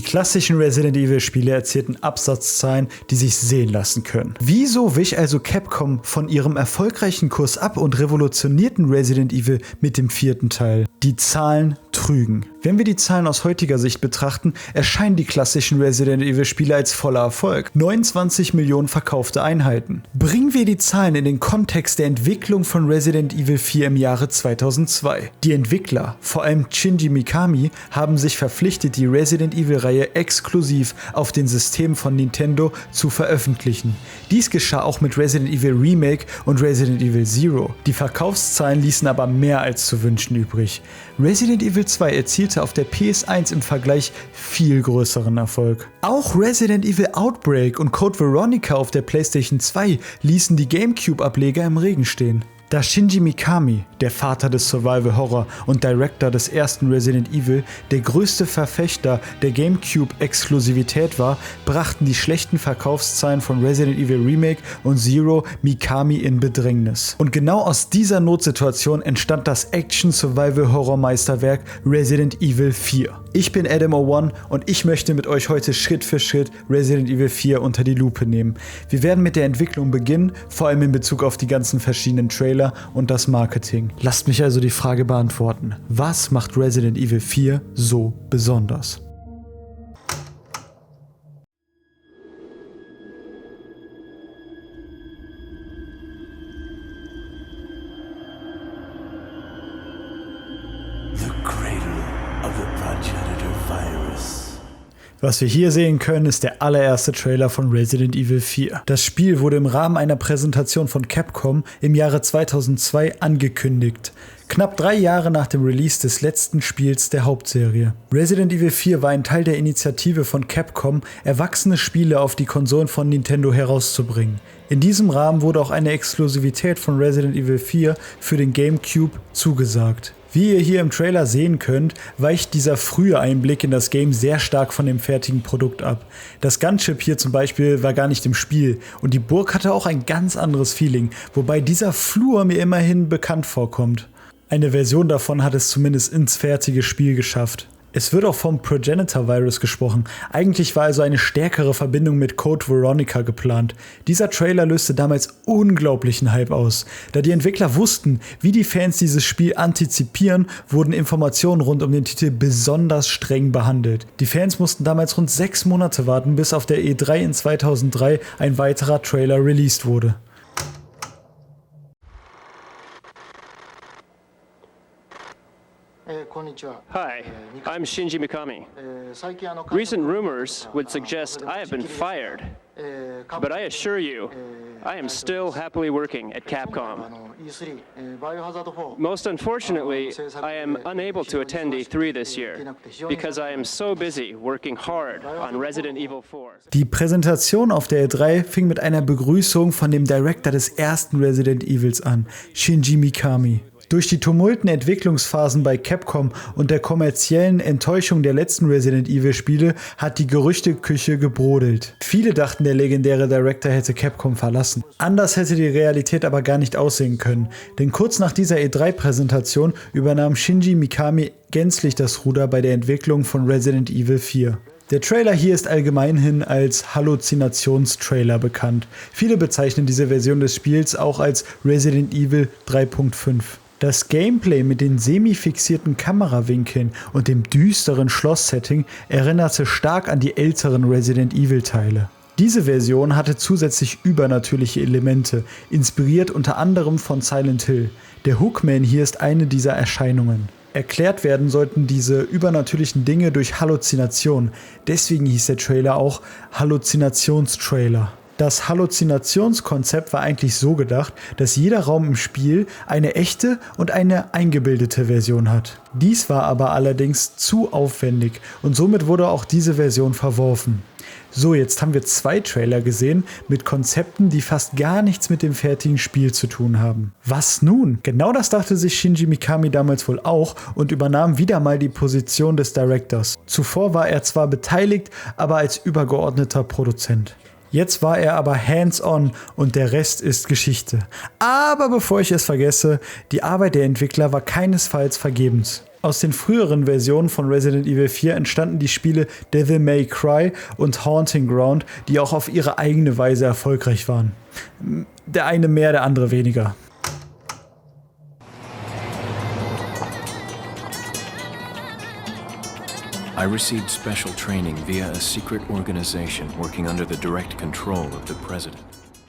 Die klassischen Resident Evil Spiele erzielten Absatzzahlen, die sich sehen lassen können. Wieso wich also Capcom von ihrem erfolgreichen Kurs ab und revolutionierten Resident Evil mit dem 4. Teil? Die Zahlen trügen. Wenn wir die Zahlen aus heutiger Sicht betrachten, erscheinen die klassischen Resident Evil Spiele als voller Erfolg. 29 Millionen verkaufte Einheiten. Bringen wir die Zahlen in den Kontext der Entwicklung von Resident Evil 4 im Jahre 2002. Die Entwickler, vor allem Shinji Mikami, haben sich verpflichtet, die Resident Evil Reihe exklusiv auf den Systemen von Nintendo zu veröffentlichen. Dies geschah auch mit Resident Evil Remake und Resident Evil Zero. Die Verkaufszahlen ließen aber mehr als zu wünschen übrig. Resident Evil 2 erzielte auf der PS1 im Vergleich viel größeren Erfolg. Auch Resident Evil Outbreak und Code Veronica auf der PlayStation 2 ließen die GameCube-Ableger im Regen stehen. Da Shinji Mikami, der Vater des Survival Horror und Director des ersten Resident Evil, der größte Verfechter der GameCube-Exklusivität war, brachten die schlechten Verkaufszahlen von Resident Evil Remake und Zero Mikami in Bedrängnis. Und genau aus dieser Notsituation entstand das Action-Survival-Horror-Meisterwerk Resident Evil 4. Ich bin Adam01 und ich möchte mit euch heute Schritt für Schritt Resident Evil 4 unter die Lupe nehmen. Wir werden mit der Entwicklung beginnen, vor allem in Bezug auf die ganzen verschiedenen Trailer und das Marketing. Lasst mich also die Frage beantworten: Was macht Resident Evil 4 so besonders? Was wir hier sehen können, ist der allererste Trailer von Resident Evil 4. Das Spiel wurde im Rahmen einer Präsentation von Capcom im Jahre 2002 angekündigt. Knapp 3 Jahre nach dem Release des letzten Spiels der Hauptserie. Resident Evil 4 war ein Teil der Initiative von Capcom, erwachsene Spiele auf die Konsolen von Nintendo herauszubringen. In diesem Rahmen wurde auch eine Exklusivität von Resident Evil 4 für den GameCube zugesagt. Wie ihr hier im Trailer sehen könnt, weicht dieser frühe Einblick in das Game sehr stark von dem fertigen Produkt ab. Das Gunship hier zum Beispiel war gar nicht im Spiel und die Burg hatte auch ein ganz anderes Feeling, wobei dieser Flur mir immerhin bekannt vorkommt. Eine Version davon hat es zumindest ins fertige Spiel geschafft. Es wird auch vom Progenitor Virus gesprochen. Eigentlich war also eine stärkere Verbindung mit Code Veronica geplant. Dieser Trailer löste damals unglaublichen Hype aus. Da die Entwickler wussten, wie die Fans dieses Spiel antizipieren, wurden Informationen rund um den Titel besonders streng behandelt. Die Fans mussten damals rund 6 Monate warten, bis auf der E3 in 2003 ein weiterer Trailer released wurde. Hi, I'm Shinji Mikami. Recent rumors would suggest I have been fired, but I assure you, I am still happily working at Capcom. Most unfortunately, I am unable to attend E3 this year, because I am so busy working hard on Resident Evil 4. Die Präsentation auf der E3 fing mit einer Begrüßung von dem Director des ersten Resident Evils an, Shinji Mikami. Durch die tumulten Entwicklungsphasen bei Capcom und der kommerziellen Enttäuschung der letzten Resident Evil Spiele hat die Gerüchteküche gebrodelt. Viele dachten, der legendäre Director hätte Capcom verlassen. Anders hätte die Realität aber gar nicht aussehen können, denn kurz nach dieser E3-Präsentation übernahm Shinji Mikami gänzlich das Ruder bei der Entwicklung von Resident Evil 4. Der Trailer hier ist allgemeinhin als Halluzinations-Trailer bekannt. Viele bezeichnen diese Version des Spiels auch als Resident Evil 3.5. Das Gameplay mit den semi-fixierten Kamerawinkeln und dem düsteren Schloss-Setting erinnerte stark an die älteren Resident Evil-Teile. Diese Version hatte zusätzlich übernatürliche Elemente, inspiriert unter anderem von Silent Hill. Der Hookman hier ist eine dieser Erscheinungen. Erklärt werden sollten diese übernatürlichen Dinge durch Halluzination, deswegen hieß der Trailer auch Halluzinations-Trailer. Das Halluzinationskonzept war eigentlich so gedacht, dass jeder Raum im Spiel eine echte und eine eingebildete Version hat. Dies war aber allerdings zu aufwendig und somit wurde auch diese Version verworfen. So, jetzt haben wir 2 Trailer gesehen mit Konzepten, die fast gar nichts mit dem fertigen Spiel zu tun haben. Was nun? Genau das dachte sich Shinji Mikami damals wohl auch und übernahm wieder mal die Position des Directors. Zuvor war er zwar beteiligt, aber als übergeordneter Produzent. Jetzt war er aber hands-on und der Rest ist Geschichte. Aber bevor ich es vergesse, die Arbeit der Entwickler war keinesfalls vergebens. Aus den früheren Versionen von Resident Evil 4 entstanden die Spiele Devil May Cry und Haunting Ground, die auch auf ihre eigene Weise erfolgreich waren. Der eine mehr, der andere weniger. I received special training via a secret organization working under the direct control of the president.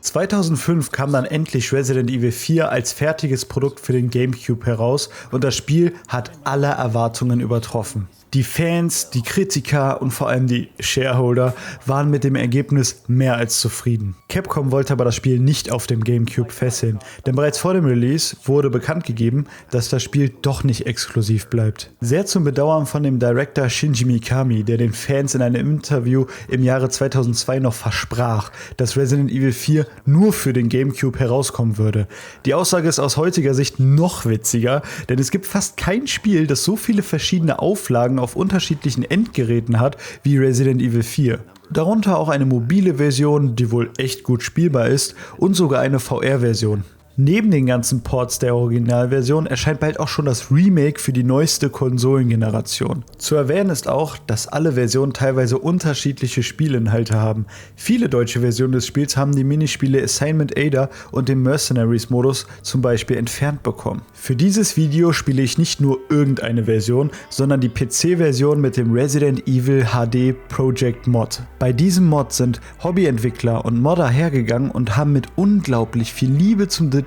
2005 kam dann endlich Resident Evil 4 als fertiges Produkt für den GameCube heraus und das Spiel hat alle Erwartungen übertroffen. Die Fans, die Kritiker und vor allem die Shareholder waren mit dem Ergebnis mehr als zufrieden. Capcom wollte aber das Spiel nicht auf dem GameCube fesseln, denn bereits vor dem Release wurde bekannt gegeben, dass das Spiel doch nicht exklusiv bleibt. Sehr zum Bedauern von dem Director Shinji Mikami, der den Fans in einem Interview im Jahre 2002 noch versprach, dass Resident Evil 4 nur für den GameCube herauskommen würde. Die Aussage ist aus heutiger Sicht noch witziger, denn es gibt fast kein Spiel, das so viele verschiedene Auflagen auf unterschiedlichen Endgeräten hat wie Resident Evil 4. Darunter auch eine mobile Version, die wohl echt gut spielbar ist, und sogar eine VR-Version. Neben den ganzen Ports der Originalversion erscheint bald auch schon das Remake für die neueste Konsolengeneration. Zu erwähnen ist auch, dass alle Versionen teilweise unterschiedliche Spielinhalte haben. Viele deutsche Versionen des Spiels haben die Minispiele Assignment Ada und den Mercenaries-Modus zum Beispiel entfernt bekommen. Für dieses Video spiele ich nicht nur irgendeine Version, sondern die PC-Version mit dem Resident Evil HD Project Mod. Bei diesem Mod sind Hobbyentwickler und Modder hergegangen und haben mit unglaublich viel Liebe zum Detail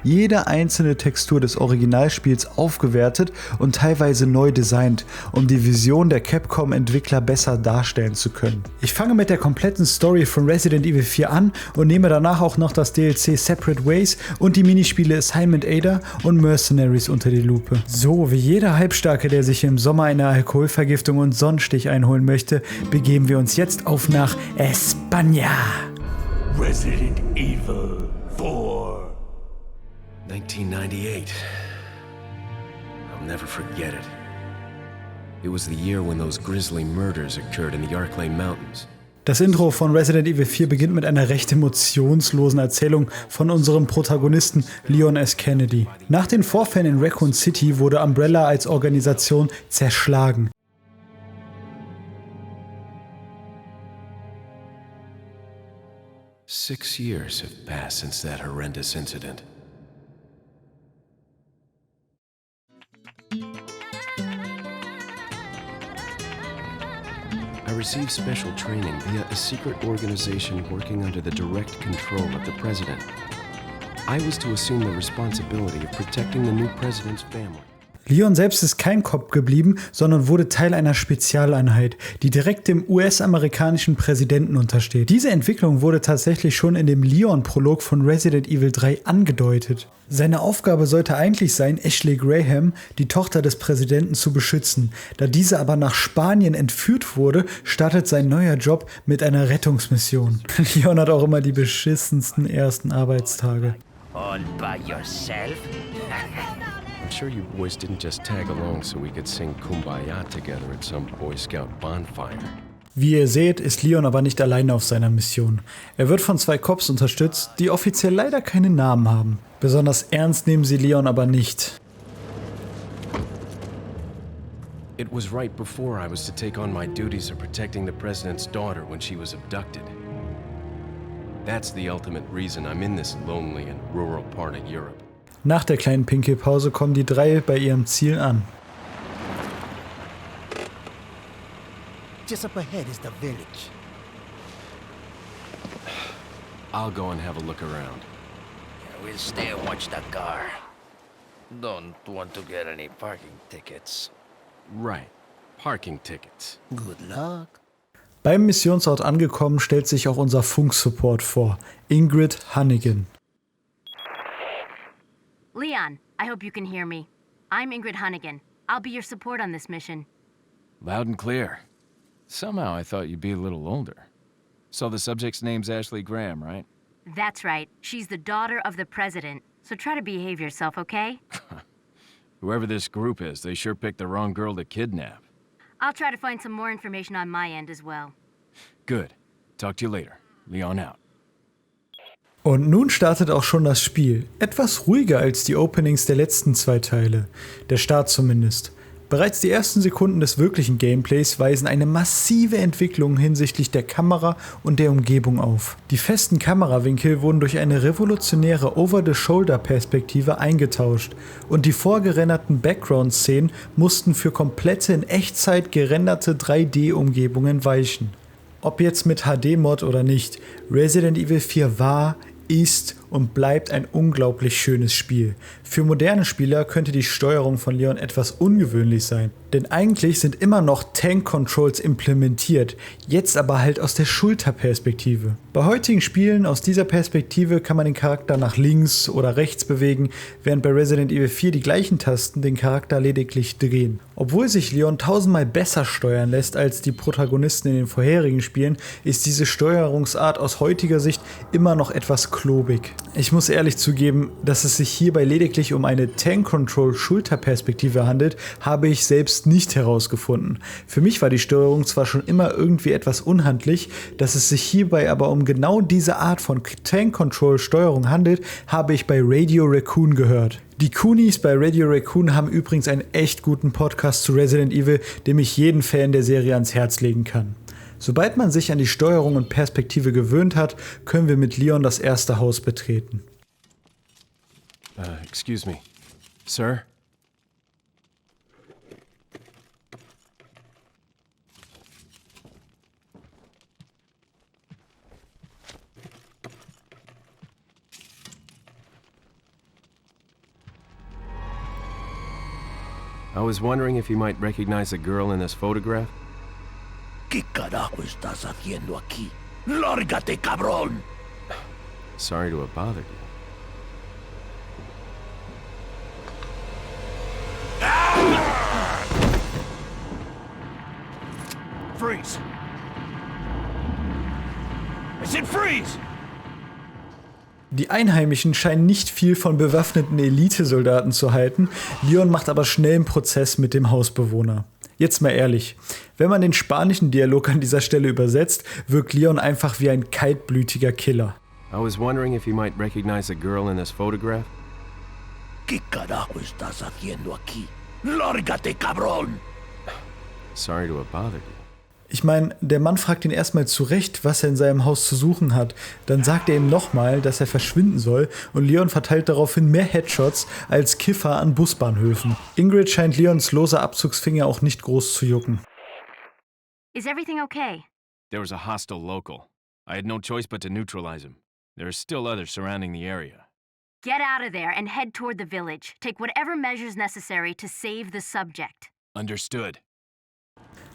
jede einzelne Textur des Originalspiels aufgewertet und teilweise neu designt, um die Vision der Capcom-Entwickler besser darstellen zu können. Ich fange mit der kompletten Story von Resident Evil 4 an und nehme danach auch noch das DLC Separate Ways und die Minispiele Assignment Ada und Mercenaries unter die Lupe. So wie jeder Halbstarke, der sich im Sommer eine Alkoholvergiftung und Sonnenstich einholen möchte, begeben wir uns jetzt auf nach España. Resident Evil 4. 1998. I'll never forget it. It was the year when those grisly murders occurred in the Arklay Mountains. Das Intro von Resident Evil 4 beginnt mit einer recht emotionslosen Erzählung von unserem Protagonisten Leon S. Kennedy. Nach den Vorfällen in Raccoon City wurde Umbrella als Organisation zerschlagen. Six years have passed since that horrendous incident. I received special training via a secret organization working under the direct control of the president. I was to assume the responsibility of protecting the new president's family. Leon selbst ist kein Cop geblieben, sondern wurde Teil einer Spezialeinheit, die direkt dem US-amerikanischen Präsidenten untersteht. Diese Entwicklung wurde tatsächlich schon in dem Leon-Prolog von Resident Evil 3 angedeutet. Seine Aufgabe sollte eigentlich sein, Ashley Graham, die Tochter des Präsidenten, zu beschützen. Da diese aber nach Spanien entführt wurde, startet sein neuer Job mit einer Rettungsmission. Leon hat auch immer die beschissensten ersten Arbeitstage. All by yourself? I'm sure you boys didn't just tag along so we could sing Kumbaya together at some Boy Scout bonfire. Wie ihr seht, ist Leon aber nicht alleine auf seiner Mission. Er wird von zwei Cops unterstützt, die offiziell leider keine Namen haben. Besonders ernst nehmen sie Leon aber nicht. It was right before I was to take on my duties of protecting the president's daughter when she was abducted. That's the ultimate reason I'm in this lonely and rural part of Europe. Nach der kleinen Pinkelpause kommen die drei bei ihrem Ziel an. Just up ahead is the village. I'll go and have a look around. We'll stay and watch the car. Don't want to get any parking tickets. Right. Parking tickets. Good luck. Beim Missionsort angekommen, stellt sich auch unser Funksupport vor, Ingrid Hannigan. Leon, I hope you can hear me. I'm Ingrid Hannigan. I'll be your support on this mission. Loud and clear. Somehow I thought you'd be a little older. So the subject's name's Ashley Graham, right? That's right. She's the daughter of the president. So try to behave yourself, okay? Whoever this group is, they sure picked the wrong girl to kidnap. I'll try to find some more information on my end as well. Good. Talk to you later. Leon out. Und nun startet auch schon das Spiel. Etwas ruhiger als die Openings der letzten zwei Teile. Der Start zumindest. Bereits die ersten Sekunden des wirklichen Gameplays weisen eine massive Entwicklung hinsichtlich der Kamera und der Umgebung auf. Die festen Kamerawinkel wurden durch eine revolutionäre Over-the-Shoulder-Perspektive eingetauscht und die vorgerenderten Background-Szenen mussten für komplette in Echtzeit gerenderte 3D-Umgebungen weichen. Ob jetzt mit HD-Mod oder nicht, Resident Evil 4 war, ist und bleibt ein unglaublich schönes Spiel. Für moderne Spieler könnte die Steuerung von Leon etwas ungewöhnlich sein, denn eigentlich sind immer noch Tank-Controls implementiert, jetzt aber halt aus der Schulterperspektive. Bei heutigen Spielen aus dieser Perspektive kann man den Charakter nach links oder rechts bewegen, während bei Resident Evil 4 die gleichen Tasten den Charakter lediglich drehen. Obwohl sich Leon tausendmal besser steuern lässt als die Protagonisten in den vorherigen Spielen, ist diese Steuerungsart aus heutiger Sicht immer noch etwas klobig. Ich muss ehrlich zugeben, dass es sich hierbei lediglich um eine Tank-Control-Schulterperspektive handelt, habe ich selbst nicht herausgefunden. Für mich war die Steuerung zwar schon immer irgendwie etwas unhandlich, dass es sich hierbei aber um genau diese Art von Tank-Control-Steuerung handelt, habe ich bei Radio Raccoon gehört. Die Coonies bei Radio Raccoon haben übrigens einen echt guten Podcast zu Resident Evil, dem ich jeden Fan der Serie ans Herz legen kann. Sobald man sich an die Steuerung und Perspektive gewöhnt hat, können wir mit Leon das erste Haus betreten. Excuse me. Sir? I was wondering if you might recognize a girl in this photograph? ¿Qué carajo estás haciendo aquí? ¡Lárgate, cabrón! Sorry to have bothered you. Freeze! I said freeze! Die Einheimischen scheinen nicht viel von bewaffneten Elitesoldaten zu halten, Leon macht aber schnell einen Prozess mit dem Hausbewohner. Jetzt mal ehrlich, wenn man den spanischen Dialog an dieser Stelle übersetzt, wirkt Leon einfach wie ein kaltblütiger Killer. I was wondering if you might recognize a girl in this photograph? ¿Qué carajo estás haciendo aquí? ¡Lárgate, cabrón! Sorry to have bothered you. Ich meine, der Mann fragt ihn erstmal zurecht, was er in seinem Haus zu suchen hat. Dann sagt er ihm nochmal, dass er verschwinden soll und Leon verteilt daraufhin mehr Headshots als Kiffer an Busbahnhöfen. Ingrid scheint Leons loser Abzugsfinger auch nicht groß zu jucken. Is everything okay? There was a hostile local. I had no choice but to neutralize him. There are still others surrounding the area. Get out of there and head toward the village. Take whatever measures necessary to save the subject. Understood.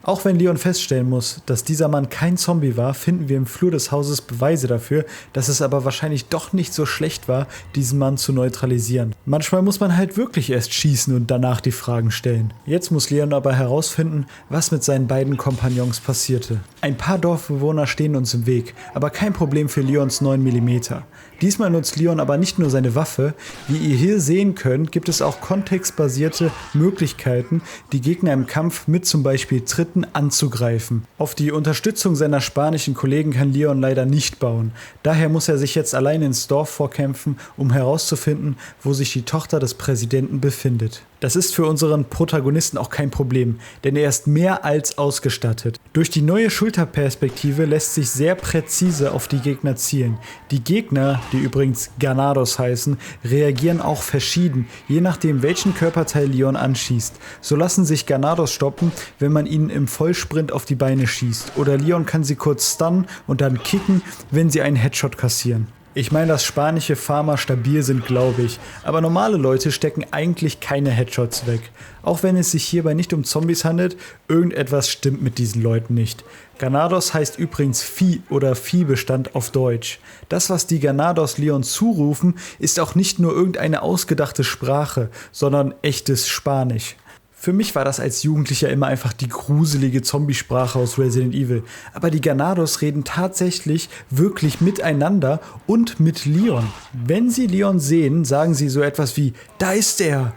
Auch wenn Leon feststellen muss, dass dieser Mann kein Zombie war, finden wir im Flur des Hauses Beweise dafür, dass es aber wahrscheinlich doch nicht so schlecht war, diesen Mann zu neutralisieren. Manchmal muss man halt wirklich erst schießen und danach die Fragen stellen. Jetzt muss Leon aber herausfinden, was mit seinen beiden Kompagnons passierte. Ein paar Dorfbewohner stehen uns im Weg, aber kein Problem für Leons 9mm. Diesmal nutzt Leon aber nicht nur seine Waffe, wie ihr hier sehen könnt, gibt es auch kontextbasierte Möglichkeiten, die Gegner im Kampf mit zum Beispiel Tritten anzugreifen. Auf die Unterstützung seiner spanischen Kollegen kann Leon leider nicht bauen. Daher muss er sich jetzt allein ins Dorf vorkämpfen, um herauszufinden, wo sich die Tochter des Präsidenten befindet. Das ist für unseren Protagonisten auch kein Problem, denn er ist mehr als ausgestattet. Durch die neue Schulterperspektive lässt sich sehr präzise auf die Gegner zielen. Die Gegner, die übrigens Ganados heißen, reagieren auch verschieden, je nachdem welchen Körperteil Leon anschießt. So lassen sich Ganados stoppen, wenn man ihnen im Vollsprint auf die Beine schießt. Oder Leon kann sie kurz stunnen und dann kicken, wenn sie einen Headshot kassieren. Ich meine, dass spanische Farmer stabil sind, glaube ich, aber normale Leute stecken eigentlich keine Headshots weg. Auch wenn es sich hierbei nicht um Zombies handelt, irgendetwas stimmt mit diesen Leuten nicht. Ganados heißt übrigens Vieh oder Viehbestand auf Deutsch. Das, was die Ganados Leon zurufen, ist auch nicht nur irgendeine ausgedachte Sprache, sondern echtes Spanisch. Für mich war das als Jugendlicher immer einfach die gruselige Zombiesprache aus Resident Evil. Aber die Ganados reden tatsächlich wirklich miteinander und mit Leon. Wenn sie Leon sehen, sagen sie so etwas wie: Da ist er!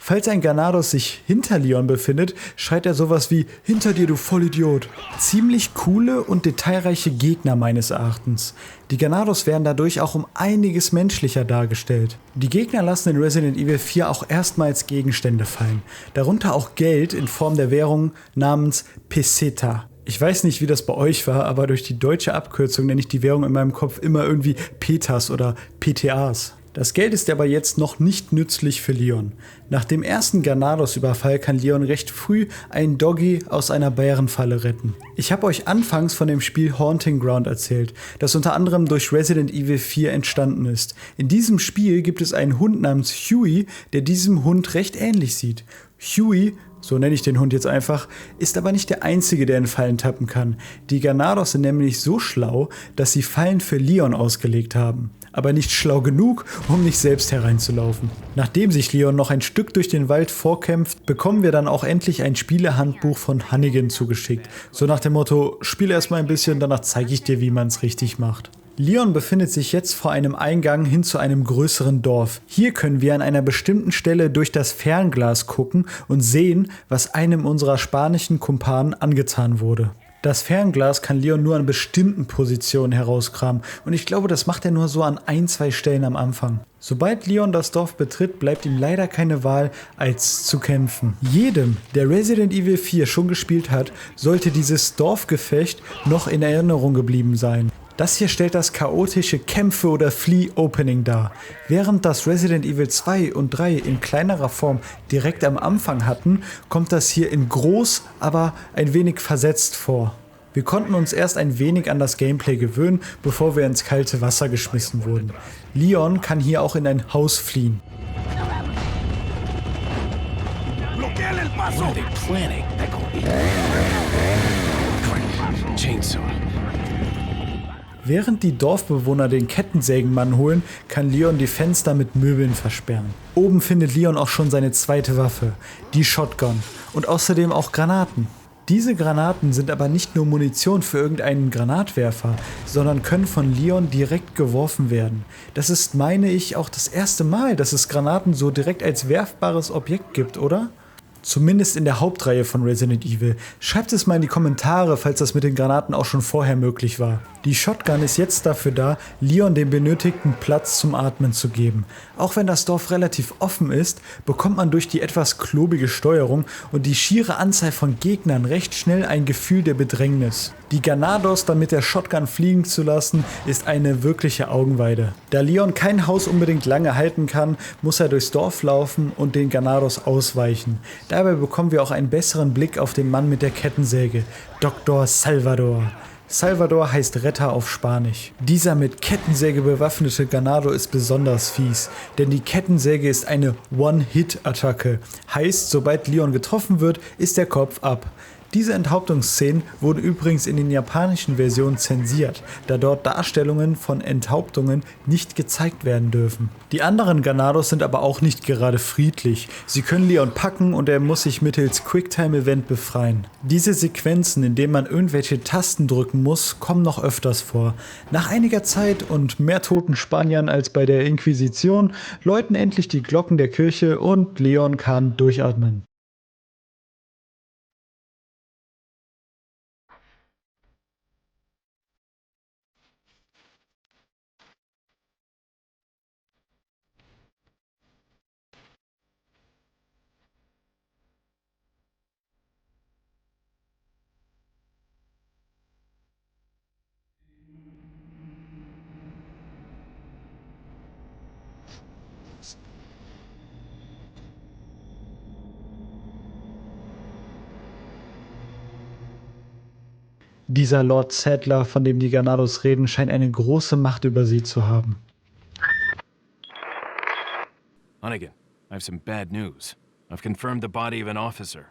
Falls ein Ganados sich hinter Leon befindet, schreit er sowas wie „Hinter dir, du Vollidiot!“ Ziemlich coole und detailreiche Gegner meines Erachtens. Die Ganados werden dadurch auch um einiges menschlicher dargestellt. Die Gegner lassen in Resident Evil 4 auch erstmals Gegenstände fallen, darunter auch Geld in Form der Währung namens Peseta. Ich weiß nicht, wie das bei euch war, aber durch die deutsche Abkürzung nenne ich die Währung in meinem Kopf immer irgendwie Petas oder PTAs. Das Geld ist aber jetzt noch nicht nützlich für Leon. Nach dem ersten Ganados-Überfall kann Leon recht früh einen Doggy aus einer Bärenfalle retten. Ich habe euch anfangs von dem Spiel Haunting Ground erzählt, das unter anderem durch Resident Evil 4 entstanden ist. In diesem Spiel gibt es einen Hund namens Huey, der diesem Hund recht ähnlich sieht. Huey, so nenne ich den Hund jetzt einfach, ist aber nicht der Einzige, der in Fallen tappen kann. Die Ganados sind nämlich so schlau, dass sie Fallen für Leon ausgelegt haben. Aber nicht schlau genug, um nicht selbst hereinzulaufen. Nachdem sich Leon noch ein Stück durch den Wald vorkämpft, bekommen wir dann auch endlich ein Spielehandbuch von Hannigan zugeschickt. So nach dem Motto, spiel erstmal ein bisschen, danach zeige ich dir, wie man es richtig macht. Leon befindet sich jetzt vor einem Eingang hin zu einem größeren Dorf. Hier können wir an einer bestimmten Stelle durch das Fernglas gucken und sehen, was einem unserer spanischen Kumpanen angetan wurde. Das Fernglas kann Leon nur an bestimmten Positionen herauskramen und ich glaube, das macht er nur so an 1-2 Stellen am Anfang. Sobald Leon das Dorf betritt, bleibt ihm leider keine Wahl, als zu kämpfen. Jedem, der Resident Evil 4 schon gespielt hat, sollte dieses Dorfgefecht noch in Erinnerung geblieben sein. Das hier stellt das chaotische Kämpfe- oder Flee-Opening dar. Während das Resident Evil 2 und 3 in kleinerer Form direkt am Anfang hatten, kommt das hier in groß, aber ein wenig versetzt vor. Wir konnten uns erst ein wenig an das Gameplay gewöhnen, bevor wir ins kalte Wasser geschmissen wurden. Leon kann hier auch in ein Haus fliehen. What are they planning? Chainsaw. Während die Dorfbewohner den Kettensägenmann holen, kann Leon die Fenster mit Möbeln versperren. Oben findet Leon auch schon seine zweite Waffe, die Shotgun, und außerdem auch Granaten. Diese Granaten sind aber nicht nur Munition für irgendeinen Granatwerfer, sondern können von Leon direkt geworfen werden. Das ist, meine ich, auch das erste Mal, dass es Granaten so direkt als werfbares Objekt gibt, oder? Zumindest in der Hauptreihe von Resident Evil. Schreibt es mal in die Kommentare, falls das mit den Granaten auch schon vorher möglich war. Die Shotgun ist jetzt dafür da, Leon den benötigten Platz zum Atmen zu geben. Auch wenn das Dorf relativ offen ist, bekommt man durch die etwas klobige Steuerung und die schiere Anzahl von Gegnern recht schnell ein Gefühl der Bedrängnis. Die Ganados dann mit der Shotgun fliegen zu lassen, ist eine wirkliche Augenweide. Da Leon kein Haus unbedingt lange halten kann, muss er durchs Dorf laufen und den Ganados ausweichen. Dabei bekommen wir auch einen besseren Blick auf den Mann mit der Kettensäge, Dr. Salvador. Salvador heißt Retter auf Spanisch. Dieser mit Kettensäge bewaffnete Ganado ist besonders fies, denn die Kettensäge ist eine One-Hit-Attacke. Heißt, sobald Leon getroffen wird, ist der Kopf ab. Diese Enthauptungsszenen wurden übrigens in den japanischen Versionen zensiert, da dort Darstellungen von Enthauptungen nicht gezeigt werden dürfen. Die anderen Ganados sind aber auch nicht gerade friedlich. Sie können Leon packen und er muss sich mittels Quicktime-Event befreien. Diese Sequenzen, in denen man irgendwelche Tasten drücken muss, kommen noch öfters vor. Nach einiger Zeit und mehr toten Spaniern als bei der Inquisition läuten endlich die Glocken der Kirche und Leon kann durchatmen. Dieser Lord Sadler, von dem die Ganados reden, scheint eine große Macht über sie zu haben. Hunnigan, I have some bad news. I've confirmed the body of an officer.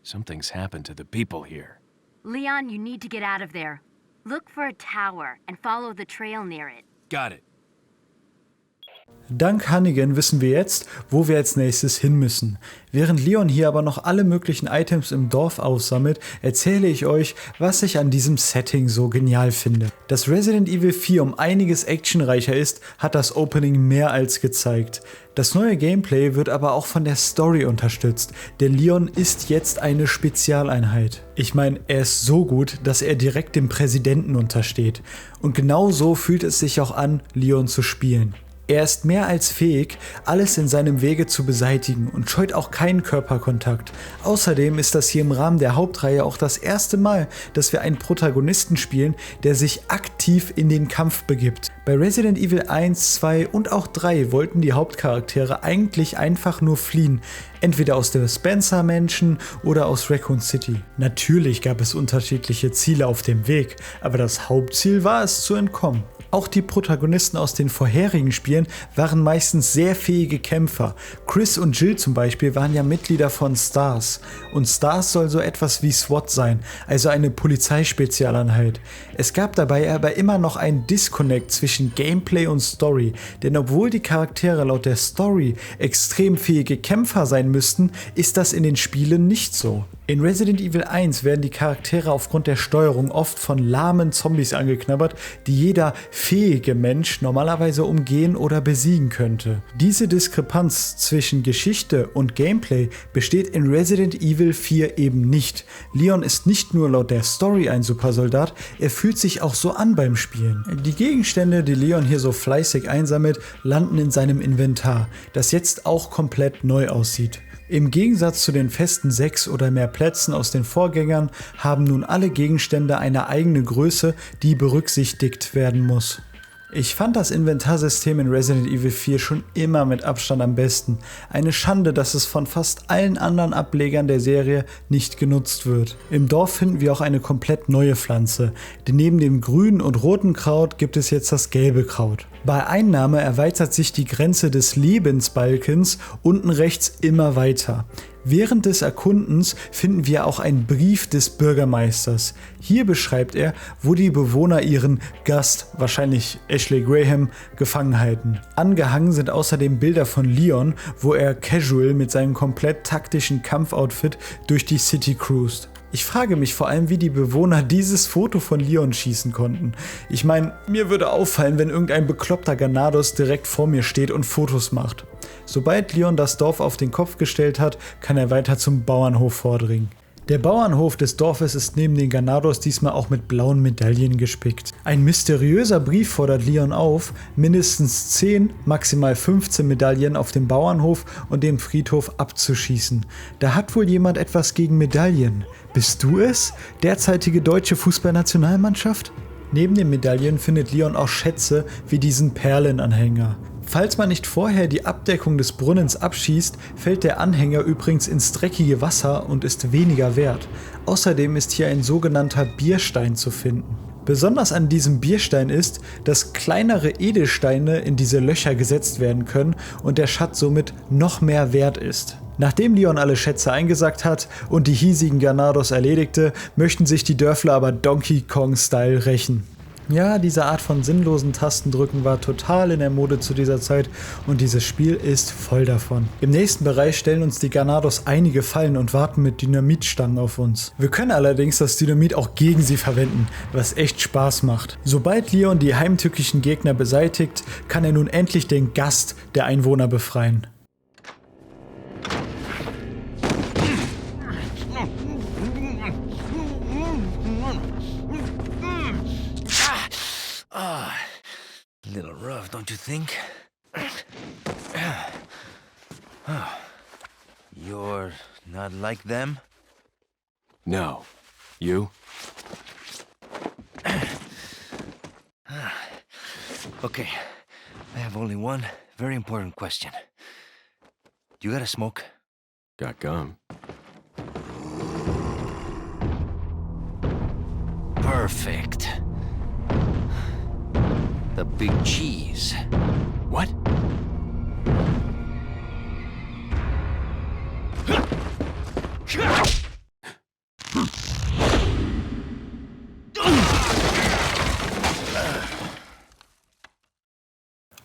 Something's happened to the people here. Leon, you need to get out of there. Look for a tower and follow the trail near it. Got it. Dank Hannigan wissen wir jetzt, wo wir als nächstes hin müssen. Während Leon hier aber noch alle möglichen Items im Dorf aufsammelt, erzähle ich euch, was ich an diesem Setting so genial finde. Dass Resident Evil 4 um einiges actionreicher ist, hat das Opening mehr als gezeigt. Das neue Gameplay wird aber auch von der Story unterstützt, denn Leon ist jetzt eine Spezialeinheit. Ich meine, er ist so gut, dass er direkt dem Präsidenten untersteht. Und genau so fühlt es sich auch an, Leon zu spielen. Er ist mehr als fähig, alles in seinem Wege zu beseitigen und scheut auch keinen Körperkontakt. Außerdem ist das hier im Rahmen der Hauptreihe auch das erste Mal, dass wir einen Protagonisten spielen, der sich aktiv in den Kampf begibt. Bei Resident Evil 1, 2 und auch 3 wollten die Hauptcharaktere eigentlich einfach nur fliehen, entweder aus der Spencer-Mansion oder aus Raccoon City. Natürlich gab es unterschiedliche Ziele auf dem Weg, aber das Hauptziel war es zu entkommen. Auch die Protagonisten aus den vorherigen Spielen waren meistens sehr fähige Kämpfer. Chris und Jill zum Beispiel waren ja Mitglieder von STARS. Und STARS soll so etwas wie SWAT sein, also eine Polizeispezialeinheit. Es gab dabei aber immer noch einen Disconnect zwischen Gameplay und Story, denn obwohl die Charaktere laut der Story extrem fähige Kämpfer sein müssten, ist das in den Spielen nicht so. In Resident Evil 1 werden die Charaktere aufgrund der Steuerung oft von lahmen Zombies angeknabbert, die jeder fähige Mensch normalerweise umgehen oder besiegen könnte. Diese Diskrepanz zwischen Geschichte und Gameplay besteht in Resident Evil 4 eben nicht. Leon ist nicht nur laut der Story ein Supersoldat, er fühlt sich auch so an beim Spielen. Die Gegenstände, die Leon hier so fleißig einsammelt, landen in seinem Inventar, das jetzt auch komplett neu aussieht. Im Gegensatz zu den festen 6 oder mehr Plätzen aus den Vorgängern haben nun alle Gegenstände eine eigene Größe, die berücksichtigt werden muss. Ich fand das Inventarsystem in Resident Evil 4 schon immer mit Abstand am besten. Eine Schande, dass es von fast allen anderen Ablegern der Serie nicht genutzt wird. Im Dorf finden wir auch eine komplett neue Pflanze, denn neben dem grünen und roten Kraut gibt es jetzt das gelbe Kraut. Bei Einnahme erweitert sich die Grenze des Lebensbalkens unten rechts immer weiter. Während des Erkundens finden wir auch einen Brief des Bürgermeisters. Hier beschreibt er, wo die Bewohner ihren Gast, wahrscheinlich Ashley Graham, gefangen halten. Angehangen sind außerdem Bilder von Leon, wo er casual mit seinem komplett taktischen Kampfoutfit durch die City cruist. Ich frage mich vor allem, wie die Bewohner dieses Foto von Leon schießen konnten. Ich meine, mir würde auffallen, wenn irgendein bekloppter Granados direkt vor mir steht und Fotos macht. Sobald Leon das Dorf auf den Kopf gestellt hat, kann er weiter zum Bauernhof vordringen. Der Bauernhof des Dorfes ist neben den Granados diesmal auch mit blauen Medaillen gespickt. Ein mysteriöser Brief fordert Leon auf, mindestens 10, maximal 15 Medaillen auf dem Bauernhof und dem Friedhof abzuschießen. Da hat wohl jemand etwas gegen Medaillen. Bist du es? Derzeitige deutsche Fußballnationalmannschaft? Neben den Medaillen findet Leon auch Schätze wie diesen Perlenanhänger. Falls man nicht vorher die Abdeckung des Brunnens abschießt, fällt der Anhänger übrigens ins dreckige Wasser und ist weniger wert. Außerdem ist hier ein sogenannter Bierstein zu finden. Besonders an diesem Bierstein ist, dass kleinere Edelsteine in diese Löcher gesetzt werden können und der Schatz somit noch mehr wert ist. Nachdem Leon alle Schätze eingesackt hat und die hiesigen Granados erledigte, möchten sich die Dörfler aber Donkey Kong-Style rächen. Ja, diese Art von sinnlosen Tastendrücken war total in der Mode zu dieser Zeit und dieses Spiel ist voll davon. Im nächsten Bereich stellen uns die Granados einige Fallen und warten mit Dynamitstangen auf uns. Wir können allerdings das Dynamit auch gegen sie verwenden, was echt Spaß macht. Sobald Leon die heimtückischen Gegner beseitigt, kann er nun endlich den Gast der Einwohner befreien. Little rough, don't you think? You're not like them? No. You? Okay, I have only one very important question. You got a smoke? Got gum. Perfect. The big cheese. What?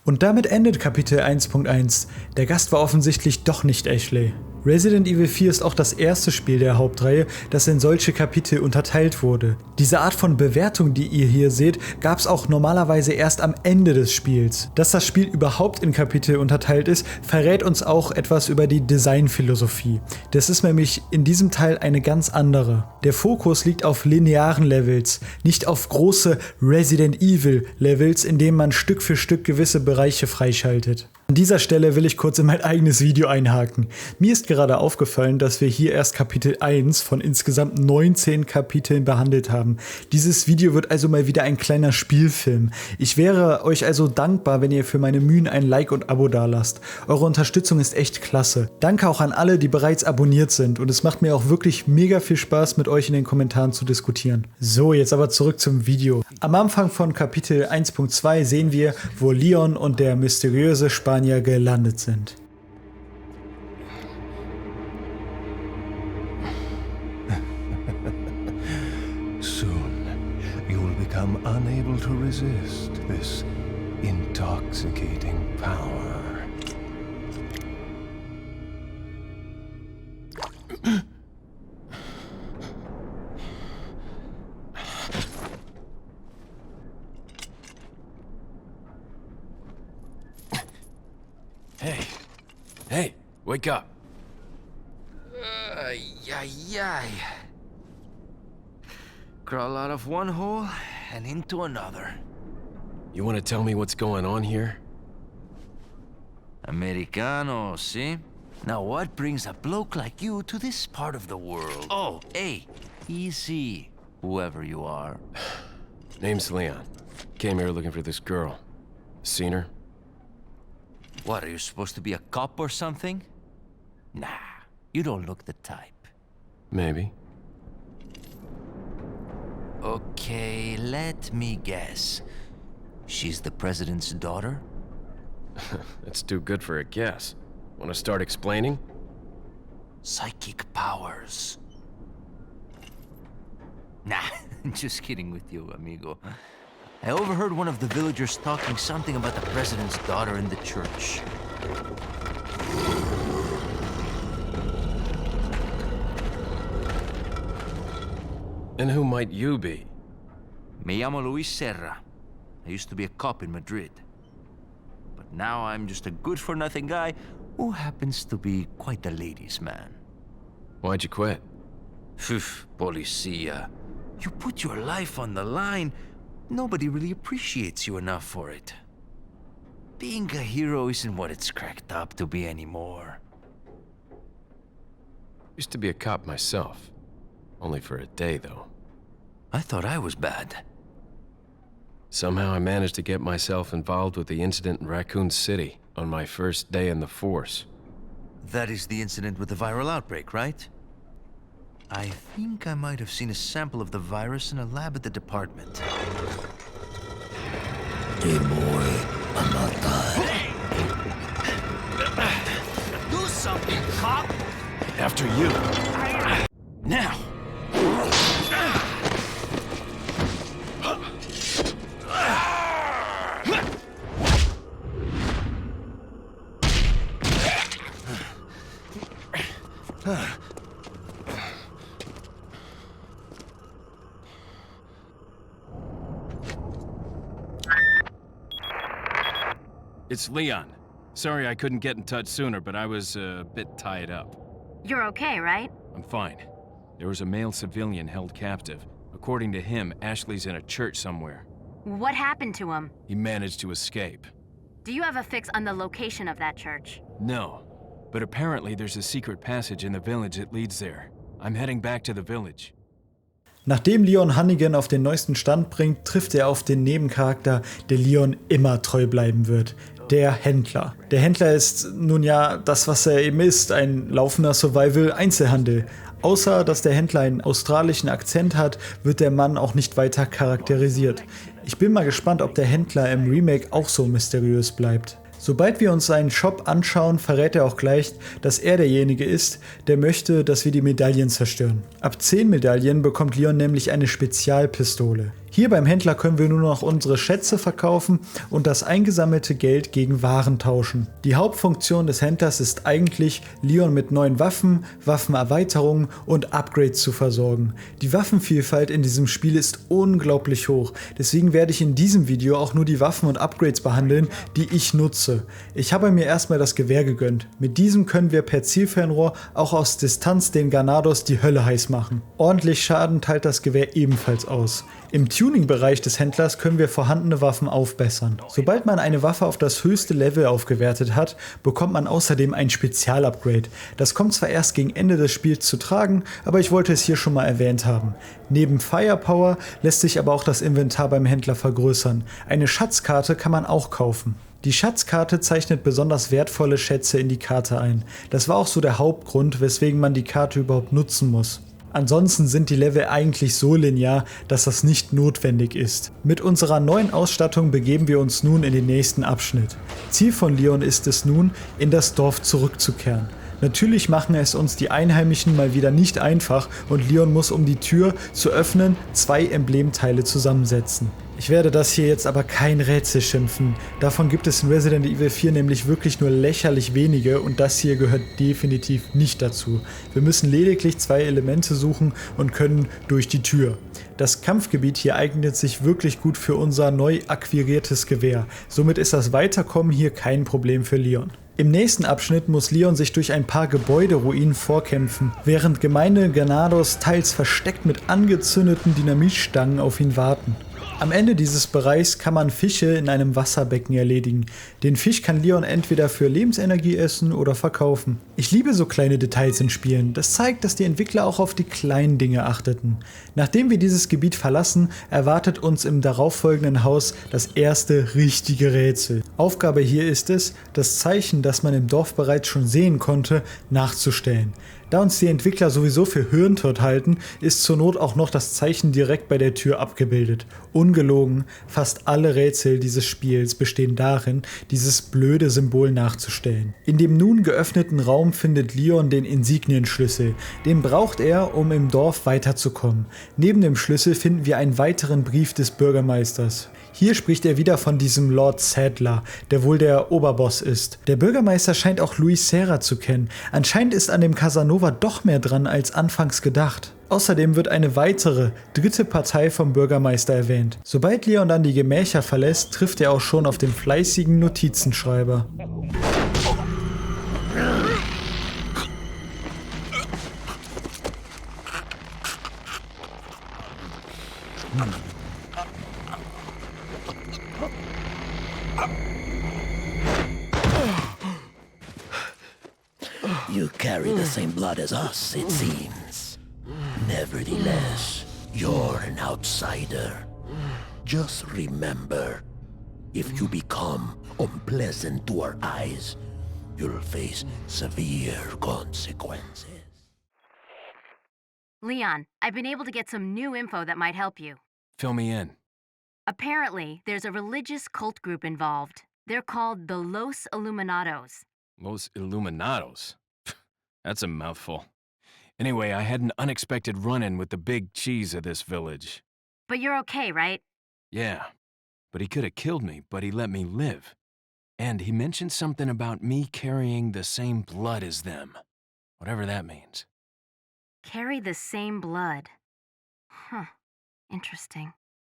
Und damit endet Kapitel 1.1. Der Gast war offensichtlich doch nicht Ashley. Resident Evil 4 ist auch das erste Spiel der Hauptreihe, das in solche Kapitel unterteilt wurde. Diese Art von Bewertung, die ihr hier seht, gab es auch normalerweise erst am Ende des Spiels. Dass das Spiel überhaupt in Kapitel unterteilt ist, verrät uns auch etwas über die Designphilosophie. Das ist nämlich in diesem Teil eine ganz andere. Der Fokus liegt auf linearen Levels, nicht auf große Resident Evil Levels, in denen man Stück für Stück gewisse Bereiche freischaltet. An dieser Stelle will ich kurz in mein eigenes Video einhaken. Mir ist gerade aufgefallen, dass wir hier erst Kapitel 1 von insgesamt 19 Kapiteln behandelt haben. Dieses Video wird also mal wieder ein kleiner Spielfilm. Ich wäre euch also dankbar, wenn ihr für meine Mühen ein Like und Abo dalasst. Eure Unterstützung ist echt klasse. Danke auch an alle, die bereits abonniert sind, und es macht mir auch wirklich mega viel Spaß, mit euch in den Kommentaren zu diskutieren. So, jetzt aber zurück zum Video. Am Anfang von Kapitel 1.2 sehen wir, wo Leon und der mysteriöse Spanier gelandet sind. Soon, you will become unable to resist this intoxicating power. Hey, wake up. Ay. Crawl out of one hole and into another. You want to tell me what's going on here? Americano, see? Now what brings a bloke like you to this part of the world? Oh, hey, easy, whoever you are. Name's Leon. Came here looking for this girl. Seen her? What, are you supposed to be a cop or something? Nah, you don't look the type. Maybe. Okay, let me guess. She's the president's daughter? That's too good for a guess. Want to start explaining? Psychic powers. Nah, just kidding with you, amigo. I overheard one of the villagers talking something about the president's daughter in the church. And who might you be? Me llamo Luis Serra. I used to be a cop in Madrid. But now I'm just a good-for-nothing guy who happens to be quite a ladies' man. Why'd you quit? Phew, policia. You put your life on the line. Nobody really appreciates you enough for it. Being a hero isn't what it's cracked up to be anymore. Used to be a cop myself. Only for a day, though. I thought I was bad. Somehow I managed to get myself involved with the incident in Raccoon City on my first day in the force. That is the incident with the viral outbreak, right? I think I might have seen a sample of the virus in a lab at the department. Hey boy, I'm not dying. Do something, cop! After you. Now! It's Leon. Sorry I couldn't get in touch sooner, but I was a bit tied up. You're okay, right? I'm fine. There was a male civilian held captive. According to him, Ashley's in a church somewhere. What happened to him? He managed to escape. Do you have a fix on the location of that church? No, but apparently there's a secret passage in the village that leads there. I'm heading back to the village. Nachdem Leon Hannigan auf den neuesten Stand bringt, trifft er auf den Nebencharakter, der Leon immer treu bleiben wird. Der Händler. Der Händler ist nun ja das, was er eben ist, ein laufender Survival-Einzelhandel. Außer, dass der Händler einen australischen Akzent hat, wird der Mann auch nicht weiter charakterisiert. Ich bin mal gespannt, ob der Händler im Remake auch so mysteriös bleibt. Sobald wir uns seinen Shop anschauen, verrät er auch gleich, dass er derjenige ist, der möchte, dass wir die Medaillen zerstören. Ab 10 Medaillen bekommt Leon nämlich eine Spezialpistole. Hier beim Händler können wir nur noch unsere Schätze verkaufen und das eingesammelte Geld gegen Waren tauschen. Die Hauptfunktion des Händlers ist eigentlich, Leon mit neuen Waffen, Waffenerweiterungen und Upgrades zu versorgen. Die Waffenvielfalt in diesem Spiel ist unglaublich hoch, deswegen werde ich in diesem Video auch nur die Waffen und Upgrades behandeln, die ich nutze. Ich habe mir erstmal das Gewehr gegönnt. Mit diesem können wir per Zielfernrohr auch aus Distanz den Ganados die Hölle heiß machen. Ordentlich Schaden teilt das Gewehr ebenfalls aus. Im Tuning-Bereich des Händlers können wir vorhandene Waffen aufbessern. Sobald man eine Waffe auf das höchste Level aufgewertet hat, bekommt man außerdem ein Spezialupgrade. Das kommt zwar erst gegen Ende des Spiels zu tragen, aber ich wollte es hier schon mal erwähnt haben. Neben Firepower lässt sich aber auch das Inventar beim Händler vergrößern. Eine Schatzkarte kann man auch kaufen. Die Schatzkarte zeichnet besonders wertvolle Schätze in die Karte ein. Das war auch so der Hauptgrund, weswegen man die Karte überhaupt nutzen muss. Ansonsten sind die Level eigentlich so linear, dass das nicht notwendig ist. Mit unserer neuen Ausstattung begeben wir uns nun in den nächsten Abschnitt. Ziel von Leon ist es nun, in das Dorf zurückzukehren. Natürlich machen es uns die Einheimischen mal wieder nicht einfach und Leon muss, um die Tür zu öffnen, 2 Emblemteile zusammensetzen. Ich werde das hier jetzt aber kein Rätsel schimpfen. Davon gibt es in Resident Evil 4 nämlich wirklich nur lächerlich wenige und das hier gehört definitiv nicht dazu. Wir müssen lediglich 2 Elemente suchen und können durch die Tür. Das Kampfgebiet hier eignet sich wirklich gut für unser neu akquiriertes Gewehr. Somit ist das Weiterkommen hier kein Problem für Leon. Im nächsten Abschnitt muss Leon sich durch ein paar Gebäuderuinen vorkämpfen, während gemeine Ganados teils versteckt mit angezündeten Dynamitstangen auf ihn warten. Am Ende dieses Bereichs kann man Fische in einem Wasserbecken erledigen. Den Fisch kann Leon entweder für Lebensenergie essen oder verkaufen. Ich liebe so kleine Details in Spielen. Das zeigt, dass die Entwickler auch auf die kleinen Dinge achteten. Nachdem wir dieses Gebiet verlassen, erwartet uns im darauffolgenden Haus das erste richtige Rätsel. Aufgabe hier ist es, das Zeichen, das man im Dorf bereits schon sehen konnte, nachzustellen. Da uns die Entwickler sowieso für Hirntod halten, ist zur Not auch noch das Zeichen direkt bei der Tür abgebildet. Ungelogen, fast alle Rätsel dieses Spiels bestehen darin, dieses blöde Symbol nachzustellen. In dem nun geöffneten Raum findet Leon den Insignienschlüssel. Den braucht er, um im Dorf weiterzukommen. Neben dem Schlüssel finden wir einen weiteren Brief des Bürgermeisters. Hier spricht er wieder von diesem Lord Sadler, der wohl der Oberboss ist. Der Bürgermeister scheint auch Luis Serra zu kennen. Anscheinend ist an dem Casanova doch mehr dran als anfangs gedacht. Außerdem wird eine weitere, dritte Partei vom Bürgermeister erwähnt. Sobald Leon dann die Gemächer verlässt, trifft er auch schon auf den fleißigen Notizenschreiber. You carry the same blood as us, it seems. Nevertheless, you're an outsider. Just remember, if you become unpleasant to our eyes, you'll face severe consequences. Leon, I've been able to get some new info that might help you. Fill me in. Apparently, there's a religious cult group involved. They're called the Los Illuminados. Los Illuminados. That's a mouthful. Anyway, I had an unexpected run-in with the big cheese of this village. But you're okay, right? Yeah, but he could have killed me, but he let me live. And he mentioned something about me carrying the same blood as them. Whatever that means. Carry the same blood. Huh. Interesting.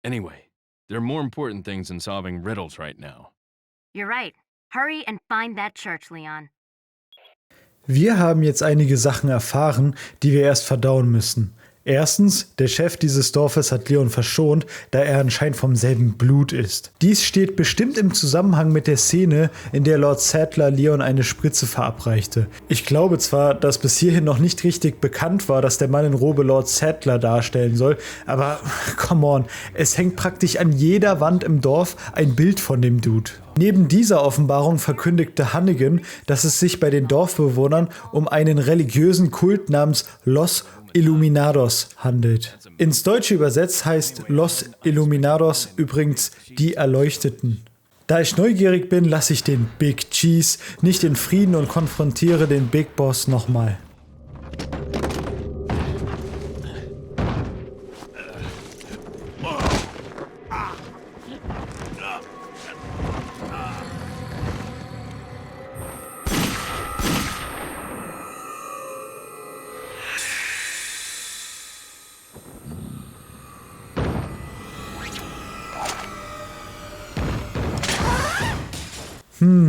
Anyway, there are more important things than solving riddles right now. You're right. Hurry and find that church, Leon. Wir haben jetzt einige Sachen erfahren, die wir erst verdauen müssen. Erstens, der Chef dieses Dorfes hat Leon verschont, da er anscheinend vom selben Blut ist. Dies steht bestimmt im Zusammenhang mit der Szene, in der Lord Sadler Leon eine Spritze verabreichte. Ich glaube zwar, dass bis hierhin noch nicht richtig bekannt war, dass der Mann in Robe Lord Sadler darstellen soll, aber come on, es hängt praktisch an jeder Wand im Dorf ein Bild von dem Dude. Neben dieser Offenbarung verkündigte Hannigan, dass es sich bei den Dorfbewohnern um einen religiösen Kult namens Los Illuminados handelt. Ins Deutsche übersetzt heißt Los Illuminados übrigens die Erleuchteten. Da ich neugierig bin, lasse ich den Big Cheese nicht in Frieden und konfrontiere den Big Boss nochmal.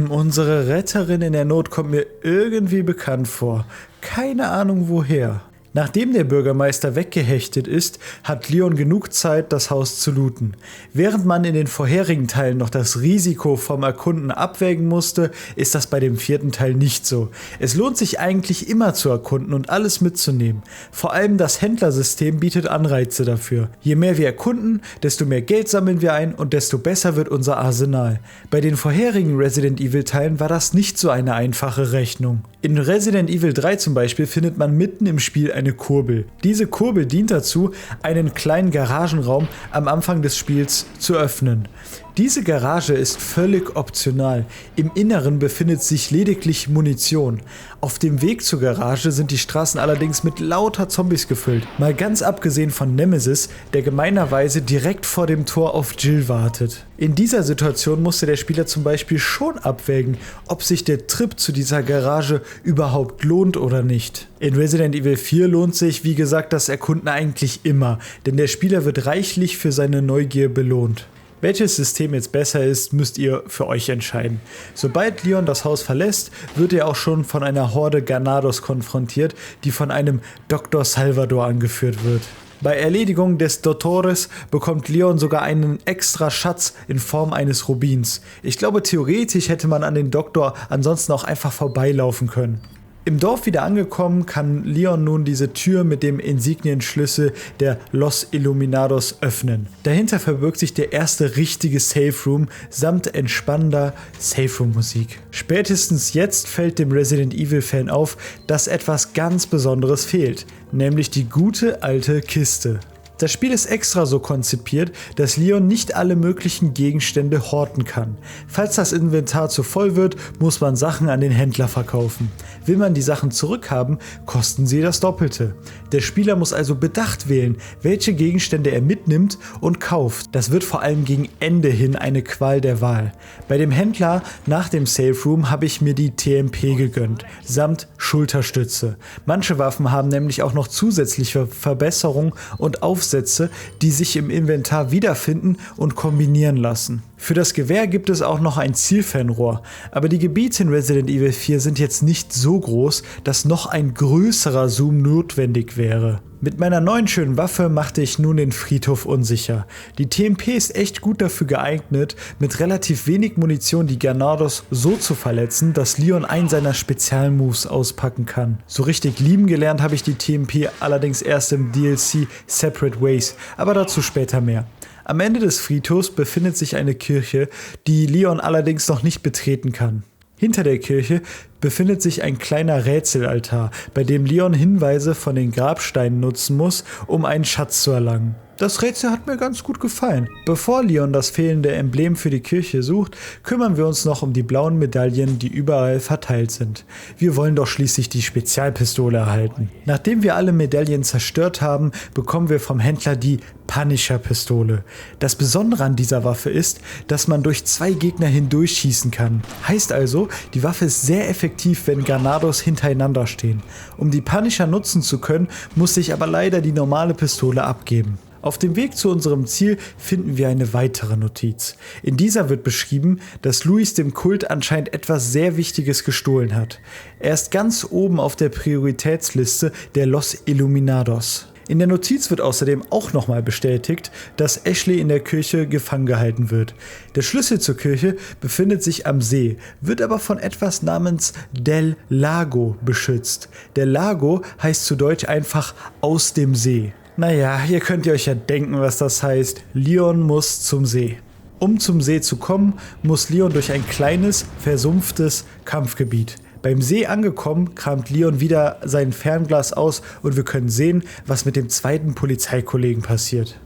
Unsere Retterin in der Not kommt mir irgendwie bekannt vor. Keine Ahnung woher. Nachdem der Bürgermeister weggehechtet ist, hat Leon genug Zeit, das Haus zu looten. Während man in den vorherigen Teilen noch das Risiko vom Erkunden abwägen musste, ist das bei dem 4. Teil nicht so. Es lohnt sich eigentlich immer zu erkunden und alles mitzunehmen. Vor allem das Händlersystem bietet Anreize dafür. Je mehr wir erkunden, desto mehr Geld sammeln wir ein und desto besser wird unser Arsenal. Bei den vorherigen Resident Evil Teilen war das nicht so eine einfache Rechnung. In Resident Evil 3 zum Beispiel findet man mitten im Spiel eine Kurbel. Diese Kurbel dient dazu, einen kleinen Garagenraum am Anfang des Spiels zu öffnen. Diese Garage ist völlig optional. Im Inneren befindet sich lediglich Munition. Auf dem Weg zur Garage sind die Straßen allerdings mit lauter Zombies gefüllt. Mal ganz abgesehen von Nemesis, der gemeinerweise direkt vor dem Tor auf Jill wartet. In dieser Situation musste der Spieler zum Beispiel schon abwägen, ob sich der Trip zu dieser Garage überhaupt lohnt oder nicht. In Resident Evil 4 lohnt sich, wie gesagt, das Erkunden eigentlich immer, denn der Spieler wird reichlich für seine Neugier belohnt. Welches System jetzt besser ist, müsst ihr für euch entscheiden. Sobald Leon das Haus verlässt, wird er auch schon von einer Horde Ganados konfrontiert, die von einem Dr. Salvador angeführt wird. Bei Erledigung des Dottores bekommt Leon sogar einen extra Schatz in Form eines Rubins. Ich glaube, theoretisch hätte man an den Doktor ansonsten auch einfach vorbeilaufen können. Im Dorf wieder angekommen, kann Leon nun diese Tür mit dem Insignienschlüssel der Los Illuminados öffnen. Dahinter verbirgt sich der erste richtige Safe Room samt entspannender Safe Room Musik. Spätestens jetzt fällt dem Resident Evil Fan auf, dass etwas ganz Besonderes fehlt, nämlich die gute alte Kiste. Das Spiel ist extra so konzipiert, dass Leon nicht alle möglichen Gegenstände horten kann. Falls das Inventar zu voll wird, muss man Sachen an den Händler verkaufen. Will man die Sachen zurückhaben, kosten sie das Doppelte. Der Spieler muss also bedacht wählen, welche Gegenstände er mitnimmt und kauft. Das wird vor allem gegen Ende hin eine Qual der Wahl. Bei dem Händler nach dem Safe Room habe ich mir die TMP gegönnt, samt Schulterstütze. Manche Waffen haben nämlich auch noch zusätzliche Verbesserungen und Aufsätze, die sich im Inventar wiederfinden und kombinieren lassen. Für das Gewehr gibt es auch noch ein Zielfernrohr, aber die Gebiete in Resident Evil 4 sind jetzt nicht so groß, dass noch ein größerer Zoom notwendig wäre. Mit meiner neuen schönen Waffe machte ich nun den Friedhof unsicher. Die TMP ist echt gut dafür geeignet, mit relativ wenig Munition die Ganados so zu verletzen, dass Leon einen seiner Spezialmoves auspacken kann. So richtig lieben gelernt habe ich die TMP allerdings erst im DLC Separate Ways, aber dazu später mehr. Am Ende des Friedhofs befindet sich eine Kirche, die Leon allerdings noch nicht betreten kann. Hinter der Kirche befindet sich ein kleiner Rätselaltar, bei dem Leon Hinweise von den Grabsteinen nutzen muss, um einen Schatz zu erlangen. Das Rätsel hat mir ganz gut gefallen. Bevor Leon das fehlende Emblem für die Kirche sucht, kümmern wir uns noch um die blauen Medaillen, die überall verteilt sind. Wir wollen doch schließlich die Spezialpistole erhalten. Nachdem wir alle Medaillen zerstört haben, bekommen wir vom Händler die Punisher-Pistole. Das Besondere an dieser Waffe ist, dass man durch 2 Gegner hindurchschießen kann. Heißt also, die Waffe ist sehr effektiv, wenn Ganados hintereinander stehen. Um die Punisher nutzen zu können, muss ich aber leider die normale Pistole abgeben. Auf dem Weg zu unserem Ziel finden wir eine weitere Notiz. In dieser wird beschrieben, dass Luis dem Kult anscheinend etwas sehr Wichtiges gestohlen hat. Er ist ganz oben auf der Prioritätsliste der Los Illuminados. In der Notiz wird außerdem auch nochmal bestätigt, dass Ashley in der Kirche gefangen gehalten wird. Der Schlüssel zur Kirche befindet sich am See, wird aber von etwas namens Del Lago beschützt. Del Lago heißt zu Deutsch einfach aus dem See. Naja, ihr könnt ihr euch ja denken, was das heißt. Leon muss zum See. Um zum See zu kommen, muss Leon durch ein kleines, versumpftes Kampfgebiet. Beim See angekommen, kramt Leon wieder sein Fernglas aus und wir können sehen, was mit dem zweiten Polizeikollegen passiert.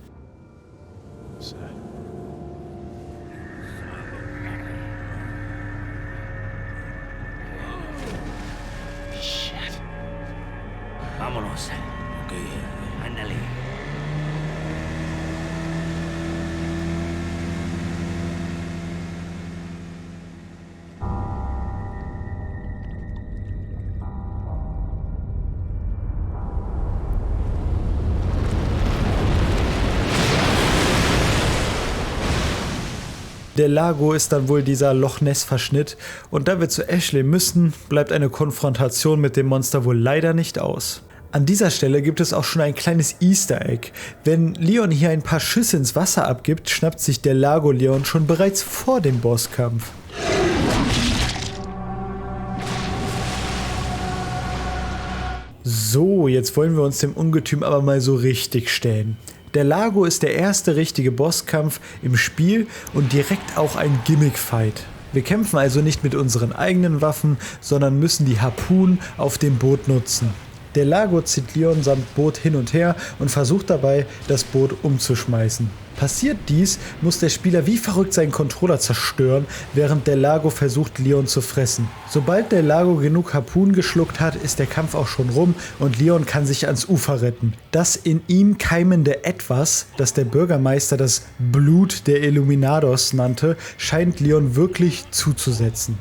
Der Lago ist dann wohl dieser Loch Ness-Verschnitt und da wir zu Ashley müssen, bleibt eine Konfrontation mit dem Monster wohl leider nicht aus. An dieser Stelle gibt es auch schon ein kleines Easter Egg. Wenn Leon hier ein paar Schüsse ins Wasser abgibt, schnappt sich der Lago Leon schon bereits vor dem Bosskampf. So, jetzt wollen wir uns dem Ungetüm aber mal so richtig stellen. Der Lago ist der erste richtige Bosskampf im Spiel und direkt auch ein Gimmick-Fight. Wir kämpfen also nicht mit unseren eigenen Waffen, sondern müssen die Harpunen auf dem Boot nutzen. Der Lago zieht Leon samt Boot hin und her und versucht dabei, das Boot umzuschmeißen. Passiert dies, muss der Spieler wie verrückt seinen Controller zerstören, während der Lago versucht, Leon zu fressen. Sobald der Lago genug Harpunen geschluckt hat, ist der Kampf auch schon rum und Leon kann sich ans Ufer retten. Das in ihm keimende Etwas, das der Bürgermeister das Blut der Illuminados nannte, scheint Leon wirklich zuzusetzen.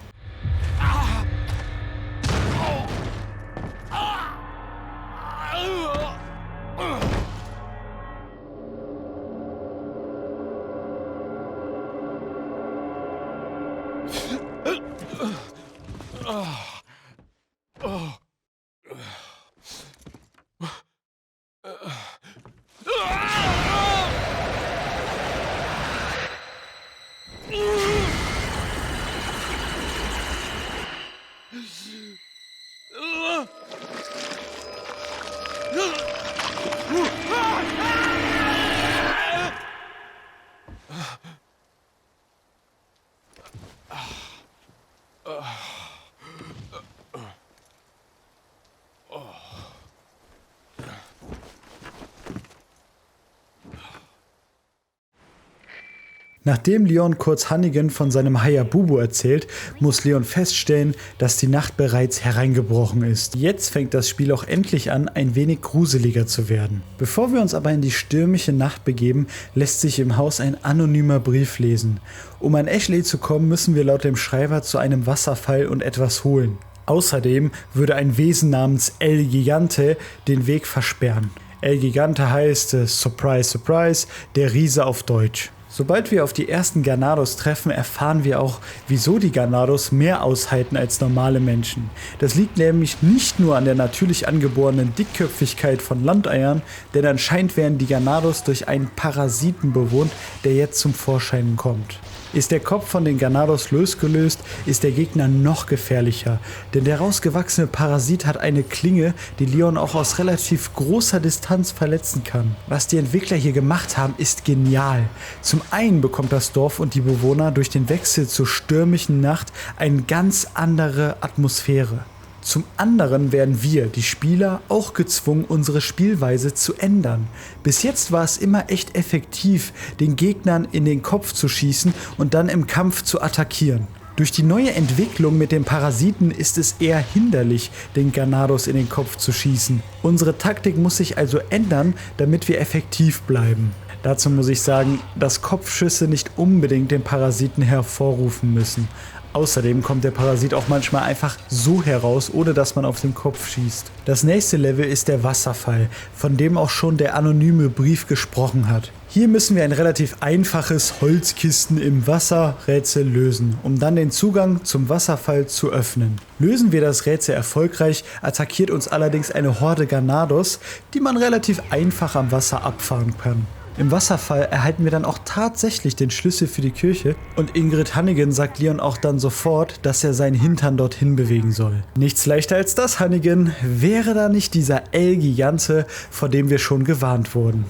Nachdem Leon kurz Hannigan von seinem Hayabubu erzählt, muss Leon feststellen, dass die Nacht bereits hereingebrochen ist. Jetzt fängt das Spiel auch endlich an, ein wenig gruseliger zu werden. Bevor wir uns aber in die stürmische Nacht begeben, lässt sich im Haus ein anonymer Brief lesen. Um an Ashley zu kommen, müssen wir laut dem Schreiber zu einem Wasserfall und etwas holen. Außerdem würde ein Wesen namens El Gigante den Weg versperren. El Gigante heißt, surprise, surprise, der Riese auf Deutsch. Sobald wir auf die ersten Ganados treffen, erfahren wir auch, wieso die Ganados mehr aushalten als normale Menschen. Das liegt nämlich nicht nur an der natürlich angeborenen Dickköpfigkeit von Landeiern, denn anscheinend werden die Ganados durch einen Parasiten bewohnt, der jetzt zum Vorschein kommt. Ist der Kopf von den Ganados losgelöst, ist der Gegner noch gefährlicher, denn der rausgewachsene Parasit hat eine Klinge, die Leon auch aus relativ großer Distanz verletzen kann. Was die Entwickler hier gemacht haben, ist genial. Zum einen bekommt das Dorf und die Bewohner durch den Wechsel zur stürmischen Nacht eine ganz andere Atmosphäre. Zum anderen werden wir, die Spieler, auch gezwungen, unsere Spielweise zu ändern. Bis jetzt war es immer echt effektiv, den Gegnern in den Kopf zu schießen und dann im Kampf zu attackieren. Durch die neue Entwicklung mit den Parasiten ist es eher hinderlich, den Ganados in den Kopf zu schießen. Unsere Taktik muss sich also ändern, damit wir effektiv bleiben. Dazu muss ich sagen, dass Kopfschüsse nicht unbedingt den Parasiten hervorrufen müssen. Außerdem kommt der Parasit auch manchmal einfach so heraus, ohne dass man auf den Kopf schießt. Das nächste Level ist der Wasserfall, von dem auch schon der anonyme Brief gesprochen hat. Hier müssen wir ein relativ einfaches Holzkisten im Wasser Rätsel lösen, um dann den Zugang zum Wasserfall zu öffnen. Lösen wir das Rätsel erfolgreich, attackiert uns allerdings eine Horde Ganados, die man relativ einfach am Wasser abfahren kann. Im Wasserfall erhalten wir dann auch tatsächlich den Schlüssel für die Kirche und Ingrid Hannigan sagt Leon auch dann sofort, dass er seinen Hintern dorthin bewegen soll. Nichts leichter als das, Hannigan. Wäre da nicht dieser El Gigante, vor dem wir schon gewarnt wurden.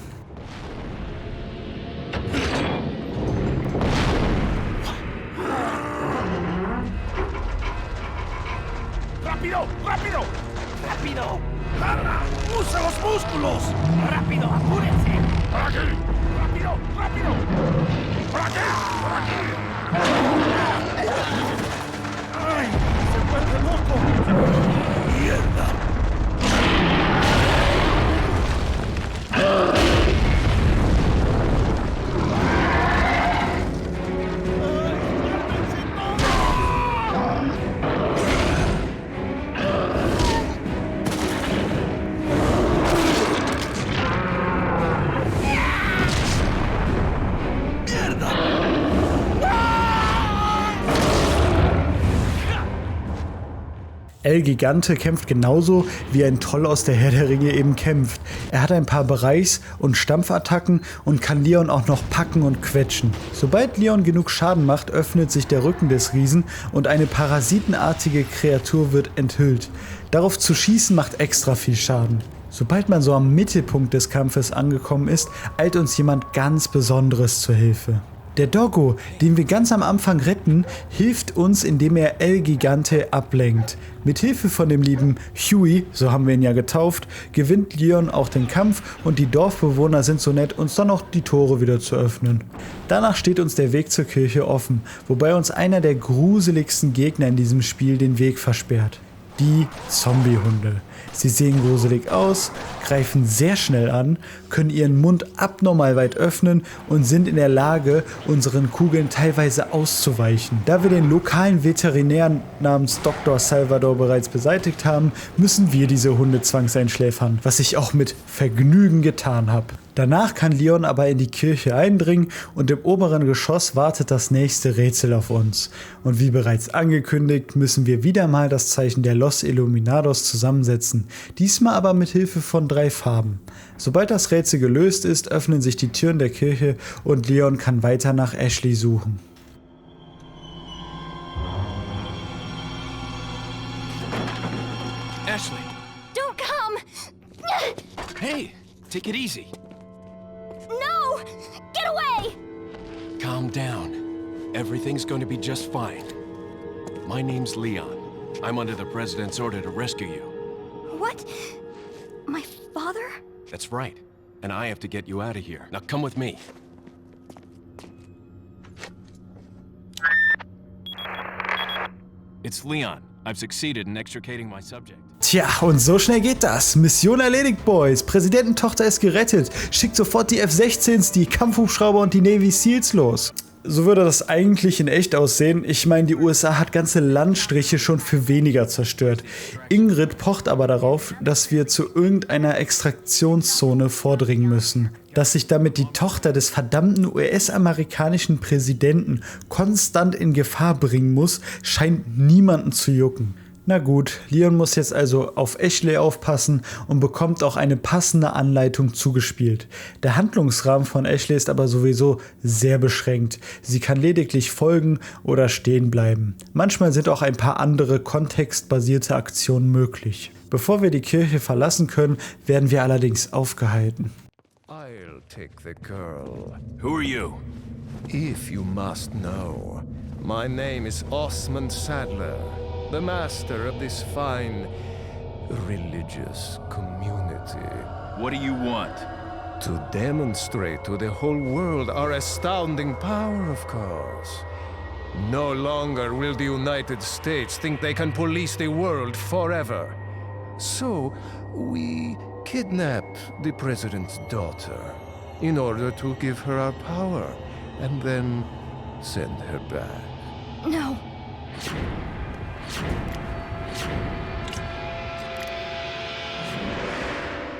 Rápido, rápido, rápido. Usa los músculos. Rápido, apúrense. Por aquí. Rápido, rápido. Por aquí, por aquí. Ay, se vuelve loco. Mierda. El Gigante kämpft genauso, wie ein Troll aus der Herr der Ringe eben kämpft. Er hat ein paar Bereichs- und Stampfattacken und kann Leon auch noch packen und quetschen. Sobald Leon genug Schaden macht, öffnet sich der Rücken des Riesen und eine parasitenartige Kreatur wird enthüllt. Darauf zu schießen macht extra viel Schaden. Sobald man so am Mittelpunkt des Kampfes angekommen ist, eilt uns jemand ganz Besonderes zur Hilfe. Der Doggo, den wir ganz am Anfang retten, hilft uns, indem er El Gigante ablenkt. Mit Hilfe von dem lieben Huey, so haben wir ihn ja getauft, gewinnt Leon auch den Kampf und die Dorfbewohner sind so nett, uns dann auch die Tore wieder zu öffnen. Danach steht uns der Weg zur Kirche offen, wobei uns einer der gruseligsten Gegner in diesem Spiel den Weg versperrt. Die Zombiehunde. Sie sehen gruselig aus, greifen sehr schnell an, können ihren Mund abnormal weit öffnen und sind in der Lage, unseren Kugeln teilweise auszuweichen. Da wir den lokalen Veterinär namens Dr. Salvador bereits beseitigt haben, müssen wir diese Hunde zwangseinschläfern, was ich auch mit Vergnügen getan habe. Danach kann Leon aber in die Kirche eindringen und im oberen Geschoss wartet das nächste Rätsel auf uns. Und wie bereits angekündigt, müssen wir wieder mal das Zeichen der Los Illuminados zusammensetzen, diesmal aber mit Hilfe von 3 Farben. Sobald das Rätsel gelöst ist, öffnen sich die Türen der Kirche und Leon kann weiter nach Ashley suchen. Ashley! Don't come! Hey! Take it easy. No! Get away! Calm down. Everything's going to be just fine. My name's Leon. I'm under the President's order to rescue you. What? My father? That's right. And I have to get you out of here. Now come with me. It's Leon. I've succeeded in extricating my subject. Tja, und so schnell geht das. Mission erledigt, Boys. Präsidententochter ist gerettet. Schickt sofort die F-16s, die Kampfhubschrauber und die Navy Seals los. So würde das eigentlich in echt aussehen. Ich meine, die USA hat ganze Landstriche schon für weniger zerstört. Ingrid pocht aber darauf, dass wir zu irgendeiner Extraktionszone vordringen müssen. Dass sich damit die Tochter des verdammten US-amerikanischen Präsidenten konstant in Gefahr bringen muss, scheint niemanden zu jucken. Na gut, Leon muss jetzt also auf Ashley aufpassen und bekommt auch eine passende Anleitung zugespielt. Der Handlungsrahmen von Ashley ist aber sowieso sehr beschränkt. Sie kann lediglich folgen oder stehen bleiben. Manchmal sind auch ein paar andere kontextbasierte Aktionen möglich. Bevor wir die Kirche verlassen können, werden wir allerdings aufgehalten. I'll take the girl. Who are you? If you must know, my name is Osmond Sadler, the master of this fine religious community. What do you want? To demonstrate to the whole world our astounding power, of course. No longer will the United States think they can police the world forever. So, we kidnap the president's daughter in order to give her our power and then send her back. No.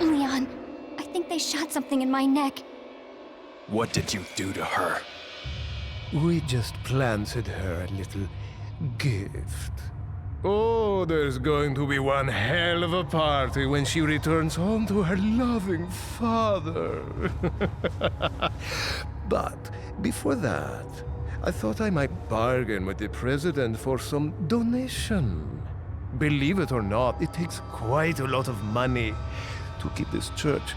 Leon, I think they shot something in my neck. What did you do to her? We just planted her a little gift. Oh, there's going to be one hell of a party when she returns home to her loving father. But before that, I thought I might bargain with the president for some donation. Believe it or not, it takes quite a lot of money to keep this church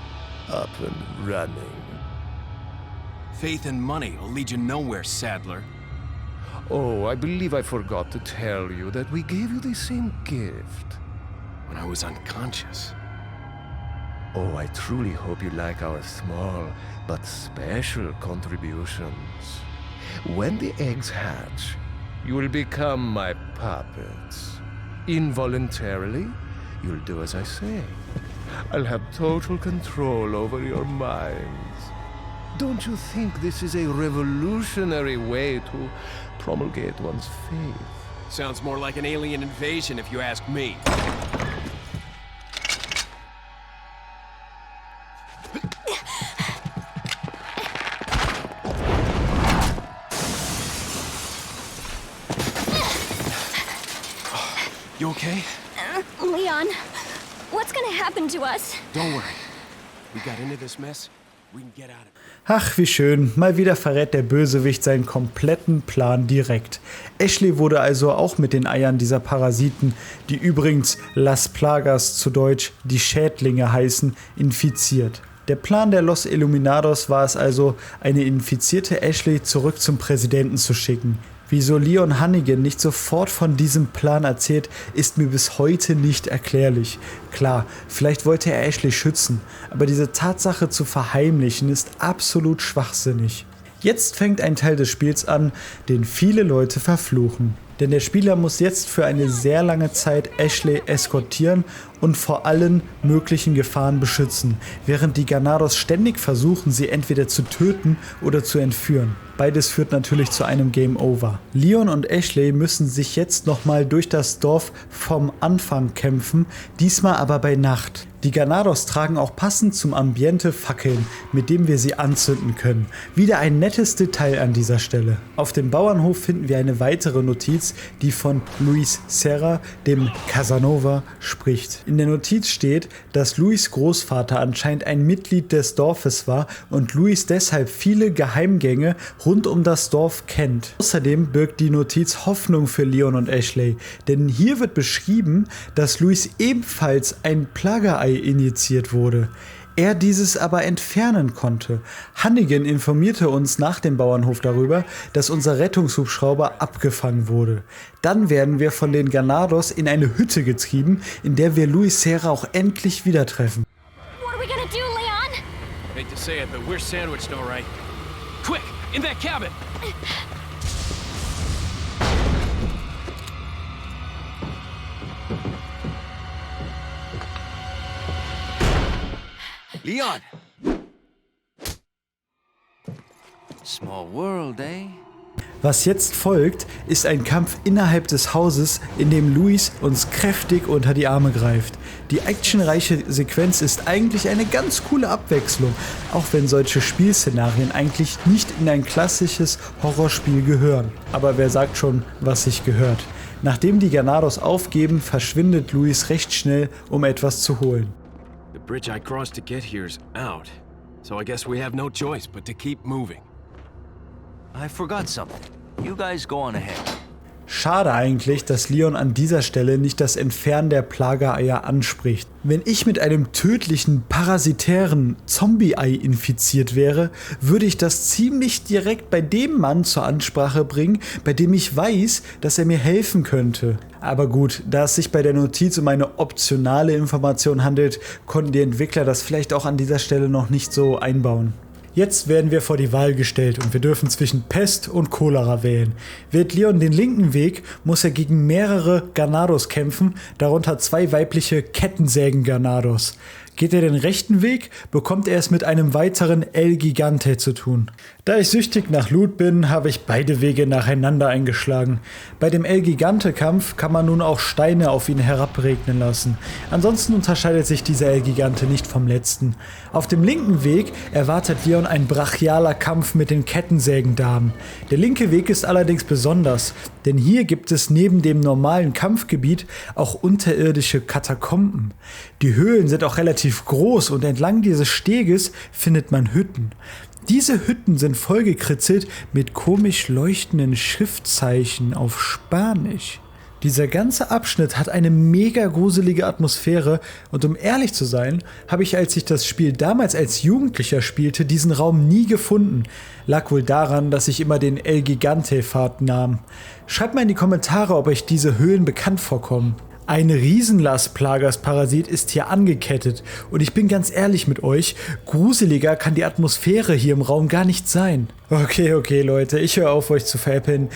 up and running. Faith and money will lead you nowhere, Sadler. Oh, I believe I forgot to tell you that we gave you the same gift. When I was unconscious. Oh, I truly hope you like our small but special contributions. When the eggs hatch, you will become my puppets. Involuntarily, you'll do as I say. I'll have total control over your minds. Don't you think this is a revolutionary way to promulgate one's faith? Sounds more like an alien invasion if you ask me. You okay? Leon, what's gonna happen to us? Don't worry. We got into this mess. We can get out of it. Ach, wie schön. Mal wieder verrät der Bösewicht seinen kompletten Plan direkt. Ashley wurde also auch mit den Eiern dieser Parasiten, die übrigens Las Plagas zu Deutsch die Schädlinge heißen, infiziert. Der Plan der Los Illuminados war es also, eine infizierte Ashley zurück zum Präsidenten zu schicken. Wieso Leon Hannigan nicht sofort von diesem Plan erzählt, ist mir bis heute nicht erklärlich. Klar, vielleicht wollte er Ashley schützen, aber diese Tatsache zu verheimlichen ist absolut schwachsinnig. Jetzt fängt ein Teil des Spiels an, den viele Leute verfluchen. Denn der Spieler muss jetzt für eine sehr lange Zeit Ashley eskortieren und vor allen möglichen Gefahren beschützen, während die Ganados ständig versuchen, sie entweder zu töten oder zu entführen. Beides führt natürlich zu einem Game Over. Leon und Ashley müssen sich jetzt nochmal durch das Dorf vom Anfang kämpfen, diesmal aber bei Nacht. Die Ganados tragen auch passend zum Ambiente Fackeln, mit dem wir sie anzünden können. Wieder ein nettes Detail an dieser Stelle. Auf dem Bauernhof finden wir eine weitere Notiz, die von Luis Serra, dem Casanova, spricht. In der Notiz steht, dass Luis Großvater anscheinend ein Mitglied des Dorfes war und Luis deshalb viele Geheimgänge rund um das Dorf kennt. Außerdem birgt die Notiz Hoffnung für Leon und Ashley, denn hier wird beschrieben, dass Luis ebenfalls ein Plagerei injiziert wurde. Er dieses aber entfernen konnte. Hannigan informierte uns nach dem Bauernhof darüber, dass unser Rettungshubschrauber abgefangen wurde. Dann werden wir von den Ganados in eine Hütte getrieben, in der wir Luis Serra auch endlich wieder treffen. What are we gonna do, Leon? Hate to say it, but we're sandwiched, all right. Quick, in that cabin! Leon! Small world, eh? Was jetzt folgt, ist ein Kampf innerhalb des Hauses, in dem Luis uns kräftig unter die Arme greift. Die actionreiche Sequenz ist eigentlich eine ganz coole Abwechslung, auch wenn solche Spielszenarien eigentlich nicht in ein klassisches Horrorspiel gehören. Aber wer sagt schon, was sich gehört? Nachdem die Ganados aufgeben, verschwindet Luis recht schnell, um etwas zu holen. The bridge I crossed to get here's out, so I guess we have no choice but to keep moving. I forgot something. You guys go on ahead. Schade eigentlich, dass Leon an dieser Stelle nicht das Entfernen der Plagereier anspricht. Wenn ich mit einem tödlichen, parasitären Zombie-Ei infiziert wäre, würde ich das ziemlich direkt bei dem Mann zur Ansprache bringen, bei dem ich weiß, dass er mir helfen könnte. Aber gut, da es sich bei der Notiz um eine optionale Information handelt, konnten die Entwickler das vielleicht auch an dieser Stelle noch nicht so einbauen. Jetzt werden wir vor die Wahl gestellt und wir dürfen zwischen Pest und Cholera wählen. Wählt Leon den linken Weg, muss er gegen mehrere Ganados kämpfen, darunter 2 weibliche Kettensägen-Ganados. Geht er den rechten Weg, bekommt er es mit einem weiteren El Gigante zu tun. Da ich süchtig nach Loot bin, habe ich beide Wege nacheinander eingeschlagen. Bei dem El Gigante-Kampf kann man nun auch Steine auf ihn herabregnen lassen. Ansonsten unterscheidet sich dieser El Gigante nicht vom letzten. Auf dem linken Weg erwartet Leon ein brachialer Kampf mit den Kettensägendamen. Der linke Weg ist allerdings besonders, denn hier gibt es neben dem normalen Kampfgebiet auch unterirdische Katakomben. Die Höhlen sind auch relativ groß und entlang dieses Steges findet man Hütten. Diese Hütten sind vollgekritzelt mit komisch leuchtenden Schriftzeichen auf Spanisch. Dieser ganze Abschnitt hat eine mega gruselige Atmosphäre und um ehrlich zu sein, habe ich, als ich das Spiel damals als Jugendlicher spielte, diesen Raum nie gefunden. Lag wohl daran, dass ich immer den El Gigante-Pfad nahm. Schreibt mal in die Kommentare, ob euch diese Höhlen bekannt vorkommen. Ein Riesen-Las Plagas-Parasit ist hier angekettet und ich bin ganz ehrlich mit euch, gruseliger kann die Atmosphäre hier im Raum gar nicht sein. Okay Leute, ich höre auf, euch zu veräppeln.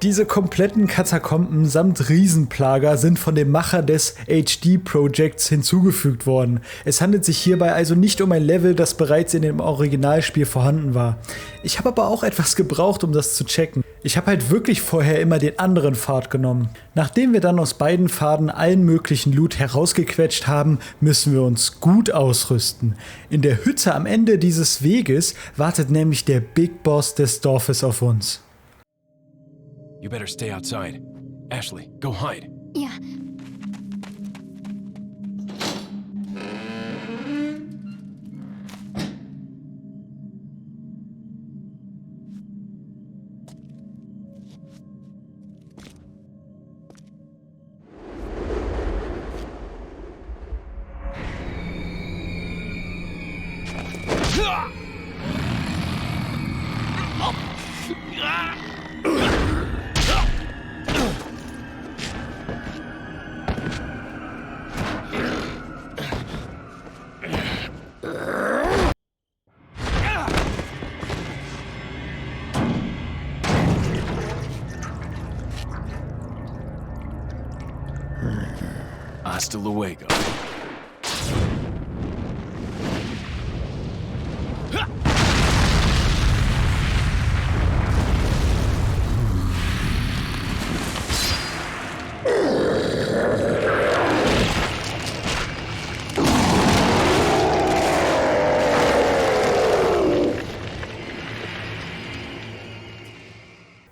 Diese kompletten Katakomben samt Riesenplager sind von dem Macher des HD-Projekts hinzugefügt worden. Es handelt sich hierbei also nicht um ein Level, das bereits in dem Originalspiel vorhanden war. Ich habe aber auch etwas gebraucht, um das zu checken. Ich habe halt wirklich vorher immer den anderen Pfad genommen. Nachdem wir dann aus beiden Pfaden allen möglichen Loot herausgequetscht haben, müssen wir uns gut ausrüsten. In der Hütte am Ende dieses Weges wartet nämlich der Big Boss des Dorfes auf uns. You better stay outside. Ashley, go hide. Yeah. Hasta luego.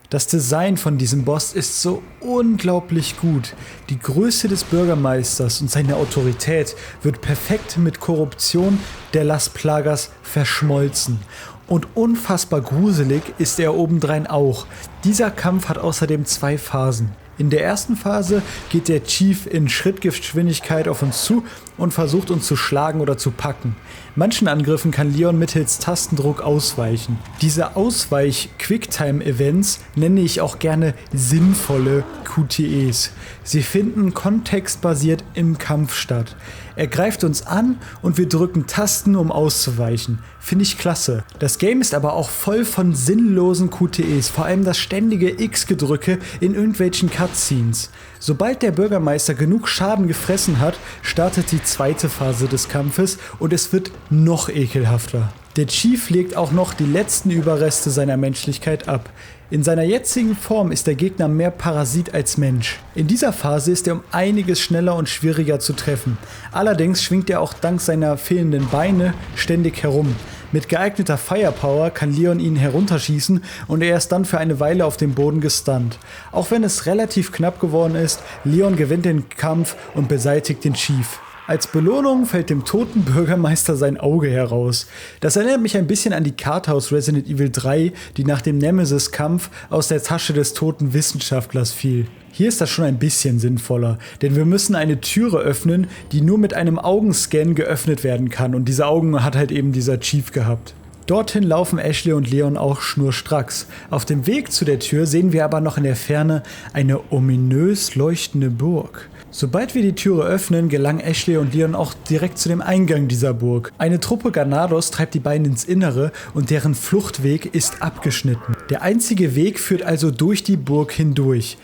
Das Design von diesem Boss ist so unglaublich gut. Die Größe des Bürgermeisters und seine Autorität wird perfekt mit Korruption der Las Plagas verschmolzen. Und unfassbar gruselig ist er obendrein auch. Dieser Kampf hat außerdem 2 Phasen. In der ersten Phase geht der Chief in Schrittgeschwindigkeit auf uns zu und versucht uns zu schlagen oder zu packen. Manchen Angriffen kann Leon mittels Tastendruck ausweichen. Diese Ausweich-Quicktime-Events nenne ich auch gerne sinnvolle QTEs. Sie finden kontextbasiert im Kampf statt. Er greift uns an und wir drücken Tasten, um auszuweichen. Finde ich klasse. Das Game ist aber auch voll von sinnlosen QTEs, vor allem das ständige X-Gedrücke in irgendwelchen Cutscenes. Sobald der Bürgermeister genug Schaden gefressen hat, startet die zweite Phase des Kampfes und es wird noch ekelhafter. Der Chief legt auch noch die letzten Überreste seiner Menschlichkeit ab. In seiner jetzigen Form ist der Gegner mehr Parasit als Mensch. In dieser Phase ist er um einiges schneller und schwieriger zu treffen. Allerdings schwingt er auch dank seiner fehlenden Beine ständig herum. Mit geeigneter Firepower kann Leon ihn herunterschießen und er ist dann für eine Weile auf dem Boden gestunt. Auch wenn es relativ knapp geworden ist, Leon gewinnt den Kampf und beseitigt den Chief. Als Belohnung fällt dem toten Bürgermeister sein Auge heraus. Das erinnert mich ein bisschen an die Karte aus Resident Evil 3, die nach dem Nemesis-Kampf aus der Tasche des toten Wissenschaftlers fiel. Hier ist das schon ein bisschen sinnvoller, denn wir müssen eine Türe öffnen, die nur mit einem Augenscan geöffnet werden kann und diese Augen hat halt eben dieser Chief gehabt. Dorthin laufen Ashley und Leon auch schnurstracks. Auf dem Weg zu der Tür sehen wir aber noch in der Ferne eine ominös leuchtende Burg. Sobald wir die Türe öffnen, gelangen Ashley und Leon auch direkt zu dem Eingang dieser Burg. Eine Truppe Ganados treibt die beiden ins Innere und deren Fluchtweg ist abgeschnitten. Der einzige Weg führt also durch die Burg hindurch.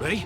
Ready?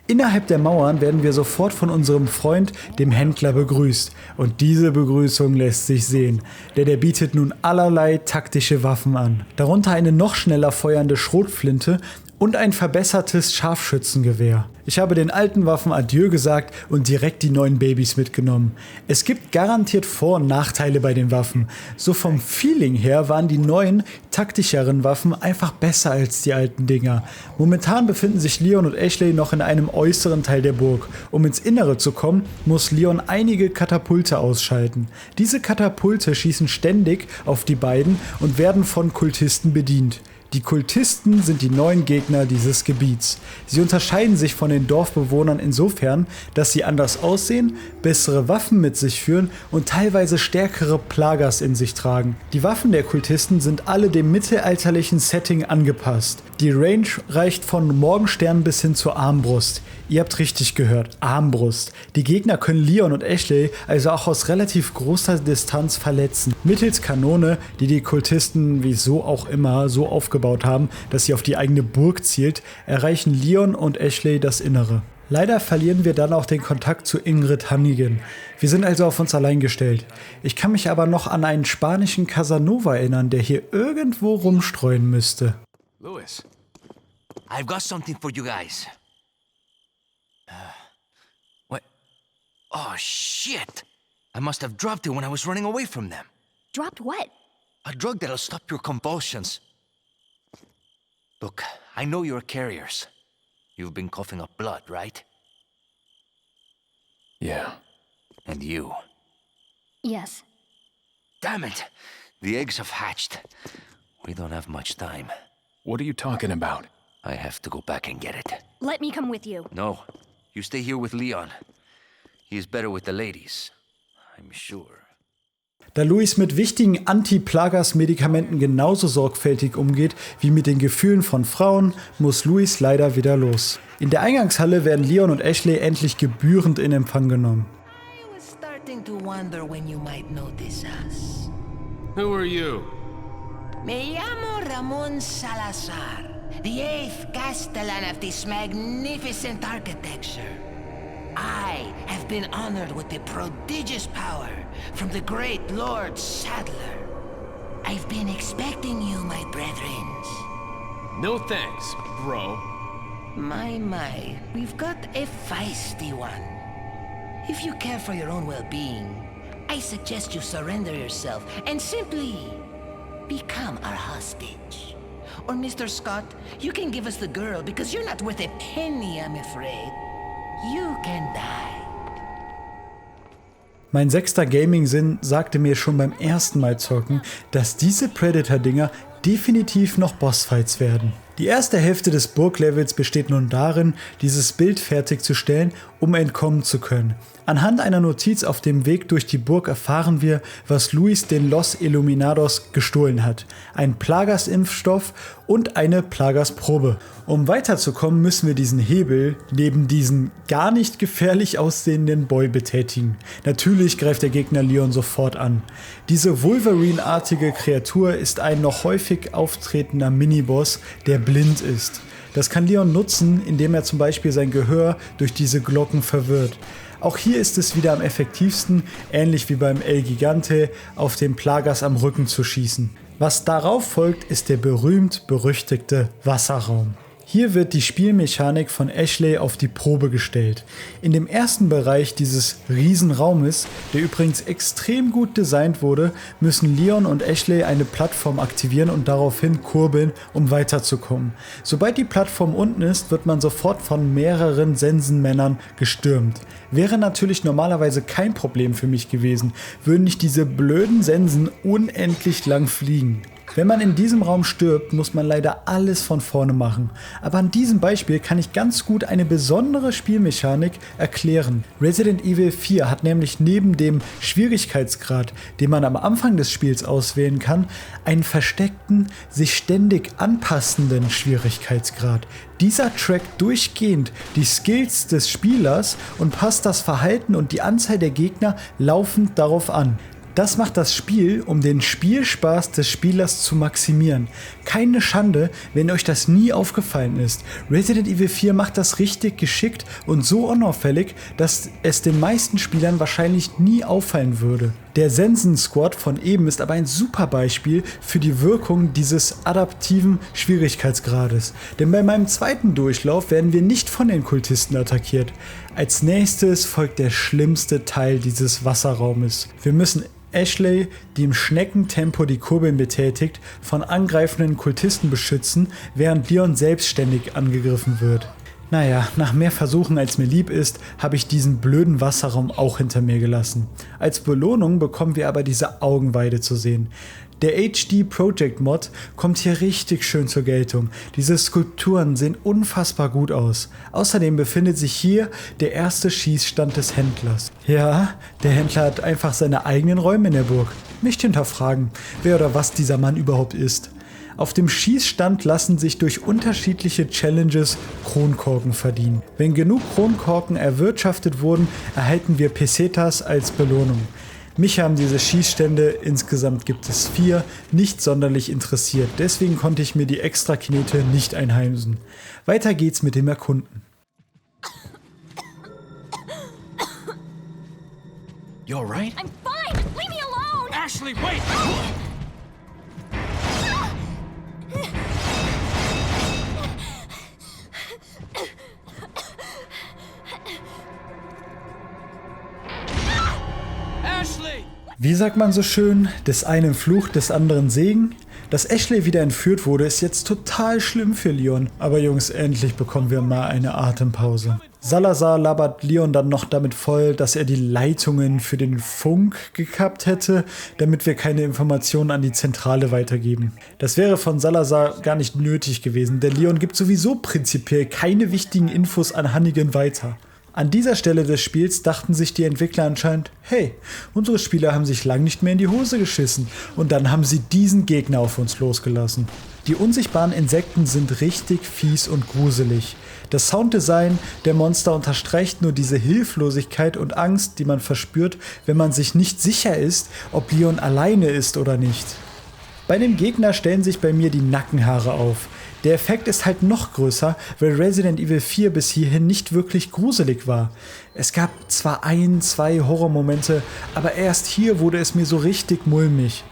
Innerhalb der Mauern werden wir sofort von unserem Freund, dem Händler, begrüßt. Und diese Begrüßung lässt sich sehen, denn er bietet nun allerlei taktische Waffen an. Darunter eine noch schneller feuernde Schrotflinte und ein verbessertes Scharfschützengewehr. Ich habe den alten Waffen Adieu gesagt und direkt die neuen Babys mitgenommen. Es gibt garantiert Vor- und Nachteile bei den Waffen. So vom Feeling her waren die neuen, taktischeren Waffen einfach besser als die alten Dinger. Momentan befinden sich Leon und Ashley noch in einem äußeren Teil der Burg. Um ins Innere zu kommen, muss Leon einige Katapulte ausschalten. Diese Katapulte schießen ständig auf die beiden und werden von Kultisten bedient. Die Kultisten sind die neuen Gegner dieses Gebiets. Sie unterscheiden sich von den Dorfbewohnern insofern, dass sie anders aussehen, bessere Waffen mit sich führen und teilweise stärkere Plagas in sich tragen. Die Waffen der Kultisten sind alle dem mittelalterlichen Setting angepasst. Die Range reicht von Morgenstern bis hin zur Armbrust. Ihr habt richtig gehört, Armbrust. Die Gegner können Leon und Ashley also auch aus relativ großer Distanz verletzen. Mittels Kanone, die die Kultisten, wieso auch immer, so aufgebaut haben, dass sie auf die eigene Burg zielt, erreichen Leon und Ashley das Innere. Leider verlieren wir dann auch den Kontakt zu Ingrid Hannigan. Wir sind also auf uns allein gestellt. Ich kann mich aber noch an einen spanischen Casanova erinnern, der hier irgendwo rumstreuen müsste. Louis, I've got something for you guys. What? Oh, shit! I must have dropped it when I was running away from them. Dropped what? A drug that'll stop your convulsions. Look, I know you're carriers. You've been coughing up blood, right? Yeah. And you? Yes. Damn it! The eggs have hatched. We don't have much time. What are you talking about? I have to go back and get it. Let me come with you. No, you stay here with Leon. He's better with the ladies, I'm sure. Da Louis mit wichtigen Anti-Plagas-Medikamenten genauso sorgfältig umgeht wie mit den Gefühlen von Frauen, muss Louis leider wieder los. In der Eingangshalle werden Leon und Ashley endlich gebührend in Empfang genommen. I was start starting to wonder when you might notice us. Who are you? Me llamo Ramon Salazar, the 8th Castellan of this magnificent architecture. I have been honored with the prodigious power from the great Lord Sadler. I've been expecting you, my brethrens. No thanks, bro. My, we've got a feisty one. If you care for your own well-being, I suggest you surrender yourself and simply become our hostage. Or Mr. Scott, you can give us the girl because you're not worth a penny, I'm afraid. You can die. Mein 6. Gaming-Sinn sagte mir schon beim ersten Mal zocken, dass diese Predator-Dinger definitiv noch Bossfights werden. Die erste Hälfte des Burglevels besteht nun darin, dieses Bild fertigzustellen, um entkommen zu können. Anhand einer Notiz auf dem Weg durch die Burg erfahren wir, was Luis den Los Illuminados gestohlen hat. Ein Plagas-Impfstoff und eine Plagas-Probe. Um weiterzukommen, müssen wir diesen Hebel neben diesem gar nicht gefährlich aussehenden Boy betätigen. Natürlich greift der Gegner Leon sofort an. Diese Wolverine-artige Kreatur ist ein noch häufig auftretender Miniboss, der blind ist. Das kann Leon nutzen, indem er zum Beispiel sein Gehör durch diese Glocken verwirrt. Auch hier ist es wieder am effektivsten, ähnlich wie beim El Gigante, auf den Plagas am Rücken zu schießen. Was darauf folgt, ist der berühmt-berüchtigte Wasserraum. Hier wird die Spielmechanik von Ashley auf die Probe gestellt. In dem ersten Bereich dieses Riesenraumes, der übrigens extrem gut designt wurde, müssen Leon und Ashley eine Plattform aktivieren und daraufhin kurbeln, um weiterzukommen. Sobald die Plattform unten ist, wird man sofort von mehreren Sensenmännern gestürmt. Wäre natürlich normalerweise kein Problem für mich gewesen, würden nicht diese blöden Sensen unendlich lang fliegen. Wenn man in diesem Raum stirbt, muss man leider alles von vorne machen. Aber an diesem Beispiel kann ich ganz gut eine besondere Spielmechanik erklären. Resident Evil 4 hat nämlich neben dem Schwierigkeitsgrad, den man am Anfang des Spiels auswählen kann, einen versteckten, sich ständig anpassenden Schwierigkeitsgrad. Dieser trackt durchgehend die Skills des Spielers und passt das Verhalten und die Anzahl der Gegner laufend darauf an. Das macht das Spiel, um den Spielspaß des Spielers zu maximieren. Keine Schande, wenn euch das nie aufgefallen ist. Resident Evil 4 macht das richtig geschickt und so unauffällig, dass es den meisten Spielern wahrscheinlich nie auffallen würde. Der Sensen-Squad von eben ist aber ein super Beispiel für die Wirkung dieses adaptiven Schwierigkeitsgrades. Denn bei meinem zweiten Durchlauf werden wir nicht von den Kultisten attackiert. Als nächstes folgt der schlimmste Teil dieses Wasserraumes. Wir müssen Ashley, die im Schneckentempo die Kurbeln betätigt, von angreifenden Kultisten beschützen, während Leon selbstständig angegriffen wird. Naja, nach mehr Versuchen als mir lieb ist, habe ich diesen blöden Wasserraum auch hinter mir gelassen. Als Belohnung bekommen wir aber diese Augenweide zu sehen. Der HD Project Mod kommt hier richtig schön zur Geltung. Diese Skulpturen sehen unfassbar gut aus. Außerdem befindet sich hier der erste Schießstand des Händlers. Ja, der Händler hat einfach seine eigenen Räume in der Burg. Nicht hinterfragen, wer oder was dieser Mann überhaupt ist. Auf dem Schießstand lassen sich durch unterschiedliche Challenges Kronkorken verdienen. Wenn genug Kronkorken erwirtschaftet wurden, erhalten wir Pesetas als Belohnung. Mich haben diese Schießstände, insgesamt gibt es 4, nicht sonderlich interessiert. Deswegen konnte ich mir die Extraknete nicht einheimsen. Weiter geht's mit dem Erkunden. You alright? I'm fine! Leave me alone! Ashley, wait! Wie sagt man so schön, des einen Fluch, des anderen Segen? Dass Ashley wieder entführt wurde, ist jetzt total schlimm für Leon. Aber Jungs, endlich bekommen wir mal eine Atempause. Salazar labert Leon dann noch damit voll, dass er die Leitungen für den Funk gekappt hätte, damit wir keine Informationen an die Zentrale weitergeben. Das wäre von Salazar gar nicht nötig gewesen, denn Leon gibt sowieso prinzipiell keine wichtigen Infos an Hannigan weiter. An dieser Stelle des Spiels dachten sich die Entwickler anscheinend, hey, unsere Spieler haben sich lang nicht mehr in die Hose geschissen und dann haben sie diesen Gegner auf uns losgelassen. Die unsichtbaren Insekten sind richtig fies und gruselig. Das Sounddesign der Monster unterstreicht nur diese Hilflosigkeit und Angst, die man verspürt, wenn man sich nicht sicher ist, ob Leon alleine ist oder nicht. Bei dem Gegner stellen sich bei mir die Nackenhaare auf. Der Effekt ist halt noch größer, weil Resident Evil 4 bis hierhin nicht wirklich gruselig war. Es gab zwar 2 Horrormomente, aber erst hier wurde es mir so richtig mulmig.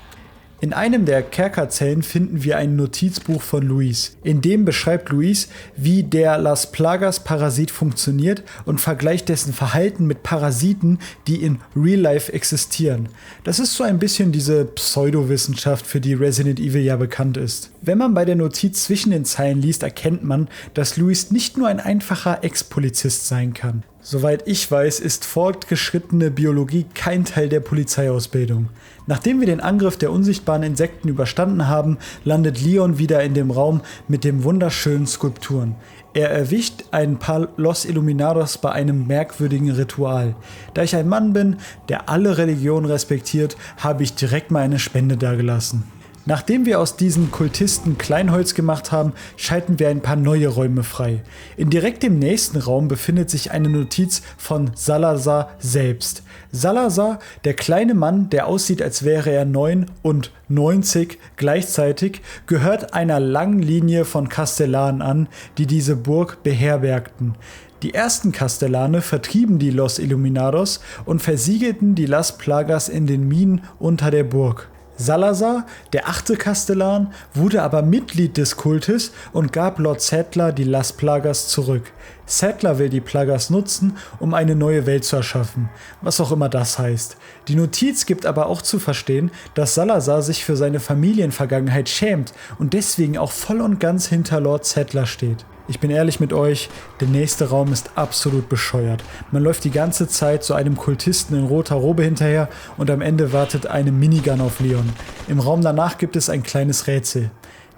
In einem der Kerkerzellen finden wir ein Notizbuch von Luis. In dem beschreibt Luis, wie der Las Plagas Parasit funktioniert und vergleicht dessen Verhalten mit Parasiten, die in Real Life existieren. Das ist so ein bisschen diese Pseudowissenschaft, für die Resident Evil ja bekannt ist. Wenn man bei der Notiz zwischen den Zeilen liest, erkennt man, dass Luis nicht nur ein einfacher Ex-Polizist sein kann. Soweit ich weiß, ist fortgeschrittene Biologie kein Teil der Polizeiausbildung. Nachdem wir den Angriff der unsichtbaren Insekten überstanden haben, landet Leon wieder in dem Raum mit den wunderschönen Skulpturen. Er erwischt ein paar Los Illuminados bei einem merkwürdigen Ritual. Da ich ein Mann bin, der alle Religionen respektiert, habe ich direkt mal eine Spende dagelassen. Nachdem wir aus diesen Kultisten Kleinholz gemacht haben, schalten wir ein paar neue Räume frei. In direkt dem nächsten Raum befindet sich eine Notiz von Salazar selbst. Salazar, der kleine Mann, der aussieht, als wäre er 9 und 90 gleichzeitig, gehört einer langen Linie von Kastellanen an, die diese Burg beherbergten. Die ersten Kastellane vertrieben die Los Illuminados und versiegelten die Las Plagas in den Minen unter der Burg. Salazar, der 8. Kastellan, wurde aber Mitglied des Kultes und gab Lord Saddler die Las Plagas zurück. Saddler will die Plagas nutzen, um eine neue Welt zu erschaffen, was auch immer das heißt. Die Notiz gibt aber auch zu verstehen, dass Salazar sich für seine Familienvergangenheit schämt und deswegen auch voll und ganz hinter Lord Saddler steht. Ich bin ehrlich mit euch, der nächste Raum ist absolut bescheuert. Man läuft die ganze Zeit so einem Kultisten in roter Robe hinterher und am Ende wartet eine Minigun auf Leon. Im Raum danach gibt es ein kleines Rätsel.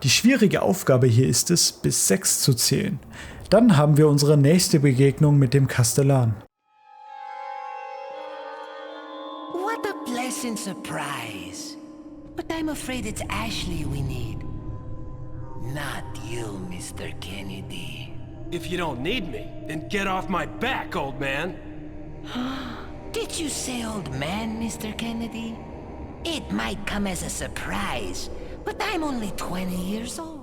Die schwierige Aufgabe hier ist es, bis 6 zu zählen. Dann haben wir unsere nächste Begegnung mit dem Kastellan. What a pleasant surprise. But I'm afraid it's Ashley we need. Not you, Mr. Kennedy. If you don't need me, then get off my back, old man. Did you say old man, Mr. Kennedy? It might come as a surprise, but I'm only 20 years old.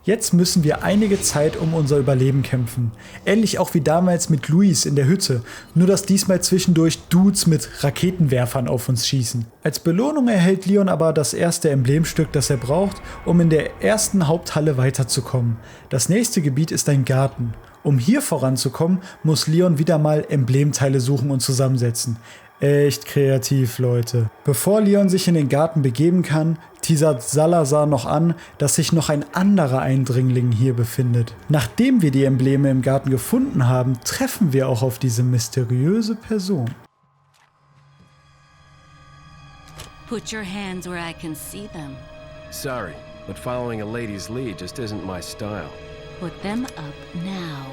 Jetzt müssen wir einige Zeit um unser Überleben kämpfen. Ähnlich auch wie damals mit Luis in der Hütte, nur dass diesmal zwischendurch Dudes mit Raketenwerfern auf uns schießen. Als Belohnung erhält Leon aber das erste Emblemstück, das er braucht, um in der ersten Haupthalle weiterzukommen. Das nächste Gebiet ist ein Garten. Um hier voranzukommen, muss Leon wieder mal Emblemteile suchen und zusammensetzen. Echt kreativ, Leute. Bevor Leon sich in den Garten begeben kann, teasert Salazar noch an, dass sich noch ein anderer Eindringling hier befindet. Nachdem wir die Embleme im Garten gefunden haben, treffen wir auch auf diese mysteriöse Person. Put your hands where I can see them. Sorry, but following a lady's lead just isn't my style. Put them up now.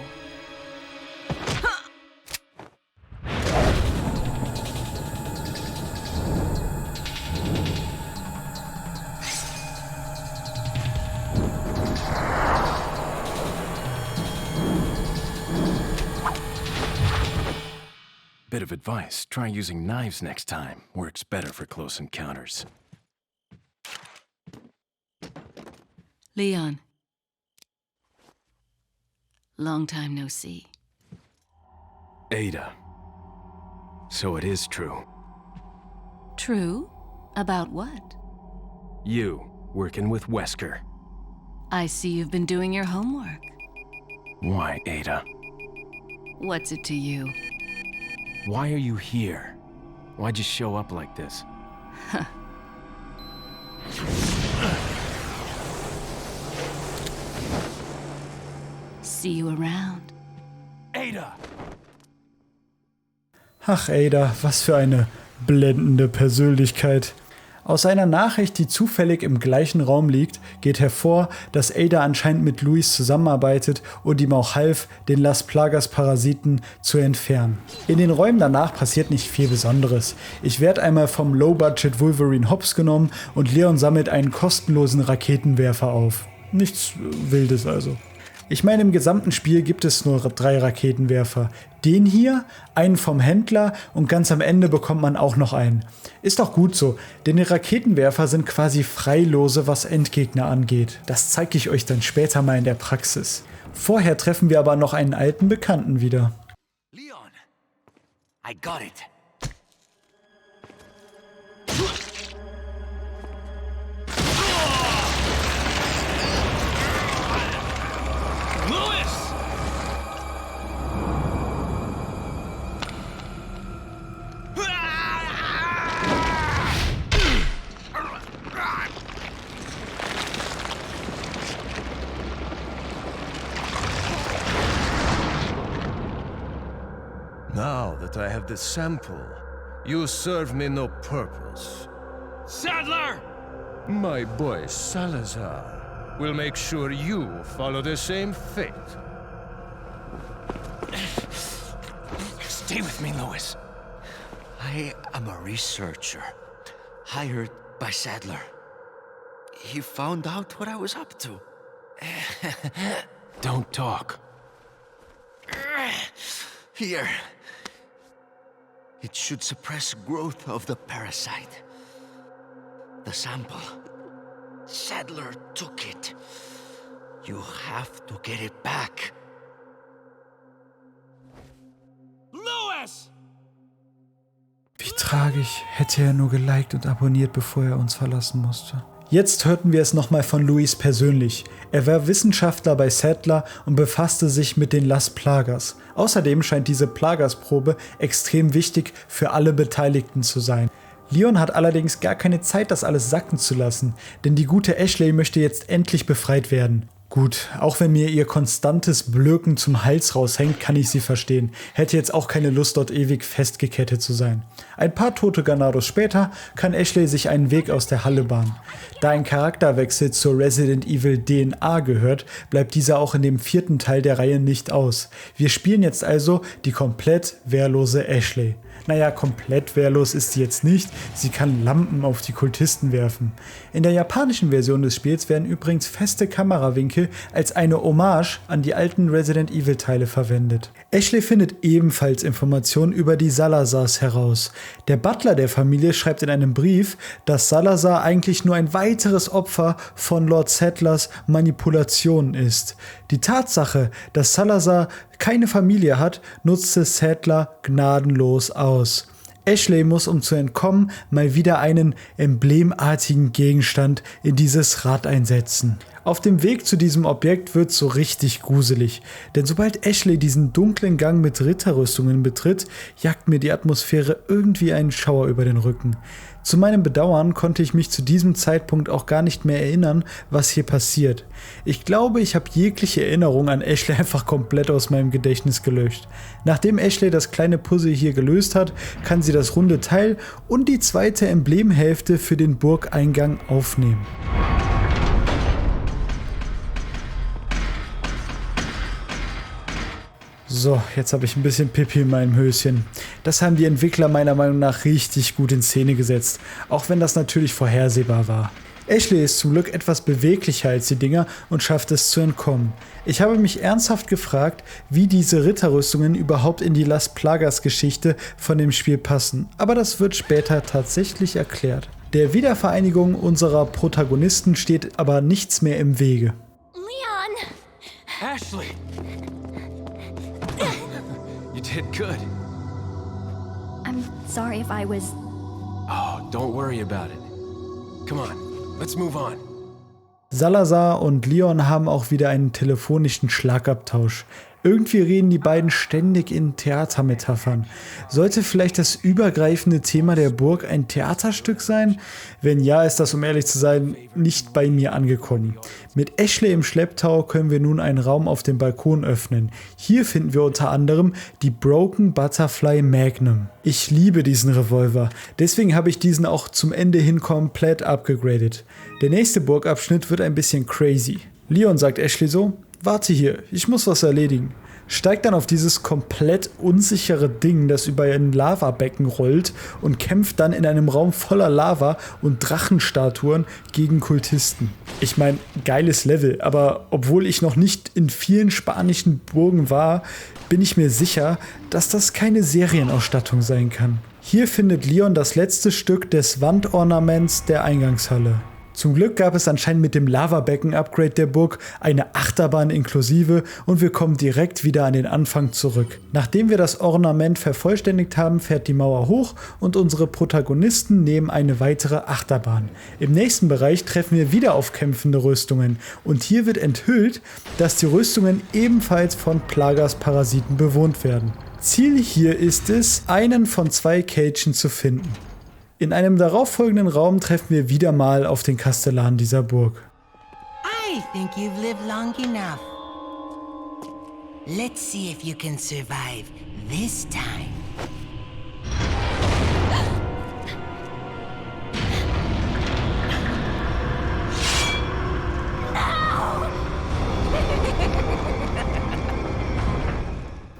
Bit of advice, try using knives next time. Works better for close encounters. Leon. Long time no see. Ada. So it is true. True? About what? You, working with Wesker. I see you've been doing your homework. Why, Ada? What's it to you? Why are you here? Why'd you show up like this? See you around. Ada! Ach Ada, was für eine blendende Persönlichkeit. Aus einer Nachricht, die zufällig im gleichen Raum liegt, geht hervor, dass Ada anscheinend mit Luis zusammenarbeitet und ihm auch half, den Las Plagas Parasiten zu entfernen. In den Räumen danach passiert nicht viel Besonderes. Ich werde einmal vom Low-Budget Wolverine hops genommen und Leon sammelt einen kostenlosen Raketenwerfer auf. Nichts Wildes also. Ich meine, im gesamten Spiel gibt es nur 3 Raketenwerfer. Den hier, einen vom Händler und ganz am Ende bekommt man auch noch einen. Ist doch gut so, denn die Raketenwerfer sind quasi Freilose, was Endgegner angeht. Das zeige ich euch dann später mal in der Praxis. Vorher treffen wir aber noch einen alten Bekannten wieder. Leon, I got it. Now that I have the sample, you serve me no purpose. Sadler! My boy Salazar will make sure you follow the same fate. Stay with me, Louis. I am a researcher, hired by Sadler. He found out what I was up to. Don't talk. Here. It should suppress growth of the parasite. The sample. Sadler took it. You have to get it back. Louis! Wie tragisch, hätte er nur geliked und abonniert, bevor er uns verlassen musste. Jetzt hörten wir es nochmal von Louis persönlich. Er war Wissenschaftler bei Sadler und befasste sich mit den Las Plagas. Außerdem scheint diese Plagas-Probe extrem wichtig für alle Beteiligten zu sein. Leon hat allerdings gar keine Zeit, das alles sacken zu lassen, denn die gute Ashley möchte jetzt endlich befreit werden. Gut, auch wenn mir ihr konstantes Blöken zum Hals raushängt, kann ich sie verstehen. Hätte jetzt auch keine Lust, dort ewig festgekettet zu sein. Ein paar tote Ganados später kann Ashley sich einen Weg aus der Halle bahnen. Da ein Charakterwechsel zur Resident Evil DNA gehört, bleibt dieser auch in dem 4. Teil der Reihe nicht aus. Wir spielen jetzt also die komplett wehrlose Ashley. Naja, komplett wehrlos ist sie jetzt nicht, sie kann Lampen auf die Kultisten werfen. In der japanischen Version des Spiels werden übrigens feste Kamerawinkel als eine Hommage an die alten Resident Evil Teile verwendet. Ashley findet ebenfalls Informationen über die Salazars heraus. Der Butler der Familie schreibt in einem Brief, dass Salazar eigentlich nur ein weiteres Opfer von Lord Sadlers Manipulationen ist. Die Tatsache, dass Salazar keine Familie hat, nutzte Sadler gnadenlos aus. Ashley muss, um zu entkommen, mal wieder einen emblemartigen Gegenstand in dieses Rad einsetzen. Auf dem Weg zu diesem Objekt wird so richtig gruselig, denn sobald Ashley diesen dunklen Gang mit Ritterrüstungen betritt, jagt mir die Atmosphäre irgendwie einen Schauer über den Rücken. Zu meinem Bedauern konnte ich mich zu diesem Zeitpunkt auch gar nicht mehr erinnern, was hier passiert. Ich glaube, ich habe jegliche Erinnerung an Ashley einfach komplett aus meinem Gedächtnis gelöscht. Nachdem Ashley das kleine Puzzle hier gelöst hat, kann sie das runde Teil und die zweite Emblemhälfte für den Burgeingang aufnehmen. So, jetzt habe ich ein bisschen Pipi in meinem Höschen. Das haben die Entwickler meiner Meinung nach richtig gut in Szene gesetzt, auch wenn das natürlich vorhersehbar war. Ashley ist zum Glück etwas beweglicher als die Dinger und schafft es zu entkommen. Ich habe mich ernsthaft gefragt, wie diese Ritterrüstungen überhaupt in die Las Plagas Geschichte von dem Spiel passen, aber das wird später tatsächlich erklärt. Der Wiedervereinigung unserer Protagonisten steht aber nichts mehr im Wege. Leon! Ashley! You did good. I'm sorry if I was... Oh, don't worry about it. Come on, let's move on. Salazar und Leon haben auch wieder einen telefonischen Schlagabtausch. Irgendwie reden die beiden ständig in Theatermetaphern. Sollte vielleicht das übergreifende Thema der Burg ein Theaterstück sein? Wenn ja, ist das, um ehrlich zu sein, nicht bei mir angekommen. Mit Ashley im Schlepptau können wir nun einen Raum auf dem Balkon öffnen. Hier finden wir unter anderem die Broken Butterfly Magnum. Ich liebe diesen Revolver, deswegen habe ich diesen auch zum Ende hin komplett abgegradet. Der nächste Burgabschnitt wird ein bisschen crazy. Leon sagt Ashley so: Warte hier, ich muss was erledigen. steigt dann auf dieses komplett unsichere Ding, das über ein Lavabecken rollt und kämpft dann in einem Raum voller Lava und Drachenstatuen gegen Kultisten. Ich meine, geiles Level, aber obwohl ich noch nicht in vielen spanischen Burgen war, bin ich mir sicher, dass das keine Serienausstattung sein kann. Hier findet Leon das letzte Stück des Wandornaments der Eingangshalle. Zum Glück gab es anscheinend mit dem Lavabecken-Upgrade der Burg eine Achterbahn inklusive und wir kommen direkt wieder an den Anfang zurück. Nachdem wir das Ornament vervollständigt haben, fährt die Mauer hoch und unsere Protagonisten nehmen eine weitere Achterbahn. Im nächsten Bereich treffen wir wieder auf kämpfende Rüstungen und hier wird enthüllt, dass die Rüstungen ebenfalls von Plagas Parasiten bewohnt werden. Ziel hier ist es, einen von 2 Cajun zu finden. In einem darauffolgenden Raum treffen wir wieder mal auf den Kastellan dieser Burg. I think you've lived long enough. Let's see if you can survive this time.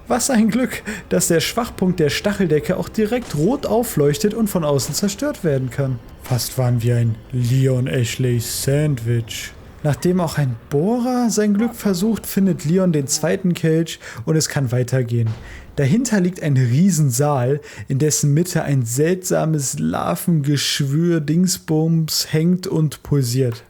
Was ein Glück, dass der Schwachpunkt der Stacheldecke auch direkt rot aufleuchtet und von außen zerstört werden kann. Fast waren wir ein Leon Ashley Sandwich. Nachdem auch ein Bohrer sein Glück versucht, findet Leon den zweiten Kelch und es kann weitergehen. Dahinter liegt ein Riesensaal, in dessen Mitte ein seltsames Larvengeschwür Dingsbums hängt und pulsiert.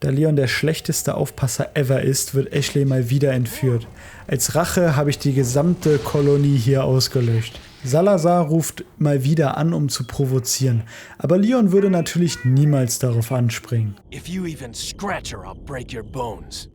Da Leon der schlechteste Aufpasser ever ist, wird Ashley mal wieder entführt. Als Rache habe ich die gesamte Kolonie hier ausgelöscht. Salazar ruft mal wieder an, um zu provozieren, aber Leon würde natürlich niemals darauf anspringen.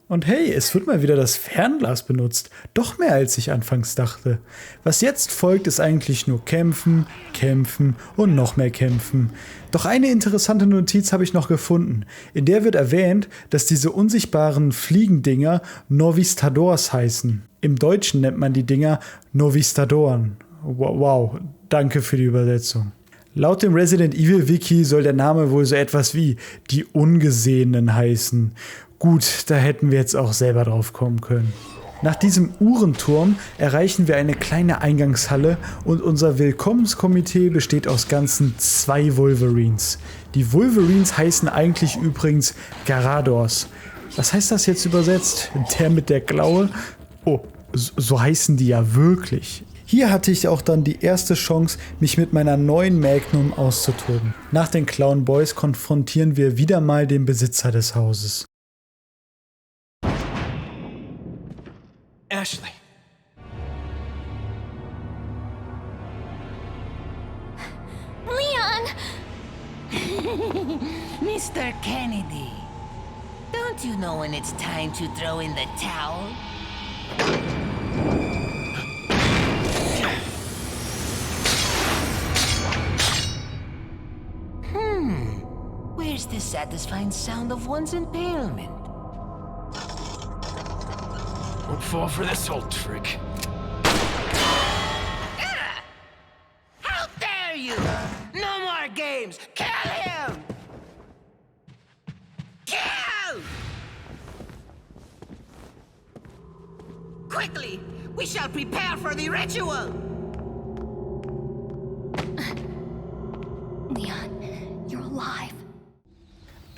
Und hey, es wird mal wieder das Fernglas benutzt, doch mehr als ich anfangs dachte. Was jetzt folgt, ist eigentlich nur kämpfen, kämpfen und noch mehr kämpfen. Doch eine interessante Notiz habe ich noch gefunden. In der wird erwähnt, dass diese unsichtbaren Fliegendinger Novistadors heißen. Im Deutschen nennt man die Dinger Novistadoren. Wow, danke für die Übersetzung. Laut dem Resident Evil Wiki soll der Name wohl so etwas wie die Ungesehenen heißen. Gut, da hätten wir jetzt auch selber drauf kommen können. Nach diesem Uhrenturm erreichen wir eine kleine Eingangshalle und unser Willkommenskomitee besteht aus ganzen 2 Wolverines. Die Wolverines heißen eigentlich übrigens Garadors. Was heißt das jetzt übersetzt? Der mit der Klaue? Oh, so heißen die ja wirklich. Hier hatte ich auch dann die erste Chance, mich mit meiner neuen Magnum auszutoben. Nach den Clown Boys konfrontieren wir wieder mal den Besitzer des Hauses. Ashley. Leon! Mr. Kennedy, don't you know when it's time to throw in the towel? Where's the satisfying sound of one's impalement? Don't fall for this old trick. How dare you! No more games! Kill him! Kill! Quickly! We shall prepare for the ritual! Leon, you're alive.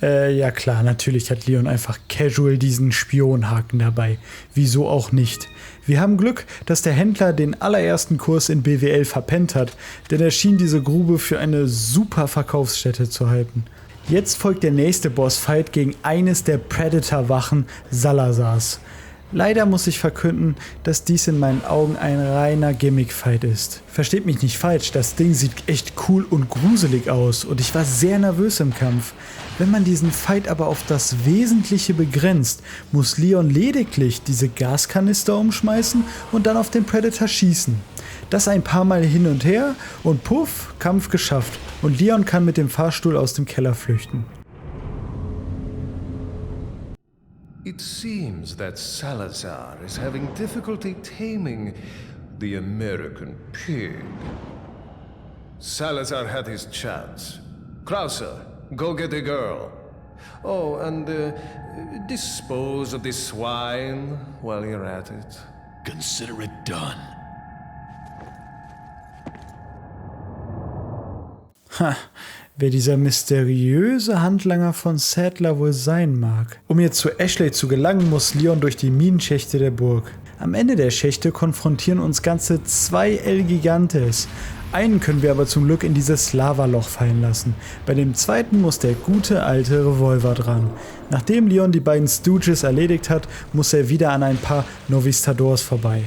Ja klar, natürlich hat Leon einfach casual diesen Spionhaken dabei. Wieso auch nicht? Wir haben Glück, dass der Händler den allerersten Kurs in BWL verpennt hat, denn er schien diese Grube für eine super Verkaufsstätte zu halten. Jetzt folgt der nächste Bossfight gegen eines der Predator-Wachen Salazars. Leider muss ich verkünden, dass dies in meinen Augen ein reiner Gimmick-Fight ist. Versteht mich nicht falsch, das Ding sieht echt cool und gruselig aus und ich war sehr nervös im Kampf. Wenn man diesen Fight aber auf das Wesentliche begrenzt, muss Leon lediglich diese Gaskanister umschmeißen und dann auf den Predator schießen. Das ein paar Mal hin und her und puff, Kampf geschafft und Leon kann mit dem Fahrstuhl aus dem Keller flüchten. It seems that Salazar is having difficulty taming the American pig. Salazar had his chance. Krauser, go get the girl. Oh, and dispose of the swine while you're at it. Consider it done. Ha, wer dieser mysteriöse Handlanger von Sadler wohl sein mag. Um jetzt zu Ashley zu gelangen, muss Leon durch die Minenschächte der Burg. Am Ende der Schächte konfrontieren uns ganze 2 El Gigantes. Einen können wir aber zum Glück in dieses Lavaloch fallen lassen. Bei dem zweiten muss der gute alte Revolver dran. Nachdem Leon die beiden Stooges erledigt hat, muss er wieder an ein paar Novistadors vorbei.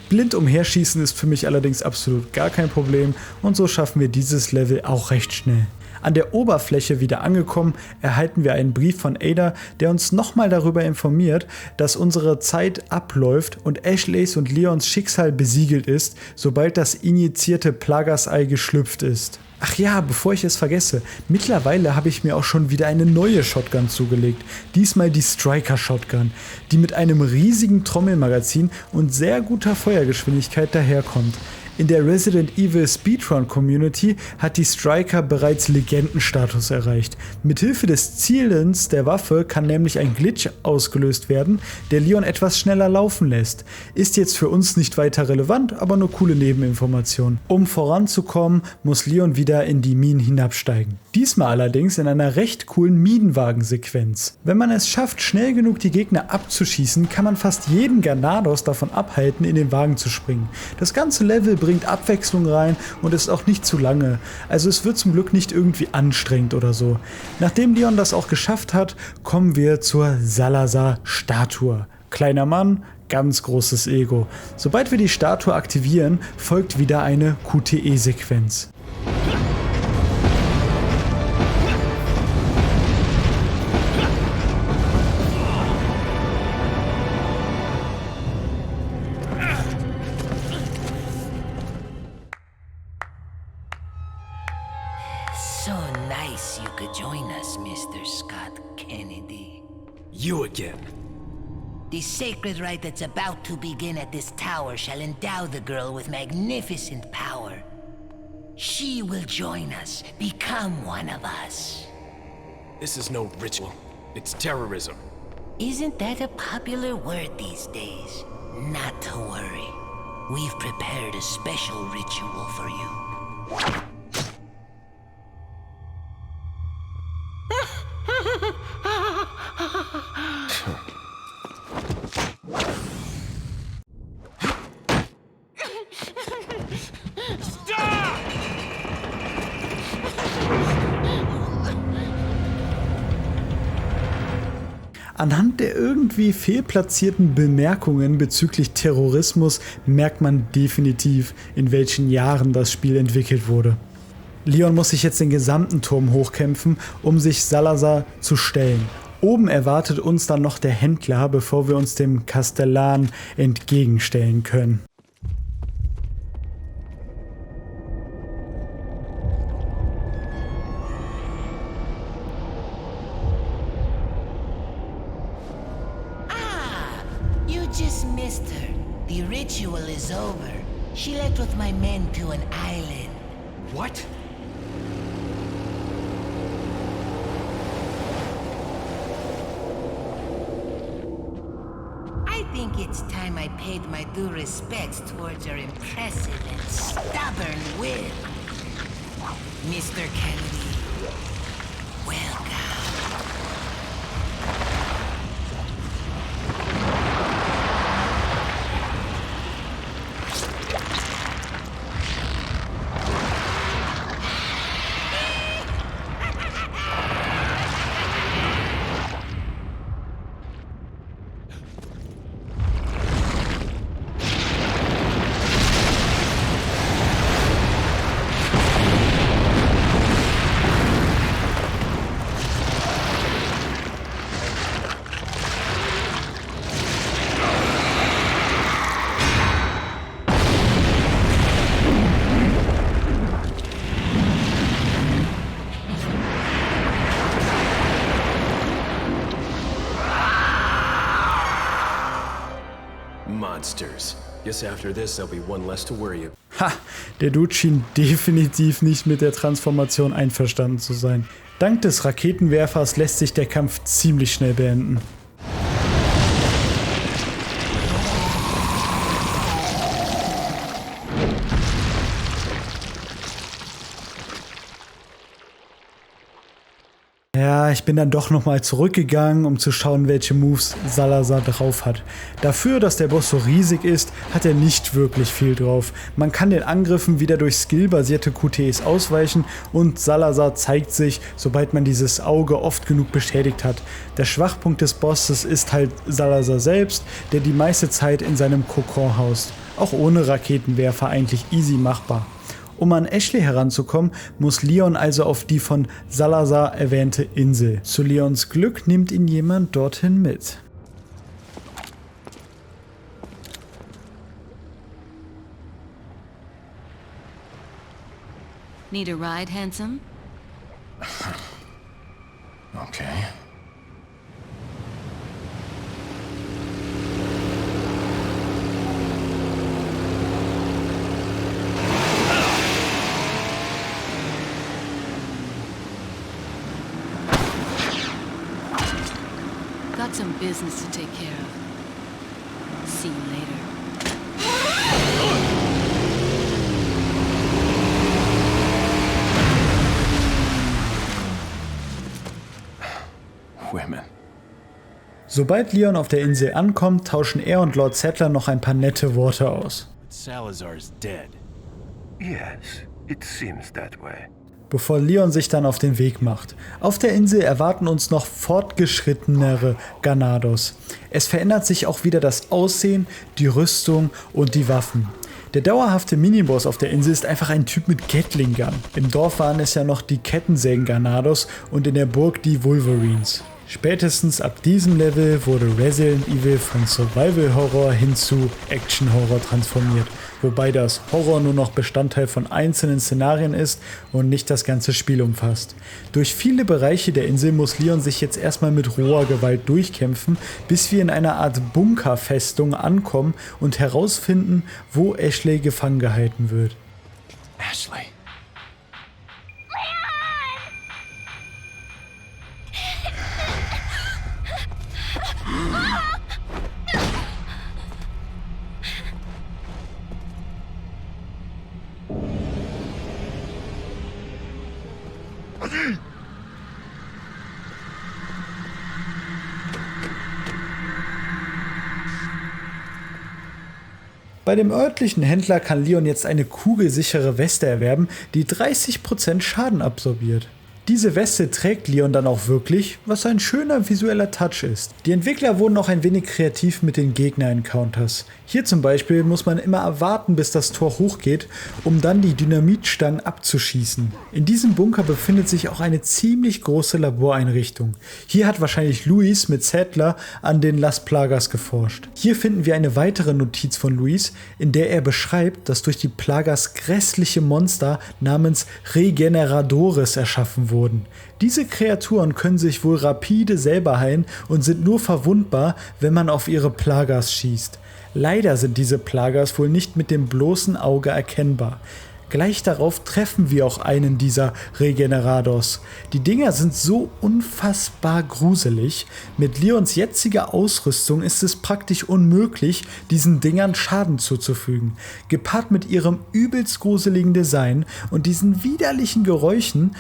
Blind umherschießen ist für mich allerdings absolut gar kein Problem und so schaffen wir dieses Level auch recht schnell. An der Oberfläche wieder angekommen, erhalten wir einen Brief von Ada, der uns nochmal darüber informiert, dass unsere Zeit abläuft und Ashleys und Leons Schicksal besiegelt ist, sobald das injizierte Plagas-Ei geschlüpft ist. Ach ja, bevor ich es vergesse, mittlerweile habe ich mir auch schon wieder eine neue Shotgun zugelegt. Diesmal die Striker Shotgun, die mit einem riesigen Trommelmagazin und sehr guter Feuergeschwindigkeit daherkommt. In der Resident Evil Speedrun Community hat die Striker bereits Legendenstatus erreicht. Mithilfe des Zielens der Waffe kann nämlich ein Glitch ausgelöst werden, der Leon etwas schneller laufen lässt. Ist jetzt für uns nicht weiter relevant, aber nur coole Nebeninformation. Um voranzukommen, muss Leon wieder in die Minen hinabsteigen. Diesmal allerdings in einer recht coolen Minenwagensequenz. Wenn man es schafft, schnell genug die Gegner abzuschießen, kann man fast jeden Ganados davon abhalten, in den Wagen zu springen. Das ganze Level bringt Abwechslung rein und ist auch nicht zu lange. Also es wird zum Glück nicht irgendwie anstrengend oder so. Nachdem Leon das auch geschafft hat, kommen wir zur Salazar-Statue. Kleiner Mann, ganz großes Ego. Sobald wir die Statue aktivieren, folgt wieder eine QTE-Sequenz. So nice you could join us, Mr. Scott Kennedy. You again. The sacred rite that's about to begin at this tower shall endow the girl with magnificent power. She will join us, become one of us. This is no ritual. It's terrorism. Isn't that a popular word these days? Not to worry. We've prepared a special ritual for you. Anhand der irgendwie fehlplatzierten Bemerkungen bezüglich Terrorismus merkt man definitiv, in welchen Jahren das Spiel entwickelt wurde. Leon muss sich jetzt den gesamten Turm hochkämpfen, um sich Salazar zu stellen. Oben erwartet uns dann noch der Händler, bevor wir uns dem Kastellan entgegenstellen können. Just missed her. The ritual is over. She left with my men to an island. What? I think it's time I paid my due respects towards your impressive and stubborn will. Mr. Kennedy, welcome. Monsters. Guess after this, there'll be one less to worry about. Ha, der Dude schien definitiv nicht mit der Transformation einverstanden zu sein. Dank des Raketenwerfers lässt sich der Kampf ziemlich schnell beenden. Ja, ich bin dann doch nochmal zurückgegangen, um zu schauen, welche Moves Salazar drauf hat. Dafür, dass der Boss so riesig ist, hat er nicht wirklich viel drauf. Man kann den Angriffen wieder durch skillbasierte QTEs ausweichen und Salazar zeigt sich, sobald man dieses Auge oft genug beschädigt hat. Der Schwachpunkt des Bosses ist halt Salazar selbst, der die meiste Zeit in seinem Kokon haust. Auch ohne Raketenwerfer eigentlich easy machbar. Um an Ashley heranzukommen, muss Leon also auf die von Salazar erwähnte Insel. Zu Leons Glück nimmt ihn jemand dorthin mit. Need a ride, handsome? Okay. Got some business to take care of. See you later. Women. Sobald Leon auf der Insel ankommt, tauschen er und Lord Sattler noch ein paar nette Worte aus. Salazar's dead. Yes, it seems that way. Bevor Leon sich dann auf den Weg macht. Auf der Insel erwarten uns noch fortgeschrittenere Ganados. Es verändert sich auch wieder das Aussehen, die Rüstung und die Waffen. Der dauerhafte Miniboss auf der Insel ist einfach ein Typ mit Gatling Gun. Im Dorf waren es ja noch die Kettensägen-Ganados und in der Burg die Wolverines. Spätestens ab diesem Level wurde Resident Evil von Survival Horror hin zu Action Horror transformiert, wobei das Horror nur noch Bestandteil von einzelnen Szenarien ist und nicht das ganze Spiel umfasst. Durch viele Bereiche der Insel muss Leon sich jetzt erstmal mit roher Gewalt durchkämpfen, bis wir in einer Art Bunkerfestung ankommen und herausfinden, wo Ashley gefangen gehalten wird. Ashley. Bei dem örtlichen Händler kann Leon jetzt eine kugelsichere Weste erwerben, die 30% Schaden absorbiert. Diese Weste trägt Leon dann auch wirklich, was ein schöner visueller Touch ist. Die Entwickler wurden auch ein wenig kreativ mit den Gegner-Encounters. Hier zum Beispiel muss man immer erwarten, bis das Tor hochgeht, um dann die Dynamitstangen abzuschießen. In diesem Bunker befindet sich auch eine ziemlich große Laboreinrichtung. Hier hat wahrscheinlich Luis mit Sattler an den Las Plagas geforscht. Hier finden wir eine weitere Notiz von Luis, in der er beschreibt, dass durch die Plagas grässliche Monster namens Regeneradores erschaffen wurden. Diese Kreaturen können sich wohl rapide selber heilen und sind nur verwundbar, wenn man auf ihre Plagas schießt. Leider sind diese Plagas wohl nicht mit dem bloßen Auge erkennbar. Gleich darauf treffen wir auch einen dieser Regeneradors. Die Dinger sind so unfassbar gruselig. Mit Leons jetziger Ausrüstung ist es praktisch unmöglich, diesen Dingern Schaden zuzufügen. Gepaart mit ihrem übelst gruseligen Design und diesen widerlichen Geräuschen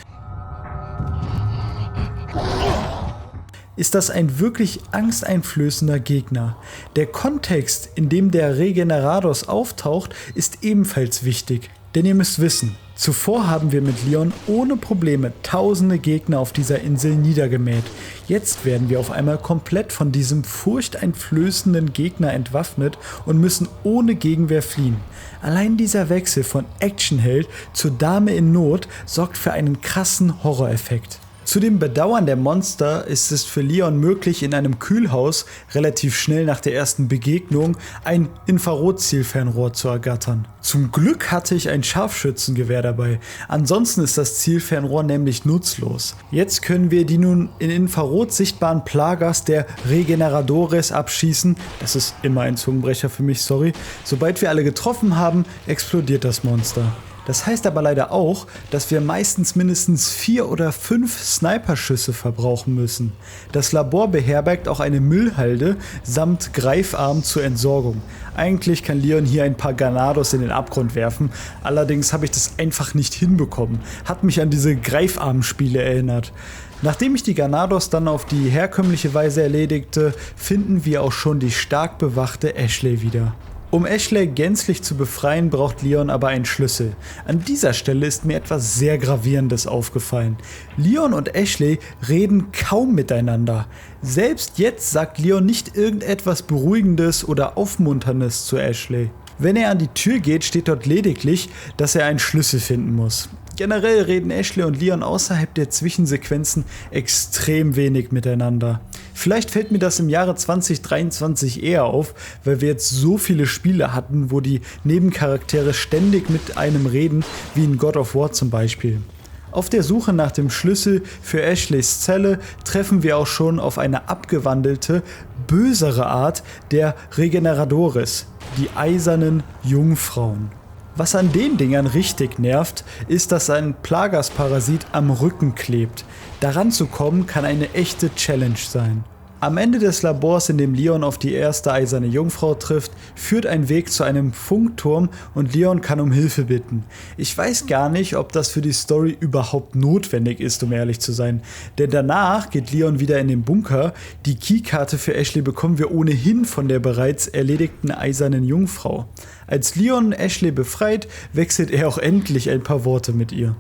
ist das ein wirklich angsteinflößender Gegner. Der Kontext, in dem der Regeneradors auftaucht, ist ebenfalls wichtig. Denn ihr müsst wissen, zuvor haben wir mit Leon ohne Probleme tausende Gegner auf dieser Insel niedergemäht. Jetzt werden wir auf einmal komplett von diesem furchteinflößenden Gegner entwaffnet und müssen ohne Gegenwehr fliehen. Allein dieser Wechsel von Actionheld zur Dame in Not sorgt für einen krassen Horroreffekt. Zu dem Bedauern der Monster ist es für Leon möglich, in einem Kühlhaus relativ schnell nach der ersten Begegnung ein Infrarot-Zielfernrohr zu ergattern. Zum Glück hatte ich ein Scharfschützengewehr dabei, ansonsten ist das Zielfernrohr nämlich nutzlos. Jetzt können wir die nun in Infrarot sichtbaren Plagas der Regeneradores abschießen, das ist immer ein Zungenbrecher für mich, sorry. Sobald wir alle getroffen haben, explodiert das Monster. Das heißt aber leider auch, dass wir meistens mindestens 4 oder 5 Sniperschüsse verbrauchen müssen. Das Labor beherbergt auch eine Müllhalde samt Greifarm zur Entsorgung. Eigentlich kann Leon hier ein paar Granados in den Abgrund werfen, allerdings habe ich das einfach nicht hinbekommen. Hat mich an diese Greifarm-Spiele erinnert. Nachdem ich die Granados dann auf die herkömmliche Weise erledigte, finden wir auch schon die stark bewachte Ashley wieder. Um Ashley gänzlich zu befreien, braucht Leon aber einen Schlüssel. An dieser Stelle ist mir etwas sehr Gravierendes aufgefallen. Leon und Ashley reden kaum miteinander. Selbst jetzt sagt Leon nicht irgendetwas Beruhigendes oder Aufmunterndes zu Ashley. Wenn er an die Tür geht, steht dort lediglich, dass er einen Schlüssel finden muss. Generell reden Ashley und Leon außerhalb der Zwischensequenzen extrem wenig miteinander. Vielleicht fällt mir das im Jahre 2023 eher auf, weil wir jetzt so viele Spiele hatten, wo die Nebencharaktere ständig mit einem reden, wie in God of War zum Beispiel. Auf der Suche nach dem Schlüssel für Ashleys Zelle treffen wir auch schon auf eine abgewandelte, bösere Art der Regeneradores, die eisernen Jungfrauen. Was an den Dingern richtig nervt, ist, dass ein Plagas-Parasit am Rücken klebt. Daran zu kommen, kann eine echte Challenge sein. Am Ende des Labors, in dem Leon auf die erste eiserne Jungfrau trifft, führt ein Weg zu einem Funkturm und Leon kann um Hilfe bitten. Ich weiß gar nicht, ob das für die Story überhaupt notwendig ist, um ehrlich zu sein. Denn danach geht Leon wieder in den Bunker. Die Keykarte für Ashley bekommen wir ohnehin von der bereits erledigten eisernen Jungfrau. Als Leon Ashley befreit, wechselt er auch endlich ein paar Worte mit ihr.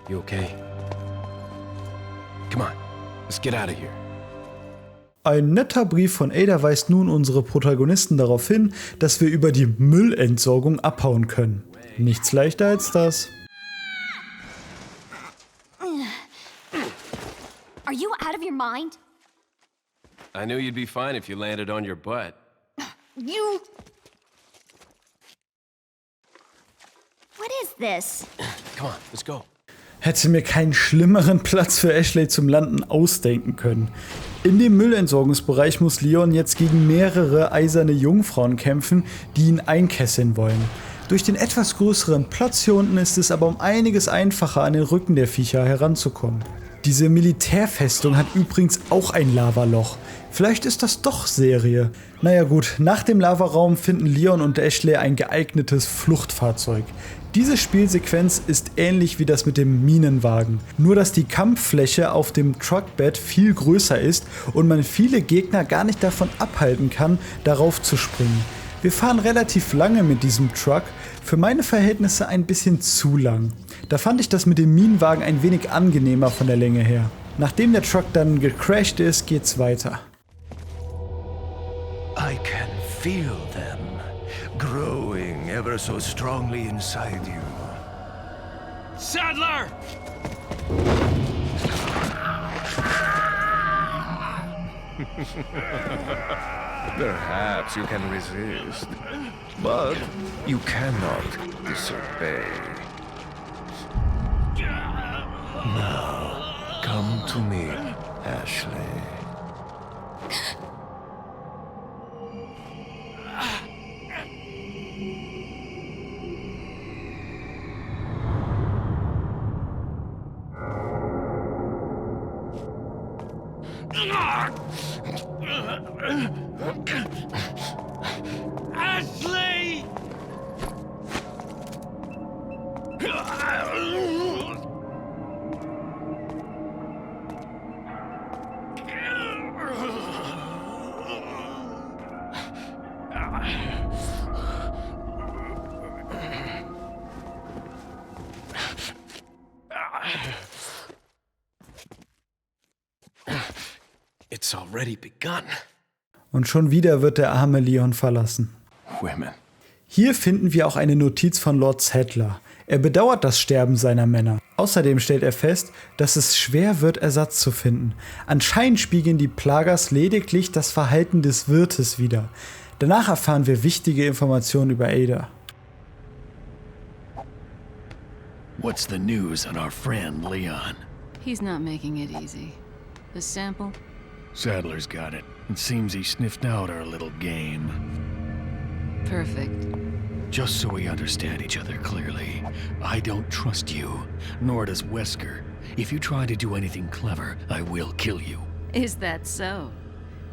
You okay? Come on, let's get out of here. Ein netter Brief von Ada weist nun unsere Protagonisten darauf hin, dass wir über die Müllentsorgung abhauen können. Nichts leichter als das. Are you out of your mind? I knew you'd be fine if you landed on your butt. You... What is this? Come on, let's go. Hätte mir keinen schlimmeren Platz für Ashley zum Landen ausdenken können. In dem Müllentsorgungsbereich muss Leon jetzt gegen mehrere eiserne Jungfrauen kämpfen, die ihn einkesseln wollen. Durch den etwas größeren Platz hier unten ist es aber um einiges einfacher, an den Rücken der Viecher heranzukommen. Diese Militärfestung hat übrigens auch ein Lavaloch. Vielleicht ist das doch Serie. Naja gut, nach dem Lavaraum finden Leon und Ashley ein geeignetes Fluchtfahrzeug. Diese Spielsequenz ist ähnlich wie das mit dem Minenwagen, nur dass die Kampffläche auf dem Truckbed viel größer ist und man viele Gegner gar nicht davon abhalten kann, darauf zu springen. Wir fahren relativ lange mit diesem Truck, für meine Verhältnisse ein bisschen zu lang. Da fand ich das mit dem Minenwagen ein wenig angenehmer von der Länge her. Nachdem der Truck dann gecrashed ist, geht's weiter. I can feel them growing ever so strongly inside you. Sadler! Perhaps you can resist, but you cannot disobey. Now, come to me, Ashley. Ashley! It's already begun. Und schon wieder wird der arme Leon verlassen. Women. Hier finden wir auch eine Notiz von Lord Sadler. Er bedauert das Sterben seiner Männer. Außerdem stellt er fest, dass es schwer wird, Ersatz zu finden. Anscheinend spiegeln die Plagers lediglich das Verhalten des Wirtes wider. Danach erfahren wir wichtige Informationen über Ada. What's the news on our friend Leon? He's not making it easy. The sample? Sadler's got it. It seems he sniffed out our little game. Perfect. Just so we understand each other clearly, I don't trust you, nor does Wesker. If you try to do anything clever, I will kill you. Is that so?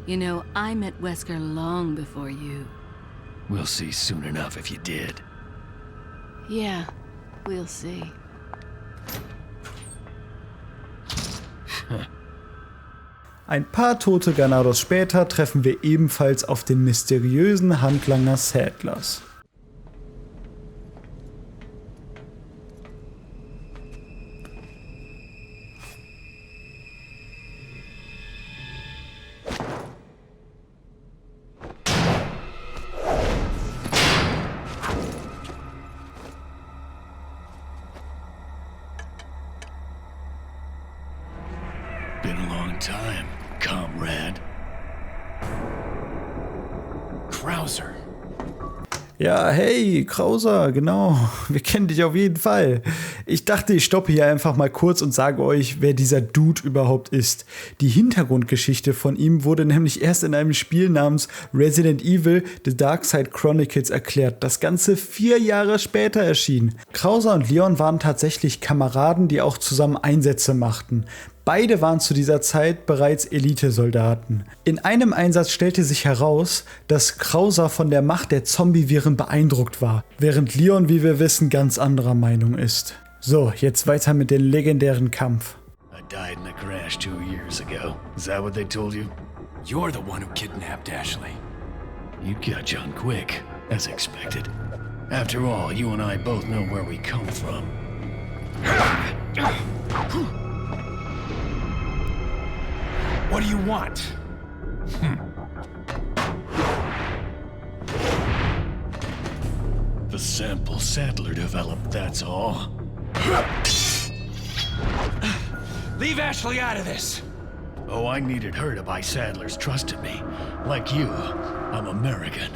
You know, I met Wesker long before you. We'll see soon enough if you did. Yeah, we'll see. Ein paar tote Ganados später treffen wir ebenfalls auf den mysteriösen Handlanger Sadlers. Been a long time, comrade. Krauser. Ja, hey, Krauser, genau. Wir kennen dich auf jeden Fall. Ich dachte, ich stoppe hier einfach mal kurz und sage euch, wer dieser Dude überhaupt ist. Die Hintergrundgeschichte von ihm wurde nämlich erst in einem Spiel namens Resident Evil The Dark Side Chronicles erklärt, das Ganze 4 Jahre später erschien. Krauser und Leon waren tatsächlich Kameraden, die auch zusammen Einsätze machten. Beide waren zu dieser Zeit bereits Elitesoldaten. In einem Einsatz stellte sich heraus, dass Krauser von der Macht der Zombie-Viren beeindruckt war, während Leon, wie wir wissen, ganz anderer Meinung ist. So, jetzt weiter mit dem legendären Kampf. I died in a crash 2 years ago. Is that what they told you? You're the one who kidnapped Ashley. You got John quick, as expected. After all, you and I both know where we come from. What do you want? The sample Sadler developed, that's all. Leave Ashley out of this. Oh, I needed her to buy Sadler's trust in me. Like you, I'm American.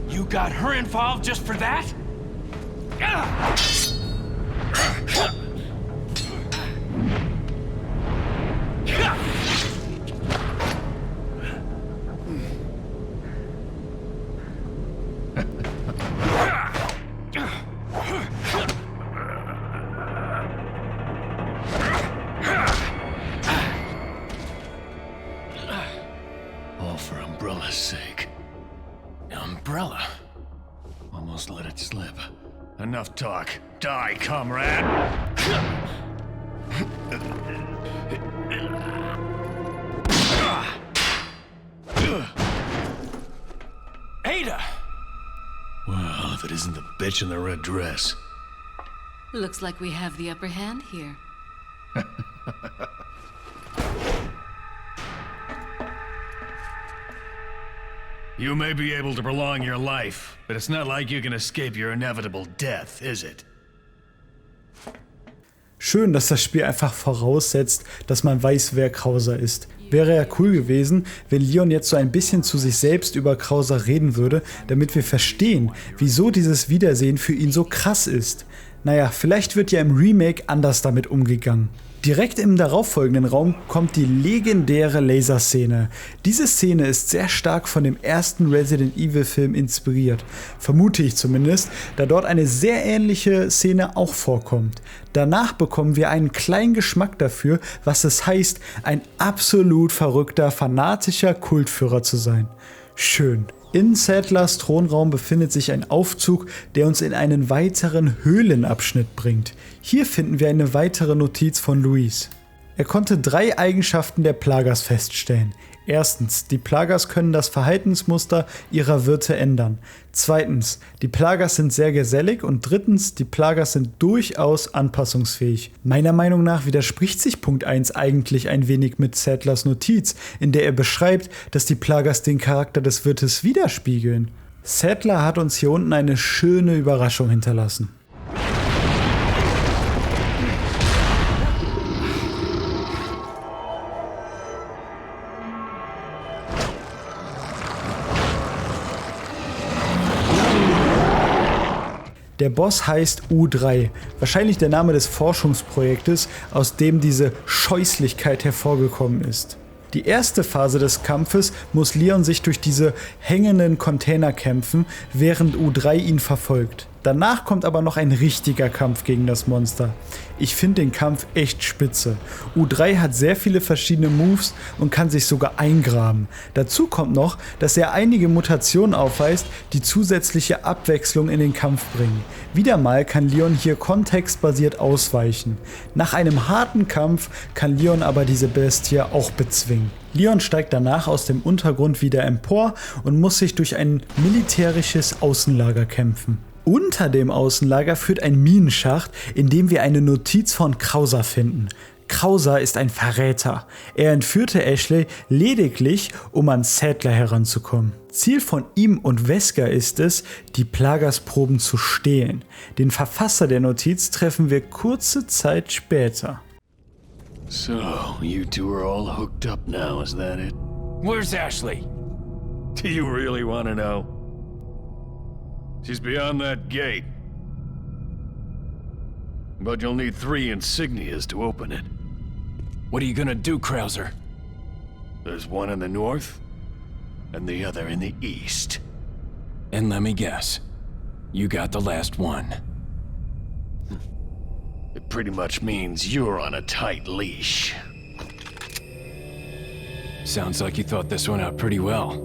You got her involved just for that? All for Umbrella's sake. Umbrella? Almost let it slip. Enough talk. Die, comrade! Ada! Well, if it isn't the bitch in the red dress. Looks like we have the upper hand here. You may be able to prolong your life, but it's not like you can escape your inevitable death, is it? Schön, dass das Spiel einfach voraussetzt, dass man weiß, wer Krauser ist. Wäre ja cool gewesen, wenn Leon jetzt so ein bisschen zu sich selbst über Krauser reden würde, damit wir verstehen, wieso dieses Wiedersehen für ihn so krass ist. Naja, vielleicht wird ja im Remake anders damit umgegangen. Direkt im darauffolgenden Raum kommt die legendäre Laserszene. Diese Szene ist sehr stark von dem ersten Resident Evil Film inspiriert. Vermute ich zumindest, da dort eine sehr ähnliche Szene auch vorkommt. Danach bekommen wir einen kleinen Geschmack dafür, was es heißt, ein absolut verrückter, fanatischer Kultführer zu sein. Schön. In Sadlers Thronraum befindet sich ein Aufzug, der uns in einen weiteren Höhlenabschnitt bringt. Hier finden wir eine weitere Notiz von Louise. Er konnte 3 Eigenschaften der Plagas feststellen. Erstens, die Plagas können das Verhaltensmuster ihrer Wirte ändern. Zweitens, die Plagas sind sehr gesellig und drittens, die Plagas sind durchaus anpassungsfähig. Meiner Meinung nach widerspricht sich Punkt 1 eigentlich ein wenig mit Sadlers Notiz, in der er beschreibt, dass die Plagas den Charakter des Wirtes widerspiegeln. Sadler hat uns hier unten eine schöne Überraschung hinterlassen. Der Boss heißt U3, wahrscheinlich der Name des Forschungsprojektes, aus dem diese Scheußlichkeit hervorgekommen ist. Die erste Phase des Kampfes muss Leon sich durch diese hängenden Container kämpfen, während U3 ihn verfolgt. Danach kommt aber noch ein richtiger Kampf gegen das Monster. Ich finde den Kampf echt spitze. U3 hat sehr viele verschiedene Moves und kann sich sogar eingraben. Dazu kommt noch, dass er einige Mutationen aufweist, die zusätzliche Abwechslung in den Kampf bringen. Wieder mal kann Leon hier kontextbasiert ausweichen. Nach einem harten Kampf kann Leon aber diese Bestie auch bezwingen. Leon steigt danach aus dem Untergrund wieder empor und muss sich durch ein militärisches Außenlager kämpfen. Unter dem Außenlager führt ein Minenschacht, in dem wir eine Notiz von Krauser finden. Krauser ist ein Verräter. Er entführte Ashley lediglich, um an Sadler heranzukommen. Ziel von ihm und Wesker ist es, die Plagas-Proben zu stehlen. Den Verfasser der Notiz treffen wir kurze Zeit später. So, you two are all hooked up now, is that it? Where's Ashley? Do you really want to know? She's beyond that gate. But you'll need 3 insignias to open it. What are you gonna do, Krauser? There's one in the north, and the other in the east. And let me guess, you got the last one. It pretty much means you're on a tight leash. Sounds like you thought this one out pretty well.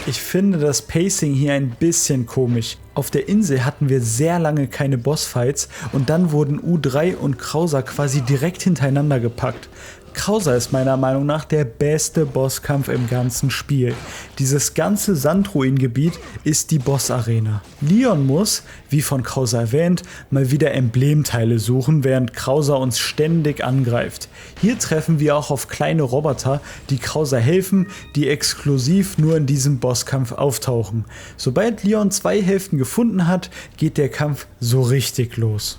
Ich finde das Pacing hier ein bisschen komisch. Auf der Insel hatten wir sehr lange keine Bossfights und dann wurden U3 und Krauser quasi direkt hintereinander gepackt. Krauser ist meiner Meinung nach der beste Bosskampf im ganzen Spiel. Dieses ganze Sandruingebiet ist die Bossarena. Leon muss, wie von Krauser erwähnt, mal wieder Emblemteile suchen, während Krauser uns ständig angreift. Hier treffen wir auch auf kleine Roboter, die Krauser helfen, die exklusiv nur in diesem Bosskampf auftauchen. Sobald Leon 2 Hälften gefunden hat, geht der Kampf so richtig los.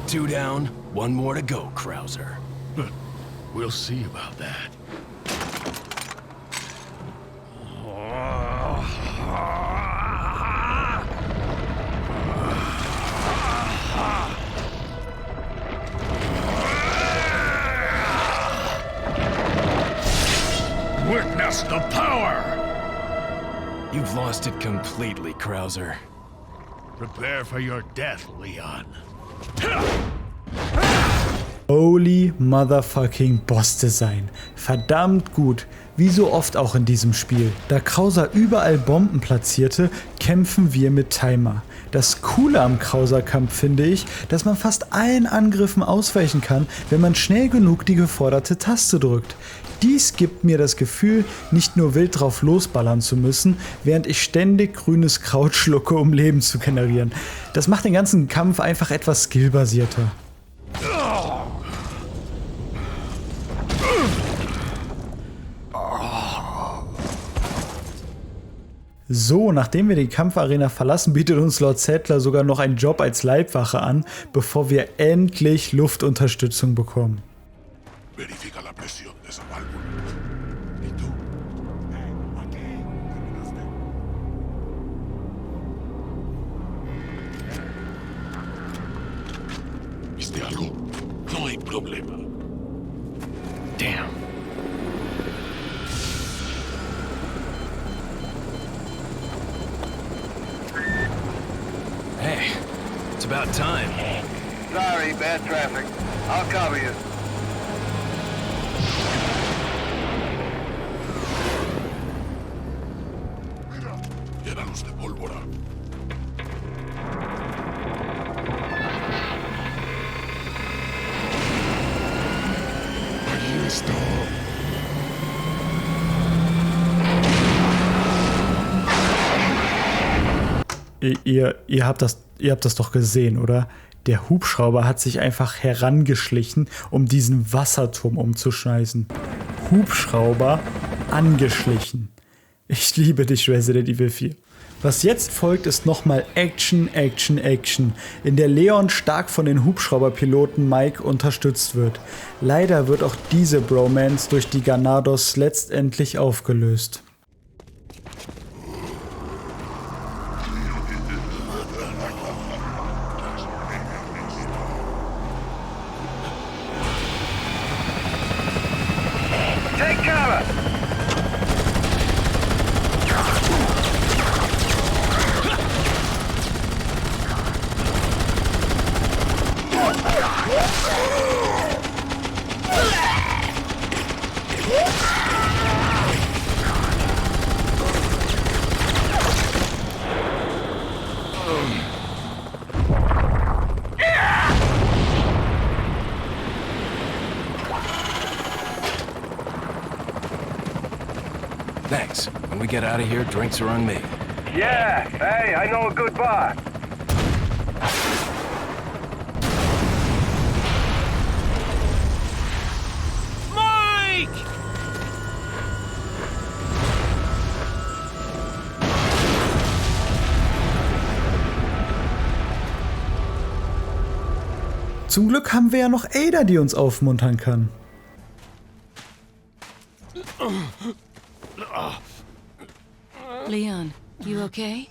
2 down, 1 more to go, Krauser. We'll see about that. Witness the power! You've lost it completely, Krauser. Prepare for your death, Leon. Holy motherfucking Boss Design. Verdammt gut, wie so oft auch in diesem Spiel. Da Krauser überall Bomben platzierte, kämpfen wir mit Timer. Das Coole am Krauser-Kampf finde ich, dass man fast allen Angriffen ausweichen kann, wenn man schnell genug die geforderte Taste drückt. Dies gibt mir das Gefühl, nicht nur wild drauf losballern zu müssen, während ich ständig grünes Kraut schlucke, um Leben zu generieren. Das macht den ganzen Kampf einfach etwas skillbasierter. So, nachdem wir die Kampfarena verlassen, bietet uns Lord Sadler sogar noch einen Job als Leibwache an, bevor wir endlich Luftunterstützung bekommen. Verifica la presión de esa válvula. ¿Y tú? Aquí. ¿Viste algo? No hay problema. Damn. Hey, it's about time. Sorry, bad traffic. I'll cover you. a los de pólvora. Allí está. Ihr habt das doch gesehen, oder? Der Hubschrauber hat sich einfach herangeschlichen, um diesen Wasserturm umzuschmeißen. Hubschrauber angeschlichen. Ich liebe dich, Resident Evil 4. Was jetzt folgt, ist nochmal Action, Action, Action, in der Leon stark von den Hubschrauberpiloten Mike unterstützt wird. Leider wird auch diese Bromance durch die Ganados letztendlich aufgelöst. Thanks. When we get out of here, drinks are on me. Yeah, hey, I know a good bar. Mike! Zum Glück haben wir ja noch Ada, die uns aufmuntern kann. Leon, you okay?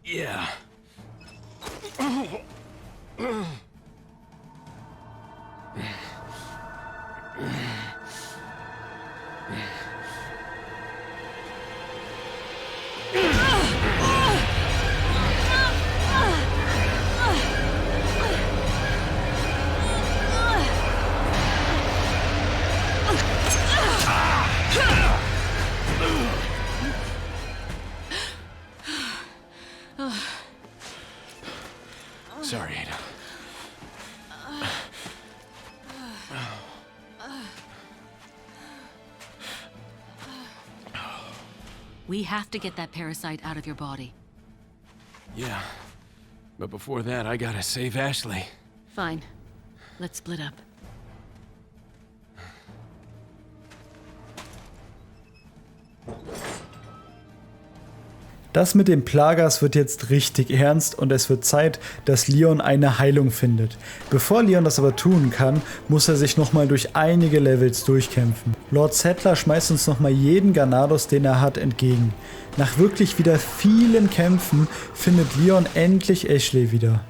Yeah. Sorry, Ada. We have to get that parasite out of your body. Yeah. But before that, I gotta save Ashley. Fine. Let's split up. Das mit dem Plagas wird jetzt richtig ernst und es wird Zeit, dass Leon eine Heilung findet. Bevor Leon das aber tun kann, muss er sich nochmal durch einige Levels durchkämpfen. Lord Settler schmeißt uns nochmal jeden Ganados, den er hat, entgegen. Nach wirklich wieder vielen Kämpfen findet Leon endlich Ashley wieder.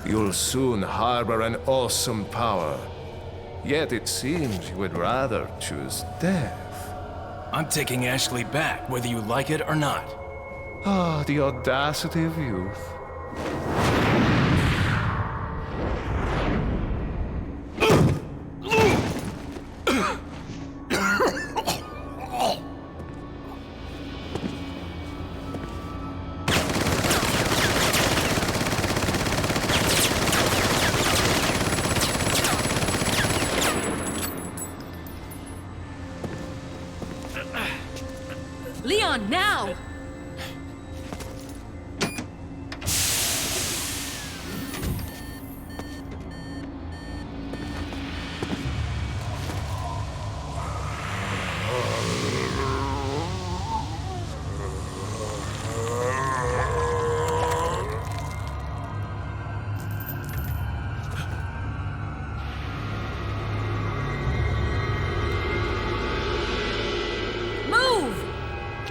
You'll soon harbor an awesome power. Yet it seems you would rather choose death. I'm taking Ashley back, whether you like it or not. Ah, the audacity of youth. Leon, now!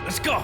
Let's go!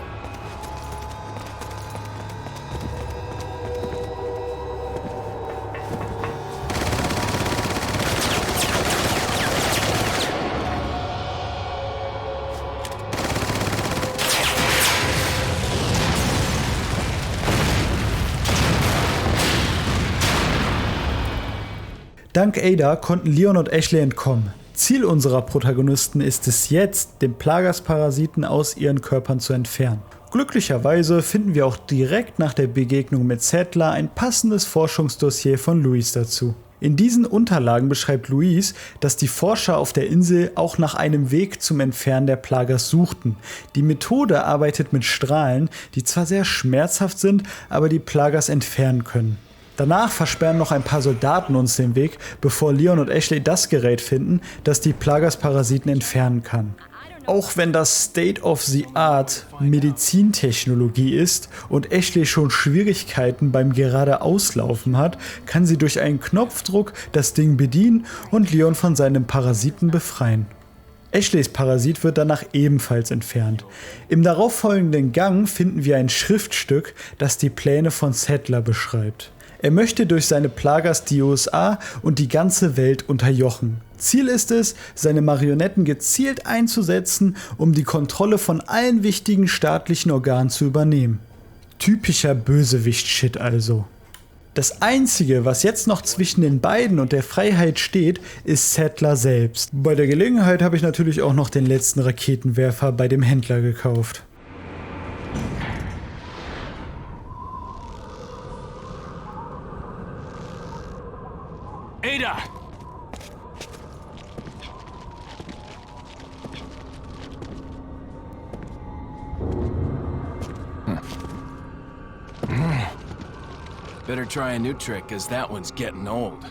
Dank Ada konnten Leon und Ashley entkommen. Ziel unserer Protagonisten ist es jetzt, den Plagas-Parasiten aus ihren Körpern zu entfernen. Glücklicherweise finden wir auch direkt nach der Begegnung mit Sattler ein passendes Forschungsdossier von Louis dazu. In diesen Unterlagen beschreibt Louis, dass die Forscher auf der Insel auch nach einem Weg zum Entfernen der Plagas suchten. Die Methode arbeitet mit Strahlen, die zwar sehr schmerzhaft sind, aber die Plagas entfernen können. Danach versperren noch ein paar Soldaten uns den Weg, bevor Leon und Ashley das Gerät finden, das die Plagas-Parasiten entfernen kann. Auch wenn das State-of-the-Art Medizintechnologie ist und Ashley schon Schwierigkeiten beim gerade Auslaufen hat, kann sie durch einen Knopfdruck das Ding bedienen und Leon von seinem Parasiten befreien. Ashleys Parasit wird danach ebenfalls entfernt. Im darauffolgenden Gang finden wir ein Schriftstück, das die Pläne von Sattler beschreibt. Er möchte durch seine Plagas die USA und die ganze Welt unterjochen. Ziel ist es, seine Marionetten gezielt einzusetzen, um die Kontrolle von allen wichtigen staatlichen Organen zu übernehmen. Typischer Bösewicht-Shit also. Das Einzige, was jetzt noch zwischen den beiden und der Freiheit steht, ist Sattler selbst. Bei der Gelegenheit habe ich natürlich auch noch den letzten Raketenwerfer bei dem Händler gekauft. Ada! Better try a new trick, cause that one's getting old.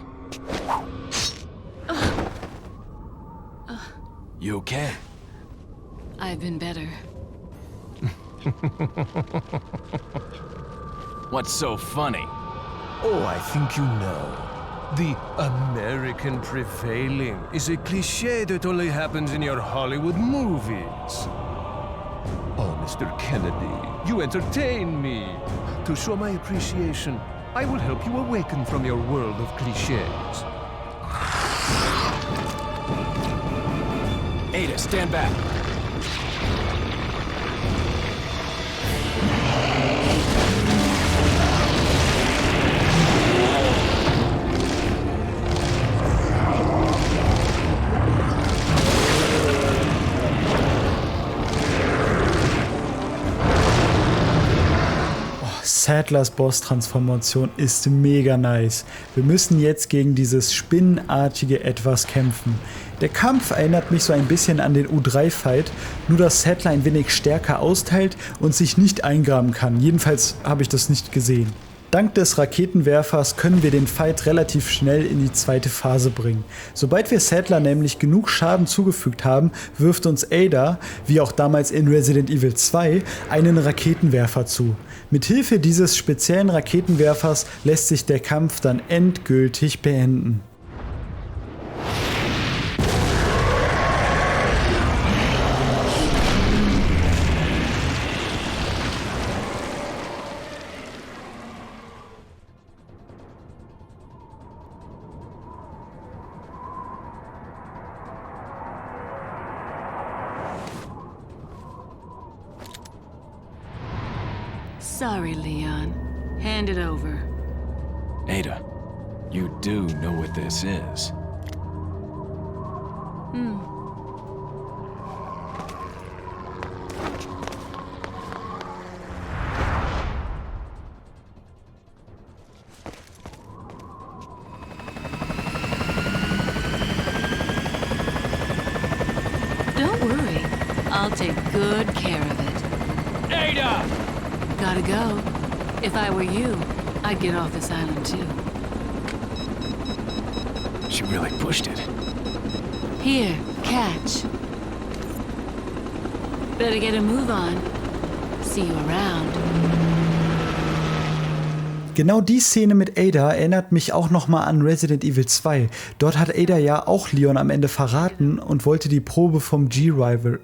You okay? I've been better. What's so funny? Oh, I think you know. The American prevailing is a cliché that only happens in your Hollywood movies. Oh, Mr. Kennedy, you entertain me. To show my appreciation, I will help you awaken from your world of clichés. Ada, stand back. Sattlers Boss-Transformation ist mega nice. Wir müssen jetzt gegen dieses spinnenartige Etwas kämpfen. Der Kampf erinnert mich so ein bisschen an den U3-Fight, nur dass Sattler ein wenig stärker austeilt und sich nicht eingraben kann. Jedenfalls habe ich das nicht gesehen. Dank des Raketenwerfers können wir den Fight relativ schnell in die zweite Phase bringen. Sobald wir Sattler nämlich genug Schaden zugefügt haben, wirft uns Ada, wie auch damals in Resident Evil 2, einen Raketenwerfer zu. Mithilfe dieses speziellen Raketenwerfers lässt sich der Kampf dann endgültig beenden. Sorry, Leon. Hand it over. Ada, you do know what this is. Don't worry. I'll take good care of it. Ada! Gotta go. If I were you, I'd get off this island too. She really pushed it. Here, catch. Better get a move on. See you around. Genau die Szene mit Ada erinnert mich auch nochmal an Resident Evil 2. Dort hat Ada ja auch Leon am Ende verraten und wollte die Probe vom G-Virus.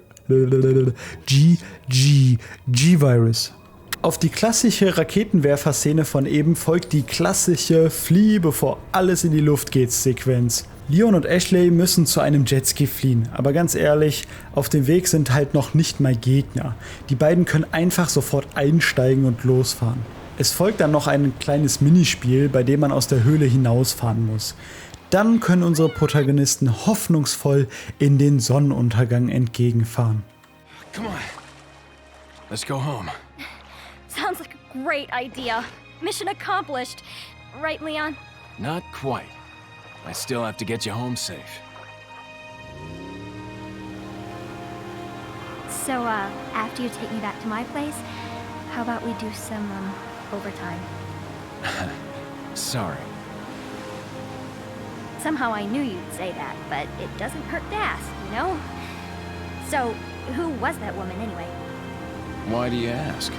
Auf die klassische Raketenwerfer-Szene von eben folgt die klassische Flieh, bevor alles in die Luft geht Sequenz. Leon und Ashley müssen zu einem Jetski fliehen, aber ganz ehrlich, auf dem Weg sind halt noch nicht mal Gegner. Die beiden können einfach sofort einsteigen und losfahren. Es folgt dann noch ein kleines Minispiel, bei dem man aus der Höhle hinausfahren muss. Dann können unsere Protagonisten hoffnungsvoll in den Sonnenuntergang entgegenfahren. Come on. Let's go home. Sounds like a great idea. Mission accomplished. Right, Leon? Not quite. I still have to get you home safe. So, after you take me back to my place, how about we do some, overtime? Sorry. Somehow I knew you'd say that, but it doesn't hurt to ask, you know? So, who was that woman anyway? Why do you ask?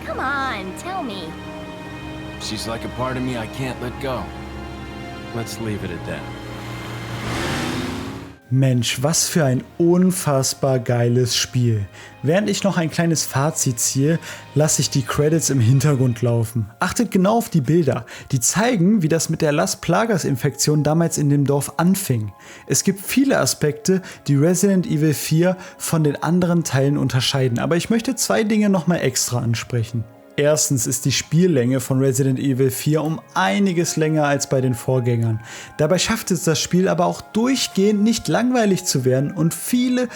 Come on, tell me. She's like a part of me I can't let go. Let's leave it at that. Mensch, was für ein unfassbar geiles Spiel. Während ich noch ein kleines Fazit ziehe, lasse ich die Credits im Hintergrund laufen. Achtet genau auf die Bilder. Die zeigen, wie das mit der Las Plagas-Infektion damals in dem Dorf anfing. Es gibt viele Aspekte, die Resident Evil 4 von den anderen Teilen unterscheiden, aber ich möchte 2 Dinge nochmal extra ansprechen. Erstens ist die Spiellänge von Resident Evil 4 um einiges länger als bei den Vorgängern. Dabei schafft es das Spiel aber auch durchgehend nicht langweilig zu werden und viele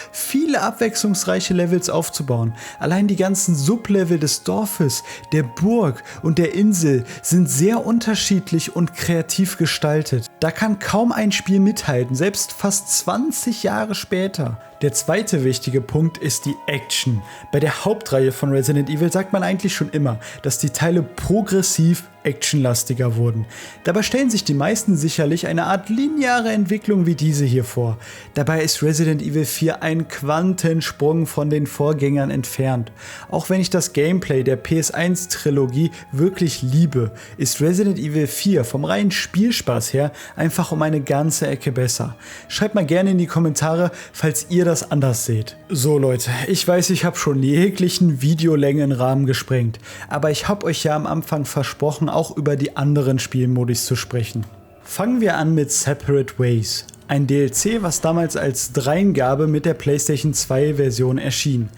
abwechslungsreiche Levels aufzubauen. Allein die ganzen Sublevel des Dorfes, der Burg und der Insel sind sehr unterschiedlich und kreativ gestaltet. Da kann kaum ein Spiel mithalten, selbst fast 20 Jahre später. Der zweite wichtige Punkt ist die Action. Bei der Hauptreihe von Resident Evil sagt man eigentlich schon immer, dass die Teile progressiv actionlastiger wurden. Dabei stellen sich die meisten sicherlich eine Art lineare Entwicklung wie diese hier vor. Dabei ist Resident Evil 4 ein Quantensprung von den Vorgängern entfernt. Auch wenn ich das Gameplay der PS1-Trilogie wirklich liebe, ist Resident Evil 4 vom reinen Spielspaß her einfach um eine ganze Ecke besser. Schreibt mal gerne in die Kommentare, falls ihr das anders seht. So Leute, ich weiß, ich habe schon jeglichen Videolängenrahmen gesprengt, aber ich habe euch ja am Anfang versprochen, auch über die anderen Spielmodis zu sprechen. Fangen wir an mit Separate Ways. Ein DLC, was damals als Dreingabe mit der PlayStation 2 Version erschien.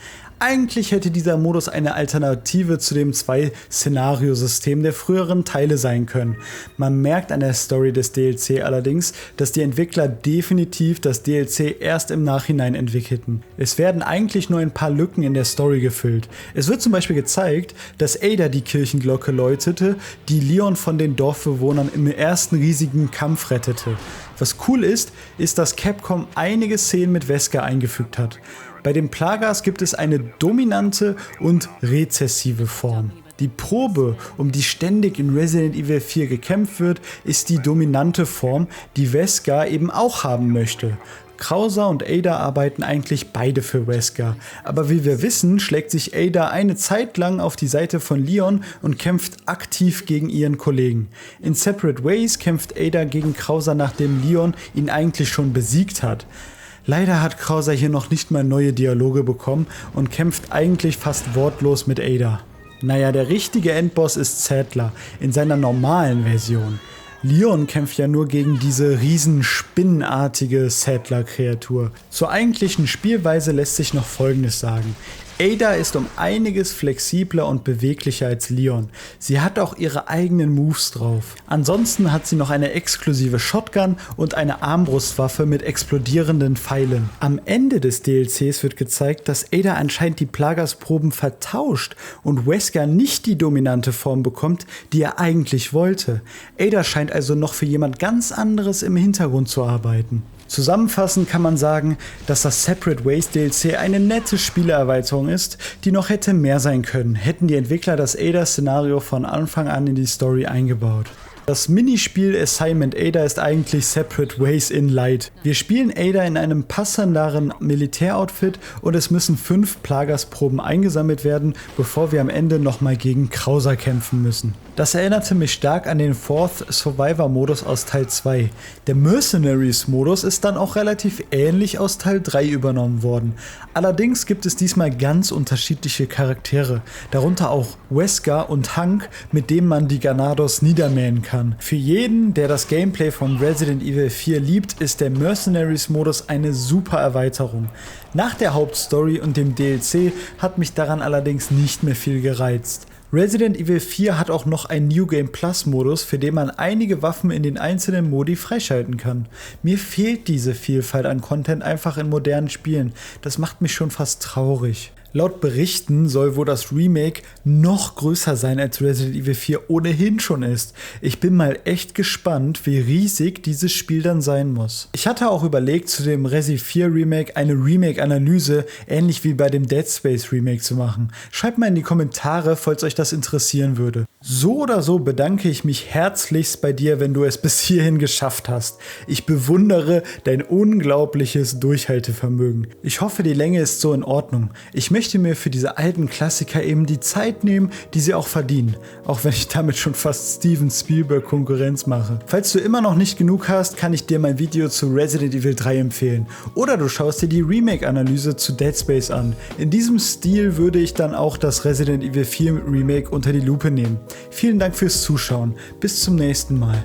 Eigentlich hätte dieser Modus eine Alternative zu dem 2-Szenario-System der früheren Teile sein können. Man merkt an der Story des DLC allerdings, dass die Entwickler definitiv das DLC erst im Nachhinein entwickelten. Es werden eigentlich nur ein paar Lücken in der Story gefüllt. Es wird zum Beispiel gezeigt, dass Ada die Kirchenglocke läutete, die Leon von den Dorfbewohnern im ersten riesigen Kampf rettete. Was cool ist, dass Capcom einige Szenen mit Wesker eingefügt hat. Bei den Plagas gibt es eine dominante und rezessive Form. Die Probe, um die ständig in Resident Evil 4 gekämpft wird, ist die dominante Form, die Wesker eben auch haben möchte. Krauser und Ada arbeiten eigentlich beide für Wesker, aber wie wir wissen, schlägt sich Ada eine Zeit lang auf die Seite von Leon und kämpft aktiv gegen ihren Kollegen. In Separate Ways kämpft Ada gegen Krauser, nachdem Leon ihn eigentlich schon besiegt hat. Leider hat Krauser hier noch nicht mal neue Dialoge bekommen und kämpft eigentlich fast wortlos mit Ada. Naja, der richtige Endboss ist Saddler in seiner normalen Version. Leon kämpft ja nur gegen diese riesen spinnenartige Saddler-Kreatur. Zur eigentlichen Spielweise lässt sich noch Folgendes sagen. Ada ist um einiges flexibler und beweglicher als Leon. Sie hat auch ihre eigenen Moves drauf. Ansonsten hat sie noch eine exklusive Shotgun und eine Armbrustwaffe mit explodierenden Pfeilen. Am Ende des DLCs wird gezeigt, dass Ada anscheinend die Plagas-Proben vertauscht und Wesker nicht die dominante Form bekommt, die er eigentlich wollte. Ada scheint also noch für jemand ganz anderes im Hintergrund zu arbeiten. Zusammenfassend kann man sagen, dass das Separate Ways DLC eine nette Spielerweiterung ist, die noch hätte mehr sein können, hätten die Entwickler das Ada-Szenario von Anfang an in die Story eingebaut. Das Minispiel Assignment Ada ist eigentlich Separate Ways in Light. Wir spielen Ada in einem passenderen Militäroutfit und es müssen 5 Plagas-Proben eingesammelt werden, bevor wir am Ende nochmal gegen Krauser kämpfen müssen. Das erinnerte mich stark an den Fourth Survivor-Modus aus Teil 2. Der Mercenaries-Modus ist dann auch relativ ähnlich aus Teil 3 übernommen worden. Allerdings gibt es diesmal ganz unterschiedliche Charaktere, darunter auch Wesker und Hank, mit denen man die Ganados niedermähen kann. Für jeden, der das Gameplay von Resident Evil 4 liebt, ist der Mercenaries-Modus eine super Erweiterung. Nach der Hauptstory und dem DLC hat mich daran allerdings nicht mehr viel gereizt. Resident Evil 4 hat auch noch einen New Game Plus Modus, für den man einige Waffen in den einzelnen Modi freischalten kann. Mir fehlt diese Vielfalt an Content einfach in modernen Spielen. Das macht mich schon fast traurig. Laut Berichten soll wohl das Remake noch größer sein als Resident Evil 4 ohnehin schon ist. Ich bin mal echt gespannt, wie riesig dieses Spiel dann sein muss. Ich hatte auch überlegt, zu dem Resi 4 Remake eine Remake-Analyse, ähnlich wie bei dem Dead Space Remake zu machen. Schreibt mal in die Kommentare, falls euch das interessieren würde. So oder so bedanke ich mich herzlichst bei dir, wenn du es bis hierhin geschafft hast. Ich bewundere dein unglaubliches Durchhaltevermögen. Ich hoffe, die Länge ist so in Ordnung. Ich möchte mir für diese alten Klassiker eben die Zeit nehmen, die sie auch verdienen. Auch wenn ich damit schon fast Steven Spielberg Konkurrenz mache. Falls du immer noch nicht genug hast, kann ich dir mein Video zu Resident Evil 3 empfehlen. Oder du schaust dir die Remake-Analyse zu Dead Space an. In diesem Stil würde ich dann auch das Resident Evil 4 Remake unter die Lupe nehmen. Vielen Dank fürs Zuschauen. Bis zum nächsten Mal.